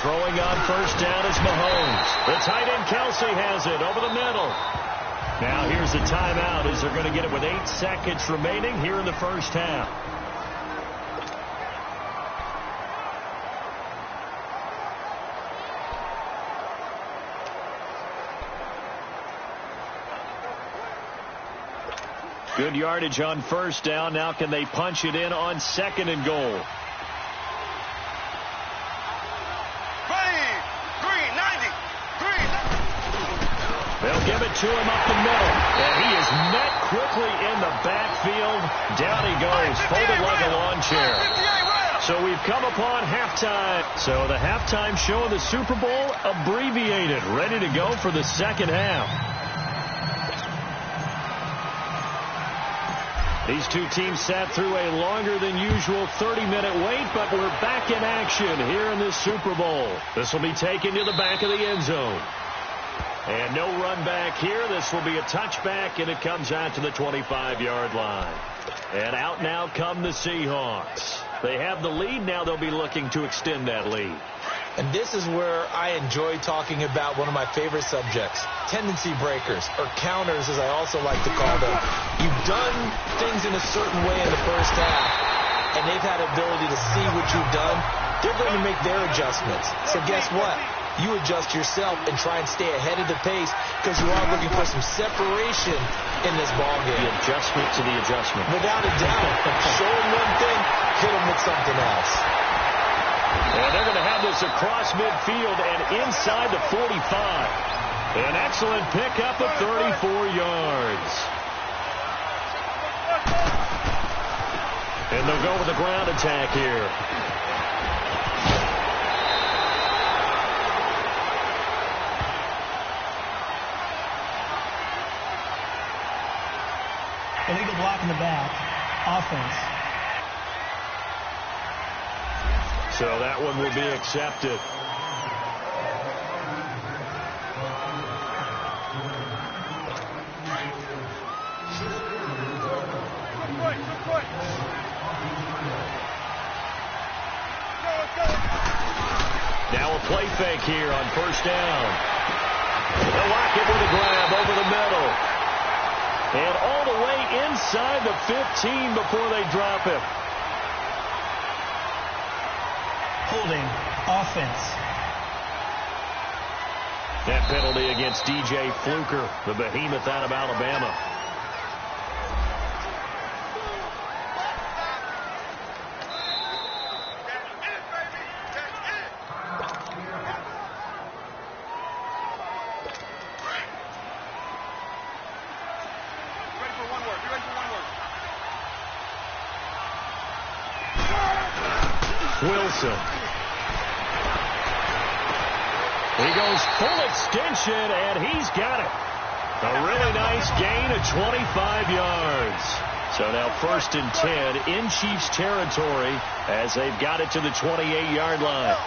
Throwing on first down is Mahomes. The tight end Kelsey has it over the middle. Now here's the timeout as they're going to get it with 8 seconds remaining here in the first half. Good yardage on first down. Now can they punch it in on 2nd and goal? They'll give it to him up the middle. And he is met quickly in the backfield. Down he goes, folded like a lawn chair. So we've come upon halftime. So the halftime show of the Super Bowl abbreviated, ready to go for the second half. These two teams sat through a longer than usual 30-minute wait, but we're back in action here in this Super Bowl. This will be taken to the back of the end zone. And no run back here. This will be a touchback, and it comes out to the 25-yard line. And out now come the Seahawks. They have the lead. Now they'll be looking to extend that lead. And this is where I enjoy talking about one of my favorite subjects, tendency breakers, or counters, as I also like to call them. You've done things in a certain way in the first half, and they've had the ability to see what you've done. They're going to make their adjustments. So guess what? You adjust yourself and try and stay ahead of the pace because you are looking for some separation in this ballgame. The adjustment to the adjustment. Without a doubt. Show them one thing, hit them with something else. And they're going to have this across midfield and inside the 45. An excellent pickup of 34 yards. And they'll go with the ground attack here. Illegal block in the back. Offense. So that one will be accepted. Now a play fake here on first down. They'll lock it with a grab over the middle. And all the way inside the 15 before they drop it. Holding. Offense. That penalty against DJ Fluker, the behemoth out of Alabama. Wilson. He goes full extension, and he's got it. A really nice gain of 25 yards. So now 1st and 10 in Chiefs territory as they've got it to the 28-yard line.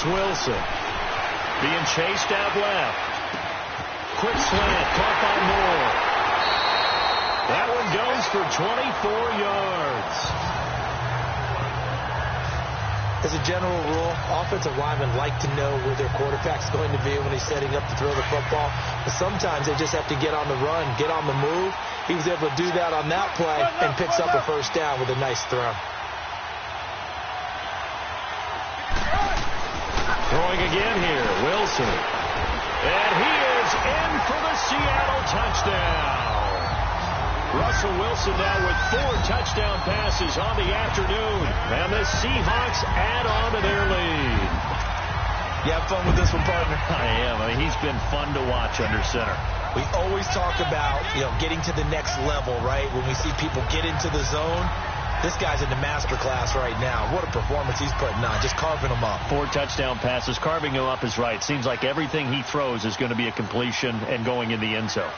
It's Wilson. Being chased out left. Quick slant, caught by Moore. That one goes for 24 yards. As a general rule, offensive linemen like to know where their quarterback's going to be when he's setting up to throw the football. But sometimes they just have to get on the run, get on the move. He was able to do that on that play and picks up a first down with a nice throw. Throwing again here, Wilson. And he is in for the Seattle touchdown. Russell Wilson now with 4 touchdown passes on the afternoon. And the Seahawks add on to their lead. You have fun with this one, partner? I am. I mean, he's been fun to watch under center. We always talk about, getting to the next level, right? When we see people get into the zone, this guy's in the master class right now. What a performance he's putting on, just carving them up. 4 touchdown passes. Carving him up is right. Seems like everything he throws is going to be a completion and going in the end zone.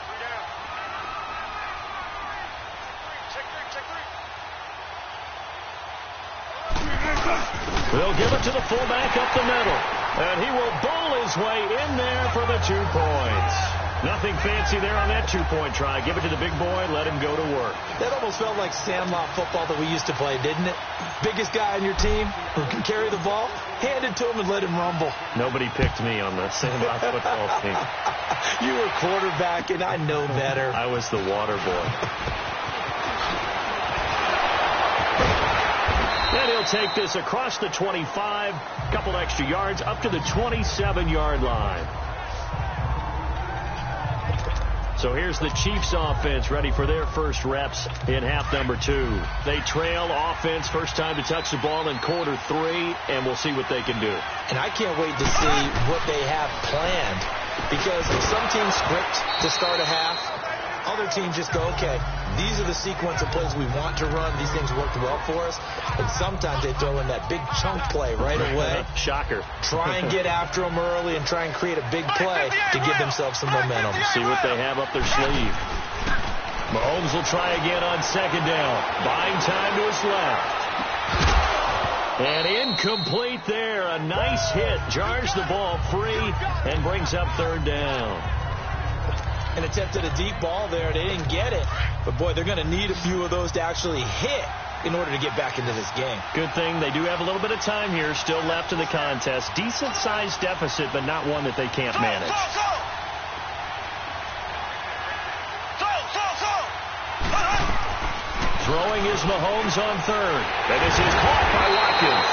They'll give it to the fullback up the middle. And he will bowl his way in there for the 2 points. Nothing fancy there on that 2-point try. Give it to the big boy, let him go to work. That almost felt like sandlot football that we used to play, didn't it? Biggest guy on your team who can carry the ball, hand it to him and let him rumble. Nobody picked me on the sandlot football team. You were quarterback, and I know better. I was the water boy. And he'll take this across the 25, couple extra yards, up to the 27-yard line. So here's the Chiefs offense ready for their first reps in half number 2. They trail offense, first time to touch the ball in quarter 3, and we'll see what they can do. And I can't wait to see what they have planned, because some teams script to start a half. Other teams just go, okay, these are the sequence of plays we want to run. These things worked well for us. And sometimes they throw in that big chunk play right away. Shocker. Try and get after them early and try and create a big play to give themselves some momentum. See what they have up their sleeve. Mahomes will try again on second down. Buying time to his left. And incomplete there. A nice hit. Jars the ball free and brings up third down. And attempted a deep ball there. They didn't get it. But, boy, they're going to need a few of those to actually hit in order to get back into this game. Good thing they do have a little bit of time here still left in the contest. Decent-sized deficit, but not one that they can't manage. Throwing is Mahomes on third. And this is caught by Watkins.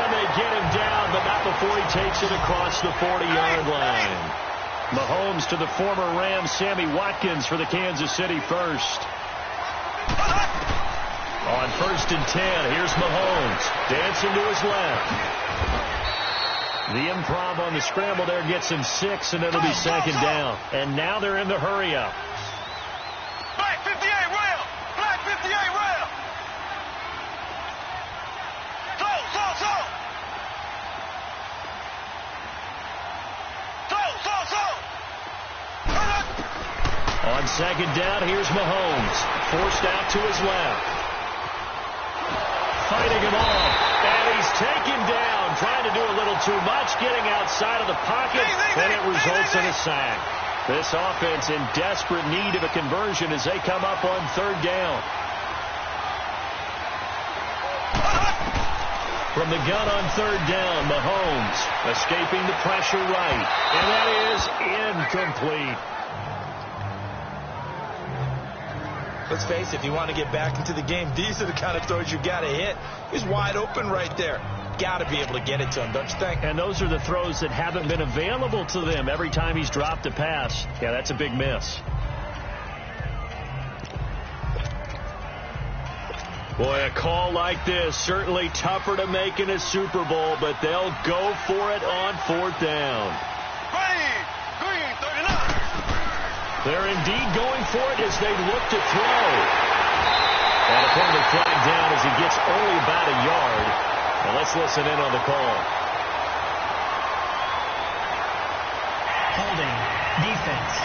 And they get him down, but not before he takes it across the 40-yard line. Mahomes to the former Rams, Sammy Watkins for the Kansas City first. On 1st and 10, here's Mahomes. Dancing to his left. The improv on the scramble there gets him 6, and it'll be second down. And now they're in the hurry-up. Black 58 rail! Black 58 rail! Throw! On second down, here's Mahomes. Forced out to his left. Fighting him off. And he's taken down. Trying to do a little too much. Getting outside of the pocket. And it results in a sack. This offense in desperate need of a conversion as they come up on third down. From the gun on third down, Mahomes escaping the pressure right. And that is incomplete. Let's face it, if you want to get back into the game, these are the kind of throws you got to hit. He's wide open right there. Got to be able to get it to him, don't you think? And those are the throws that haven't been available to them every time he's dropped a pass. Yeah, that's a big miss. Boy, a call like this, certainly tougher to make in a Super Bowl, but they'll go for it on fourth down. Green 39. They're indeed going for it as they look to throw. And a penalty flag down as he gets only about a yard. And let's listen in on the call. Holding. Defense.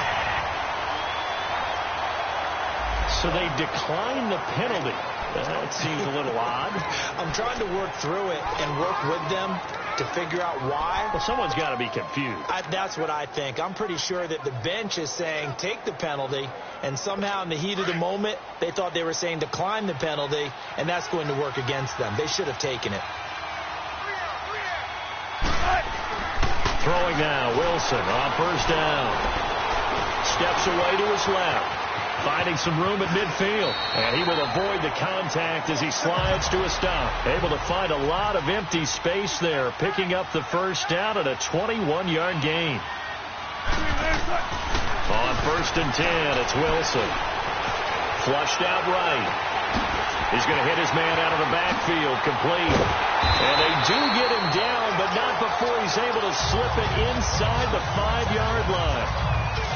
So they decline the penalty. That seems a little odd. I'm trying to work through it and work with them. to figure out why. Well, someone's got to be confused. That's what I think. I'm pretty sure that the bench is saying take the penalty, and somehow in the heat of the moment, they thought they were saying decline the penalty, and that's going to work against them. They should have taken it. Throwing now, Wilson on first down. Steps away to his left. Finding some room at midfield. And he will avoid the contact as he slides to a stop. Able to find a lot of empty space there. Picking up the first down at a 21-yard gain. On first and 10, it's Wilson. Flushed out right. He's going to hit his man out of the backfield, complete. And they do get him down, but not before he's able to slip it inside the 5-yard line.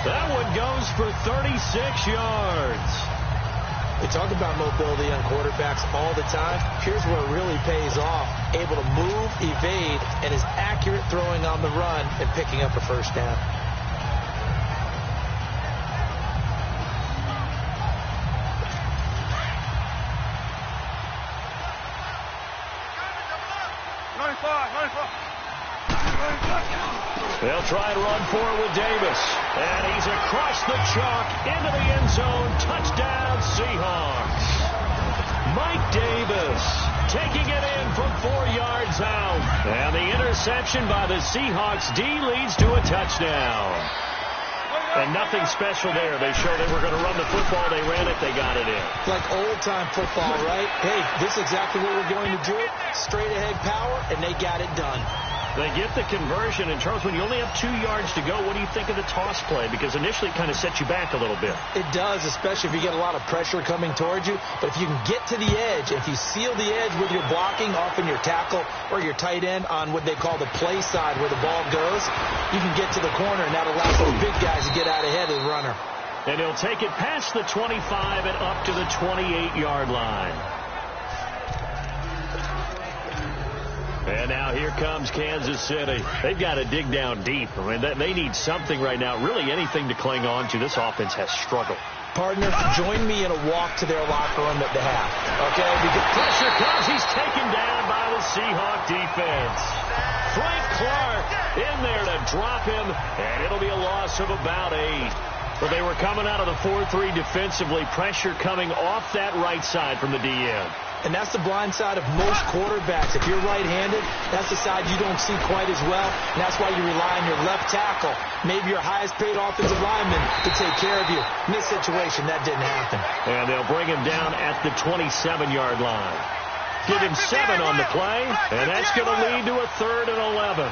That one goes for 36 yards. We talk about mobility on quarterbacks all the time. Here's where it really pays off. Able to move, evade, and is accurate throwing on the run and picking up a first down. They'll try and run for it with Davis. And he's across the chalk into the end zone. Touchdown, Seahawks. Mike Davis taking it in from 4 yards out. And the interception by the Seahawks D leads to a touchdown. And nothing special there. They showed they were going to run the football. They ran it. They got it in. Like old-time football, right? Hey, this is exactly what we're going to do. Straight-ahead power, and they got it done. They get the conversion. And, Charles, when you only have 2 yards to go, what do you think of the toss play? Because initially it kind of sets you back a little bit. It does, especially if you get a lot of pressure coming towards you. But if you can get to the edge, if you seal the edge with your blocking, often your tackle or your tight end on what they call the play side where the ball goes, you can get to the corner, and that allows those big guys to get out ahead of the runner. And he'll take it past the 25 and up to the 28-yard line. And now here comes Kansas City. They've got to dig down deep. I mean, they need something right now, really anything to cling on to. This offense has struggled. Partner, join me in a walk to their locker room at the half. Okay? Because pressure comes. He's taken down by the Seahawk defense. Frank Clark in there to drop him, and it'll be a loss of about 8. But they were coming out of the 4-3 defensively. Pressure coming off that right side from the DN. And that's the blind side of most quarterbacks. If you're right-handed, that's the side you don't see quite as well. And that's why you rely on your left tackle, maybe your highest-paid offensive lineman, to take care of you. In this situation, that didn't happen. And they'll bring him down at the 27-yard line. Give him 7 on the play, and that's going to lead to a 3rd and 11.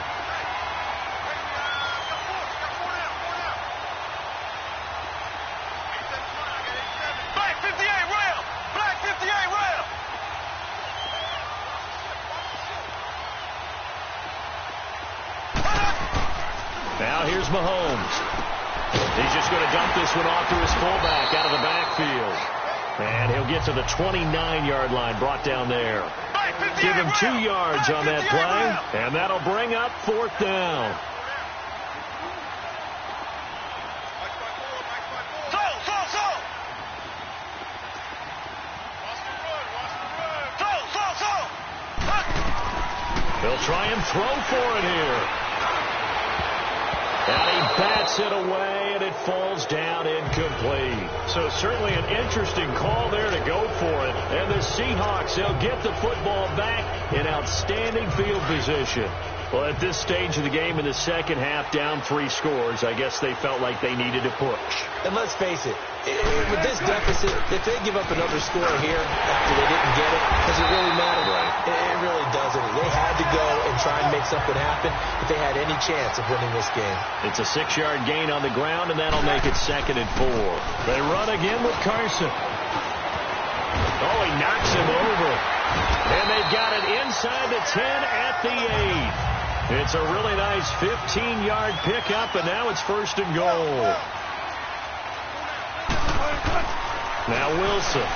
Now here's Mahomes. He's just going to dump this one off to his fullback out of the backfield. And he'll get to the 29-yard line, brought down there. Give him 2 yards on that play, and that'll bring up 4th down. They'll try and throw for it here. And he bats it away, and it falls down incomplete. So certainly an interesting call there to go for it. And the Seahawks, they'll get the football back in outstanding field position. Well, at this stage of the game in the second half, down 3 scores, I guess they felt like they needed to push. And let's face it, with this deficit, if they give up another score here after they didn't get it, does it really matter? It really doesn't. They had to go and try and make something happen if they had any chance of winning this game. It's a 6-yard gain on the ground, and that'll make it 2nd and 4. They run again with Carson. Oh, he knocks him over. And they've got it inside the 10 at the 8. It's a really nice 15-yard pickup, and now it's 1st and goal. Now Wilson.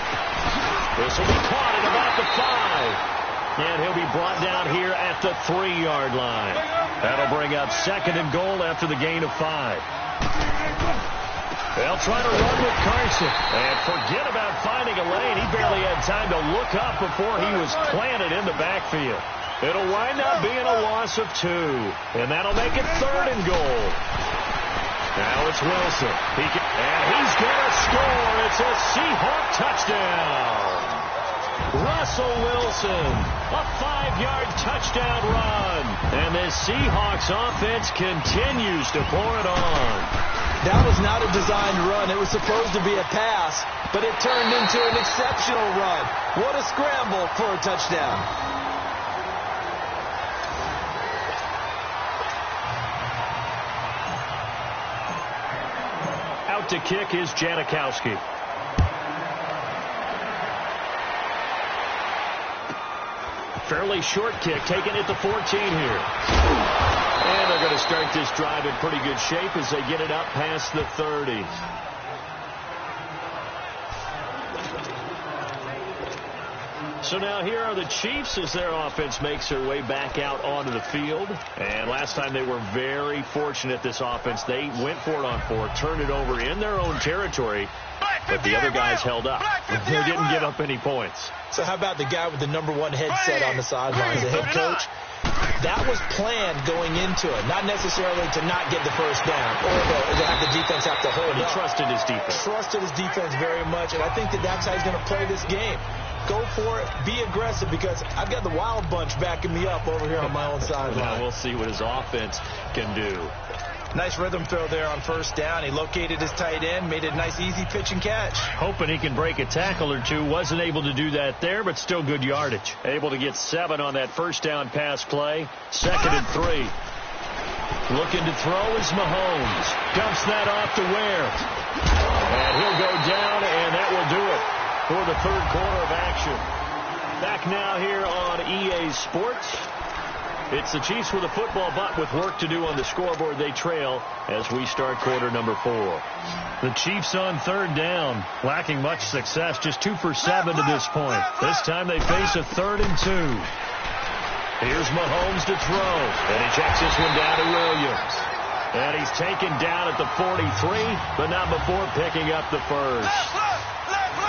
This will be caught at about the 5. And he'll be brought down here at the 3-yard line. That'll bring up 2nd and goal after the gain of 5. They'll try to run with Carson. And forget about finding a lane. He barely had time to look up before he was planted in the backfield. It'll wind up being a loss of 2, and that'll make it 3rd and goal. Now it's Wilson. And he's going to score. It's a Seahawk touchdown. Russell Wilson, a 5-yard touchdown run. And the Seahawks offense continues to pour it on. That was not a designed run. It was supposed to be a pass, but it turned into an exceptional run. What a scramble for a touchdown. Out to kick is Janikowski. Fairly short kick, taken at the 14 here. And they're going to start this drive in pretty good shape as they get it up past the 30. So now here are the Chiefs as their offense makes their way back out onto the field. And last time they were very fortunate, this offense. They went for it on 4, turned it over in their own territory, but the other guys held up. They didn't give up any points. So how about the guy with the #1 headset on the sidelines, the head coach? That was planned going into it, not necessarily to not get the first down or to have the defense have to hold But he up. trusted his defense. Trusted his defense very much, and I think that's how he's going to play this game. Go for it. Be aggressive, because I've got the Wild Bunch backing me up over here on my own sideline. Now we'll see what his offense can do. Nice rhythm throw there on first down. He located his tight end, made a nice easy pitch and catch. Hoping he can break a tackle or two. Wasn't able to do that there, but still good yardage. Able to get 7 on that first down pass play. 2nd and 3. Looking to throw is Mahomes. Dumps that off to Ware. And he'll go down, and that will do it for the 3rd quarter of action. Back now here on EA Sports. It's the Chiefs with a football, but with work to do on the scoreboard. They trail as we start quarter number 4. The Chiefs on 3rd down, lacking much success, just 2 for 7 to this point. This time they face a 3rd and 2. Here's Mahomes to throw, and he checks this one down to Williams. And he's taken down at the 43, but not before picking up the first.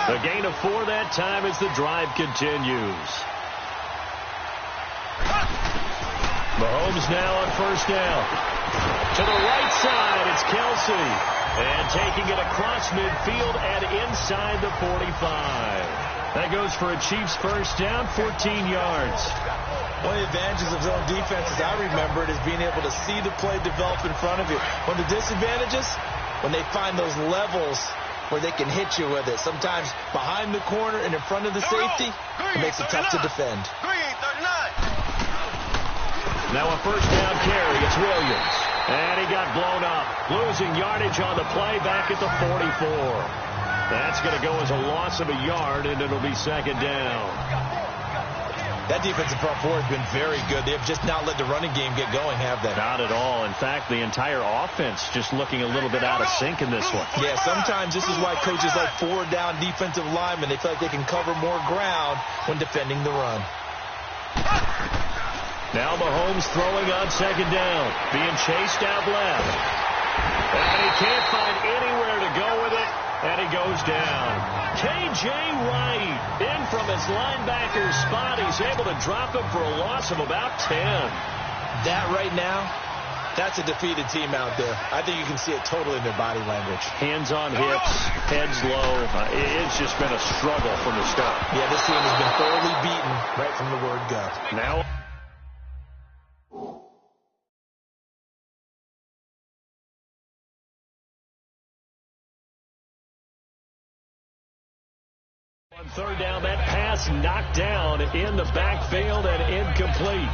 A gain of 4 that time as the drive continues. Mahomes now on first down. To the right side, it's Kelsey. And taking it across midfield and inside the 45. That goes for a Chiefs first down, 14 yards. One of the advantages of zone defense, as I remember it, is being able to see the play develop in front of you. One of the disadvantages, when they find those levels where they can hit you with it. Sometimes behind the corner and in front of the safety, it makes it tough to defend. Now a first down carry. It's Williams. And he got blown up. Losing yardage on the play back at the 44. That's going to go as a loss of a yard, and it'll be 2nd down. That defensive front four has been very good. They have just not let the running game get going, have they? Not at all. In fact, the entire offense just looking a little bit out of sync in this one. Yeah, sometimes this is why coaches like 4-down defensive linemen. They feel like they can cover more ground when defending the run. Now Mahomes throwing on 2nd down. Being chased out left. And he can't find anywhere to go with it. And he goes down. K.J. Wright in from his linebacker spot. He's able to drop him for a loss of about 10. That right now, that's a defeated team out there. I think you can see it totally in their body language. Hands on hips, heads low. It's just been a struggle from the start. Yeah, this team has been thoroughly beaten right from the word go. Now on 3rd down, that pass knocked down in the backfield and incomplete.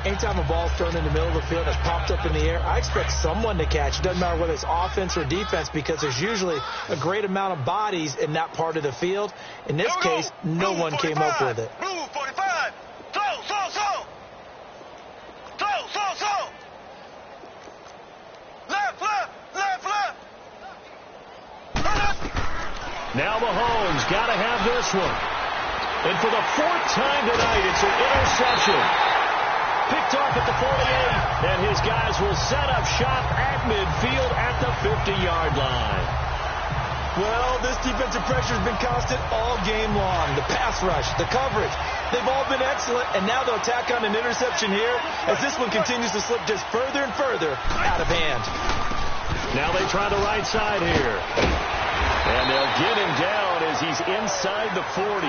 Anytime a ball's thrown in the middle of the field, it's popped up in the air, I expect someone to catch. It doesn't matter whether it's offense or defense, because there's usually a great amount of bodies in that part of the field. In this case, no one came up with it. Blue 45. Slow. Left. Now Mahomes got to have this one. And for the 4th time tonight, it's an interception. Picked off at the 48, and his guys will set up shop at midfield at the 50-yard line. Well, this defensive pressure has been constant all game long. The pass rush, the coverage, they've all been excellent, and now they'll tack on an interception here as this one continues to slip just further and further out of hand. Now they try the right side here. And they'll get him down as he's inside the 40.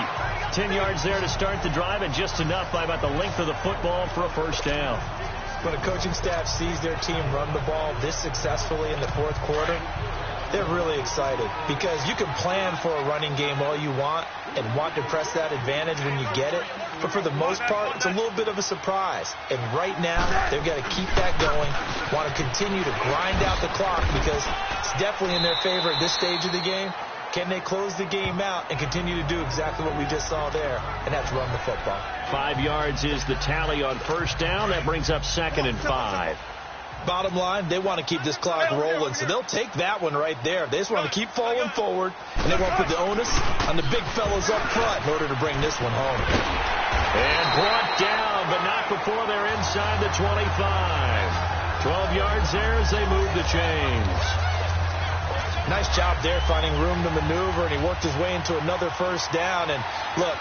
10 yards there to start the drive, and just enough by about the length of the football for a first down. When a coaching staff sees their team run the ball this successfully in the fourth quarter, they're really excited because you can plan for a running game all you want and want to press that advantage when you get it. But for the most part, it's a little bit of a surprise. And right now, they've got to keep that going, want to continue to grind out the clock because it's definitely in their favor at this stage of the game. Can they close the game out and continue to do exactly what we just saw there, and that's run the football? 5 yards is the tally on first down. That brings up 2nd and 5. Bottom line, they want to keep this clock rolling, so they'll take that one right there. They just want to keep falling forward, and they won't put the onus on the big fellas up front in order to bring this one home. And brought down, but not before they're inside the 25. 12 yards there as they move the chains. Nice job there finding room to maneuver, and he worked his way into another first down. And look,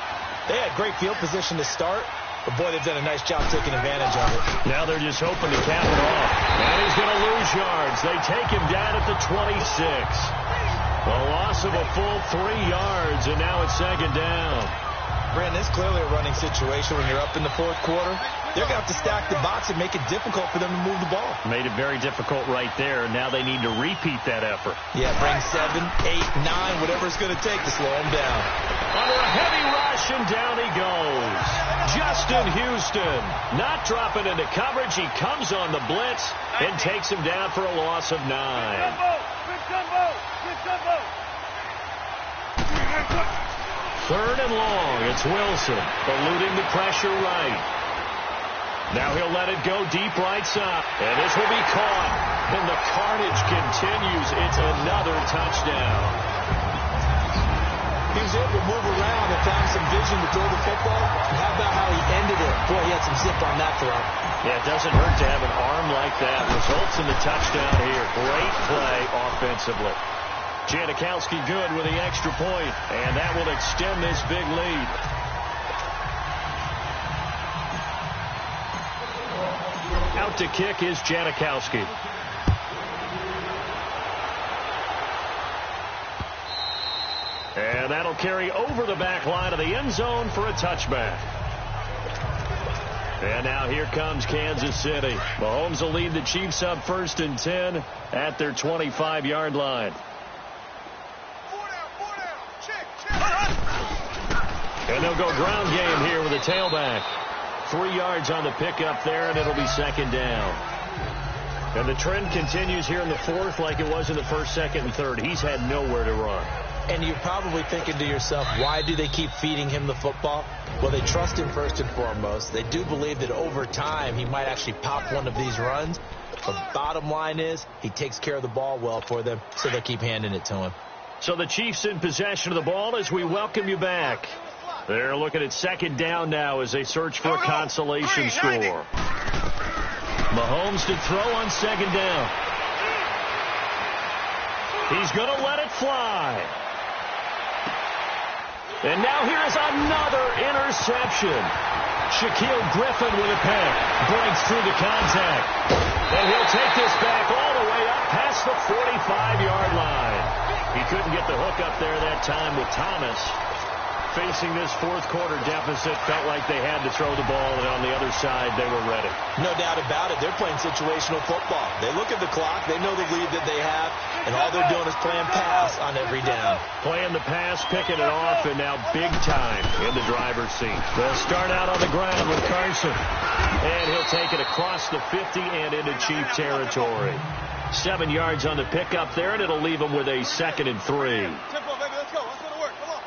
they had great field position to start, but boy, they've done a nice job taking advantage of it. Now they're just hoping to cap it off. And he's going to lose yards. They take him down at the 26. A loss of a full 3 yards, and now it's 2nd down. Brandon, it's clearly a running situation when you're up in the fourth quarter. They're going to have to stack the box and make it difficult for them to move the ball. Made it very difficult right there. Now they need to repeat that effort. Yeah, bring 7, 8, 9, whatever it's going to take to slow them down. Under a heavy rush, and down he goes. Justin Houston not dropping into coverage. He comes on the blitz and takes him down for a loss of 9. Good combo. 3rd and long. It's Wilson eluding the pressure right. Now he'll let it go deep right side. And this will be caught. And the carnage continues. It's another touchdown. He was able to move around and found some vision to throw the football. And how about how he ended it? Boy, he had some zip on that throw. Yeah, it doesn't hurt to have an arm like that. Results in the touchdown here. Great play offensively. Janikowski good with the extra point, and that will extend this big lead. Out to kick is Janikowski. And that'll carry over the back line of the end zone for a touchback. And now here comes Kansas City. Mahomes will lead the Chiefs up 1st and 10 at their 25-yard line. And they'll go ground game here with a tailback. 3 yards on the pickup there, and it'll be 2nd down. And the trend continues here in the 4th like it was in the 1st, 2nd, and 3rd. He's had nowhere to run. And you're probably thinking to yourself, why do they keep feeding him the football? Well, they trust him first and foremost. They do believe that over time he might actually pop one of these runs. But bottom line is he takes care of the ball well for them, so they keep handing it to him. So the Chiefs in possession of the ball as we welcome you back. They're looking at 2nd down now as they search for a consolation score. Mahomes to throw on 2nd down. He's going to let it fly. And now here's another interception. Shaquille Griffin with a pick. Breaks through the contact. And he'll take this back all the way up past the 45-yard line. He couldn't get the hook up there that time with Thomas. Facing this fourth quarter deficit, felt like they had to throw the ball, and on the other side, they were ready. No doubt about it. They're playing situational football. They look at the clock. They know the lead that they have, and all they're doing is playing pass on every down. Playing the pass, picking it off, and now big time in the driver's seat. They'll start out on the ground with Carson, and he'll take it across the 50 and into Chief territory. 7 yards on the pickup there, and it'll leave them with a 2nd and 3. Tempo, baby, let's go. Let's go to work. Come on.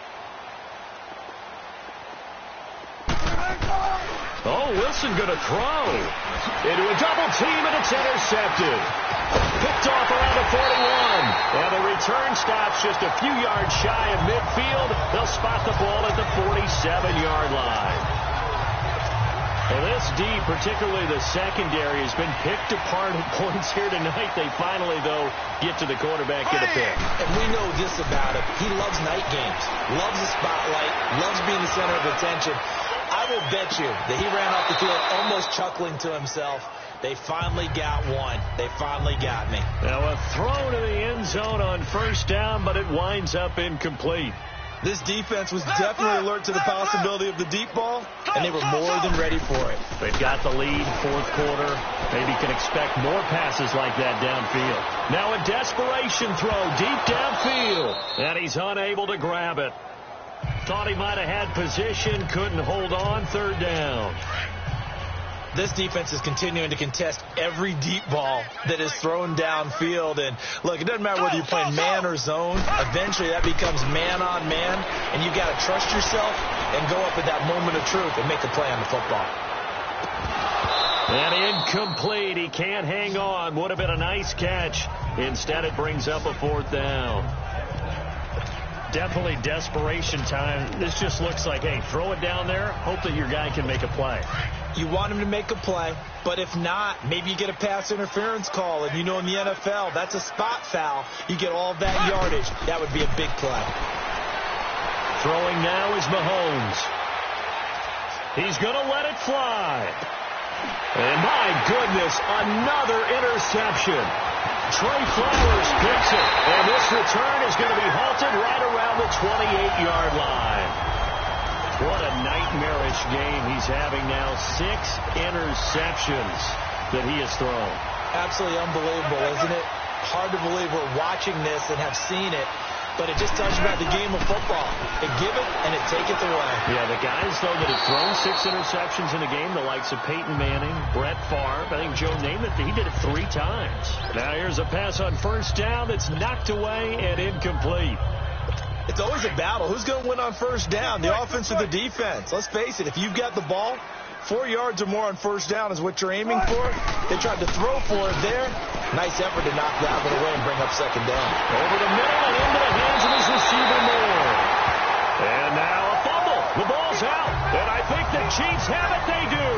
Oh, Wilson going to throw into a double team, and it's intercepted. Picked off around the 41. And the return stops just a few yards shy of midfield. They'll spot the ball at the 47-yard line. Well, this D, particularly the secondary, has been picked apart at points here tonight. They finally, though, get to the quarterback, get a pick. And we know this about him. He loves night games, loves the spotlight, loves being the center of attention. I will bet you that he ran off the field almost chuckling to himself. They finally got one. They finally got me. Now a throw to the end zone on first down, but it winds up incomplete. This defense was definitely alert to the possibility of the deep ball, and they were more than ready for it. They've got the lead, fourth quarter. Maybe can expect more passes like that downfield. Now a desperation throw deep downfield, and he's unable to grab it. Thought he might have had position, couldn't hold on, third down. This defense is continuing to contest every deep ball that is thrown downfield. And, look, it doesn't matter whether you're playing man or zone. Eventually that becomes man-on-man, and you've got to trust yourself and go up at that moment of truth and make a play on the football. And incomplete. He can't hang on. Would have been a nice catch. Instead, it brings up a fourth down. Definitely desperation time. This just looks like, hey, throw it down there, hope that your guy can make a play. You want him to make a play, but if not, maybe you get a pass interference call. And you know in the NFL, that's a spot foul. You get all that yardage. That would be a big play. Throwing now is Mahomes. He's going to let it fly. And my goodness, another interception. Trey Flowers picks it, and this return is going to be halted right around the 28-yard line. What a nightmarish game he's having now. 6 interceptions that he has thrown. Absolutely unbelievable, isn't it? Hard to believe we're watching this and have seen it, but it just tells you about the game of football. It give it and it take it away. Yeah, the guys, though, that have thrown 6 interceptions in a game, the likes of Peyton Manning, Brett Favre, I think Joe named it, he did it 3 times. Now here's a pass on first down that's knocked away and incomplete. It's always a battle. Who's going to win on first down, the offense or the defense? Let's face it, if you've got the ball, 4 yards or more on first down is what you're aiming for. They tried to throw for it there. Nice effort to knock that one away and bring up second down. Over the middle and into the hands of his receiver Moore. And now a fumble. The ball's out. And I think the Chiefs have it. They do.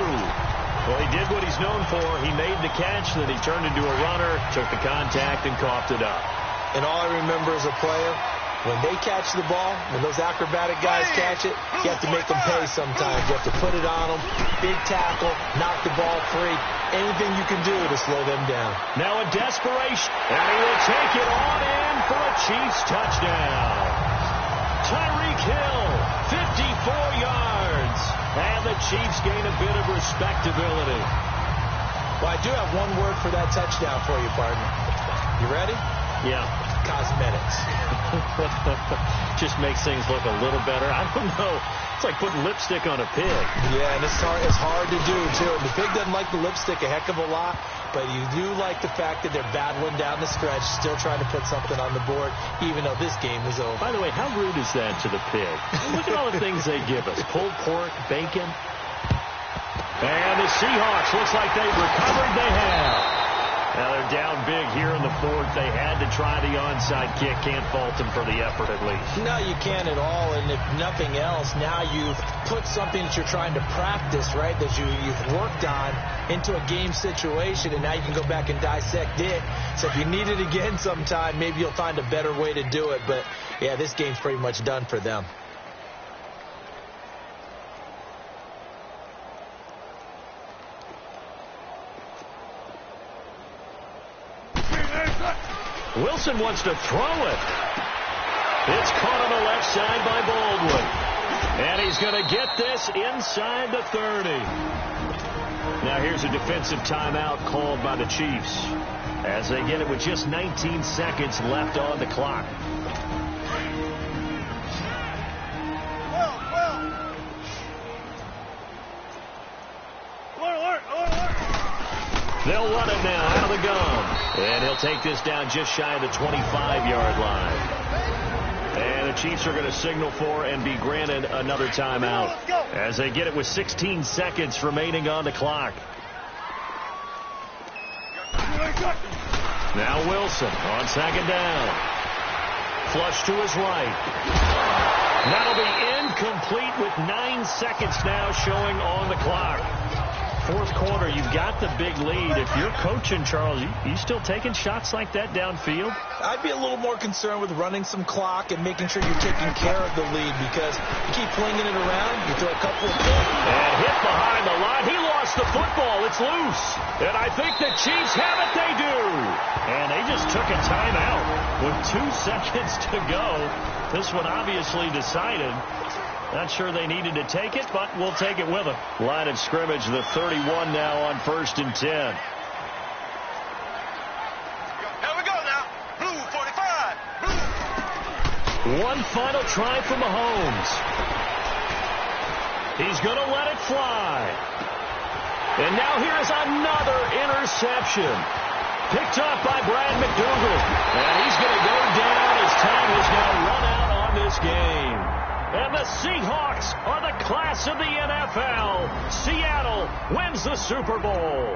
Well, he did what he's known for. He made the catch, then he turned into a runner, took the contact, and coughed it up. And all I remember as a player, when they catch the ball, when those acrobatic guys catch it, you have to make them pay sometimes. You have to put it on them, big tackle, knock the ball free. Anything you can do to slow them down. Now a desperation, and he will take it on in for a Chiefs touchdown. Tyreek Hill, 54 yards, and the Chiefs gain a bit of respectability. Well, I do have one word for that touchdown for you, partner. You ready? Yeah. Cosmetics. Just makes things look a little better. I don't know. It's like putting lipstick on a pig. Yeah, and it's hard to do, too. The pig doesn't like the lipstick a heck of a lot, but you do like the fact that they're battling down the stretch, still trying to put something on the board, even though this game is over. By the way, how rude is that to the pig? Look at all the things they give us. Pulled pork, bacon. And the Seahawks, looks like they've recovered. They have. Now they're down big here in the fourth. They had to try the onside kick. Can't fault them for the effort at least. No, you can't at all. And if nothing else, now you've put something that you're trying to practice, right, that you've worked on into a game situation, and now you can go back and dissect it. So if you need it again sometime, maybe you'll find a better way to do it. But, yeah, this game's pretty much done for them. Wilson wants to throw it. It's caught on the left side by Baldwin. And he's going to get this inside the 30. Now here's a defensive timeout called by the Chiefs as they get it with just 19 seconds left on the clock. They'll run it now out of the gun. And he'll take this down just shy of the 25-yard line. And the Chiefs are going to signal for and be granted another timeout as they get it with 16 seconds remaining on the clock. Now Wilson on second down. flush to his right. That'll be incomplete with 9 seconds now showing on the clock. Fourth quarter, you've got the big lead. If you're coaching, Charles, you still taking shots like that downfield? I'd be a little more concerned with running some clock and making sure you're taking care of the lead, because you keep flinging it around, you throw a couple of points. And hit behind the line. He lost the football. It's loose. And I think the Chiefs have it. They do. And they just took a timeout with 2 seconds to go. This one obviously decided. Not sure they needed to take it, but we'll take it with them. Line of scrimmage, the 31 now on 1st and 10. Here we go now. Blue 45. Blue. One final try for Mahomes. He's going to let it fly. And now here's another interception. Picked up by Brad McDougal. And he's going to go down as time has now run out on this game. And the Seahawks are the class of the NFL. Seattle wins the Super Bowl.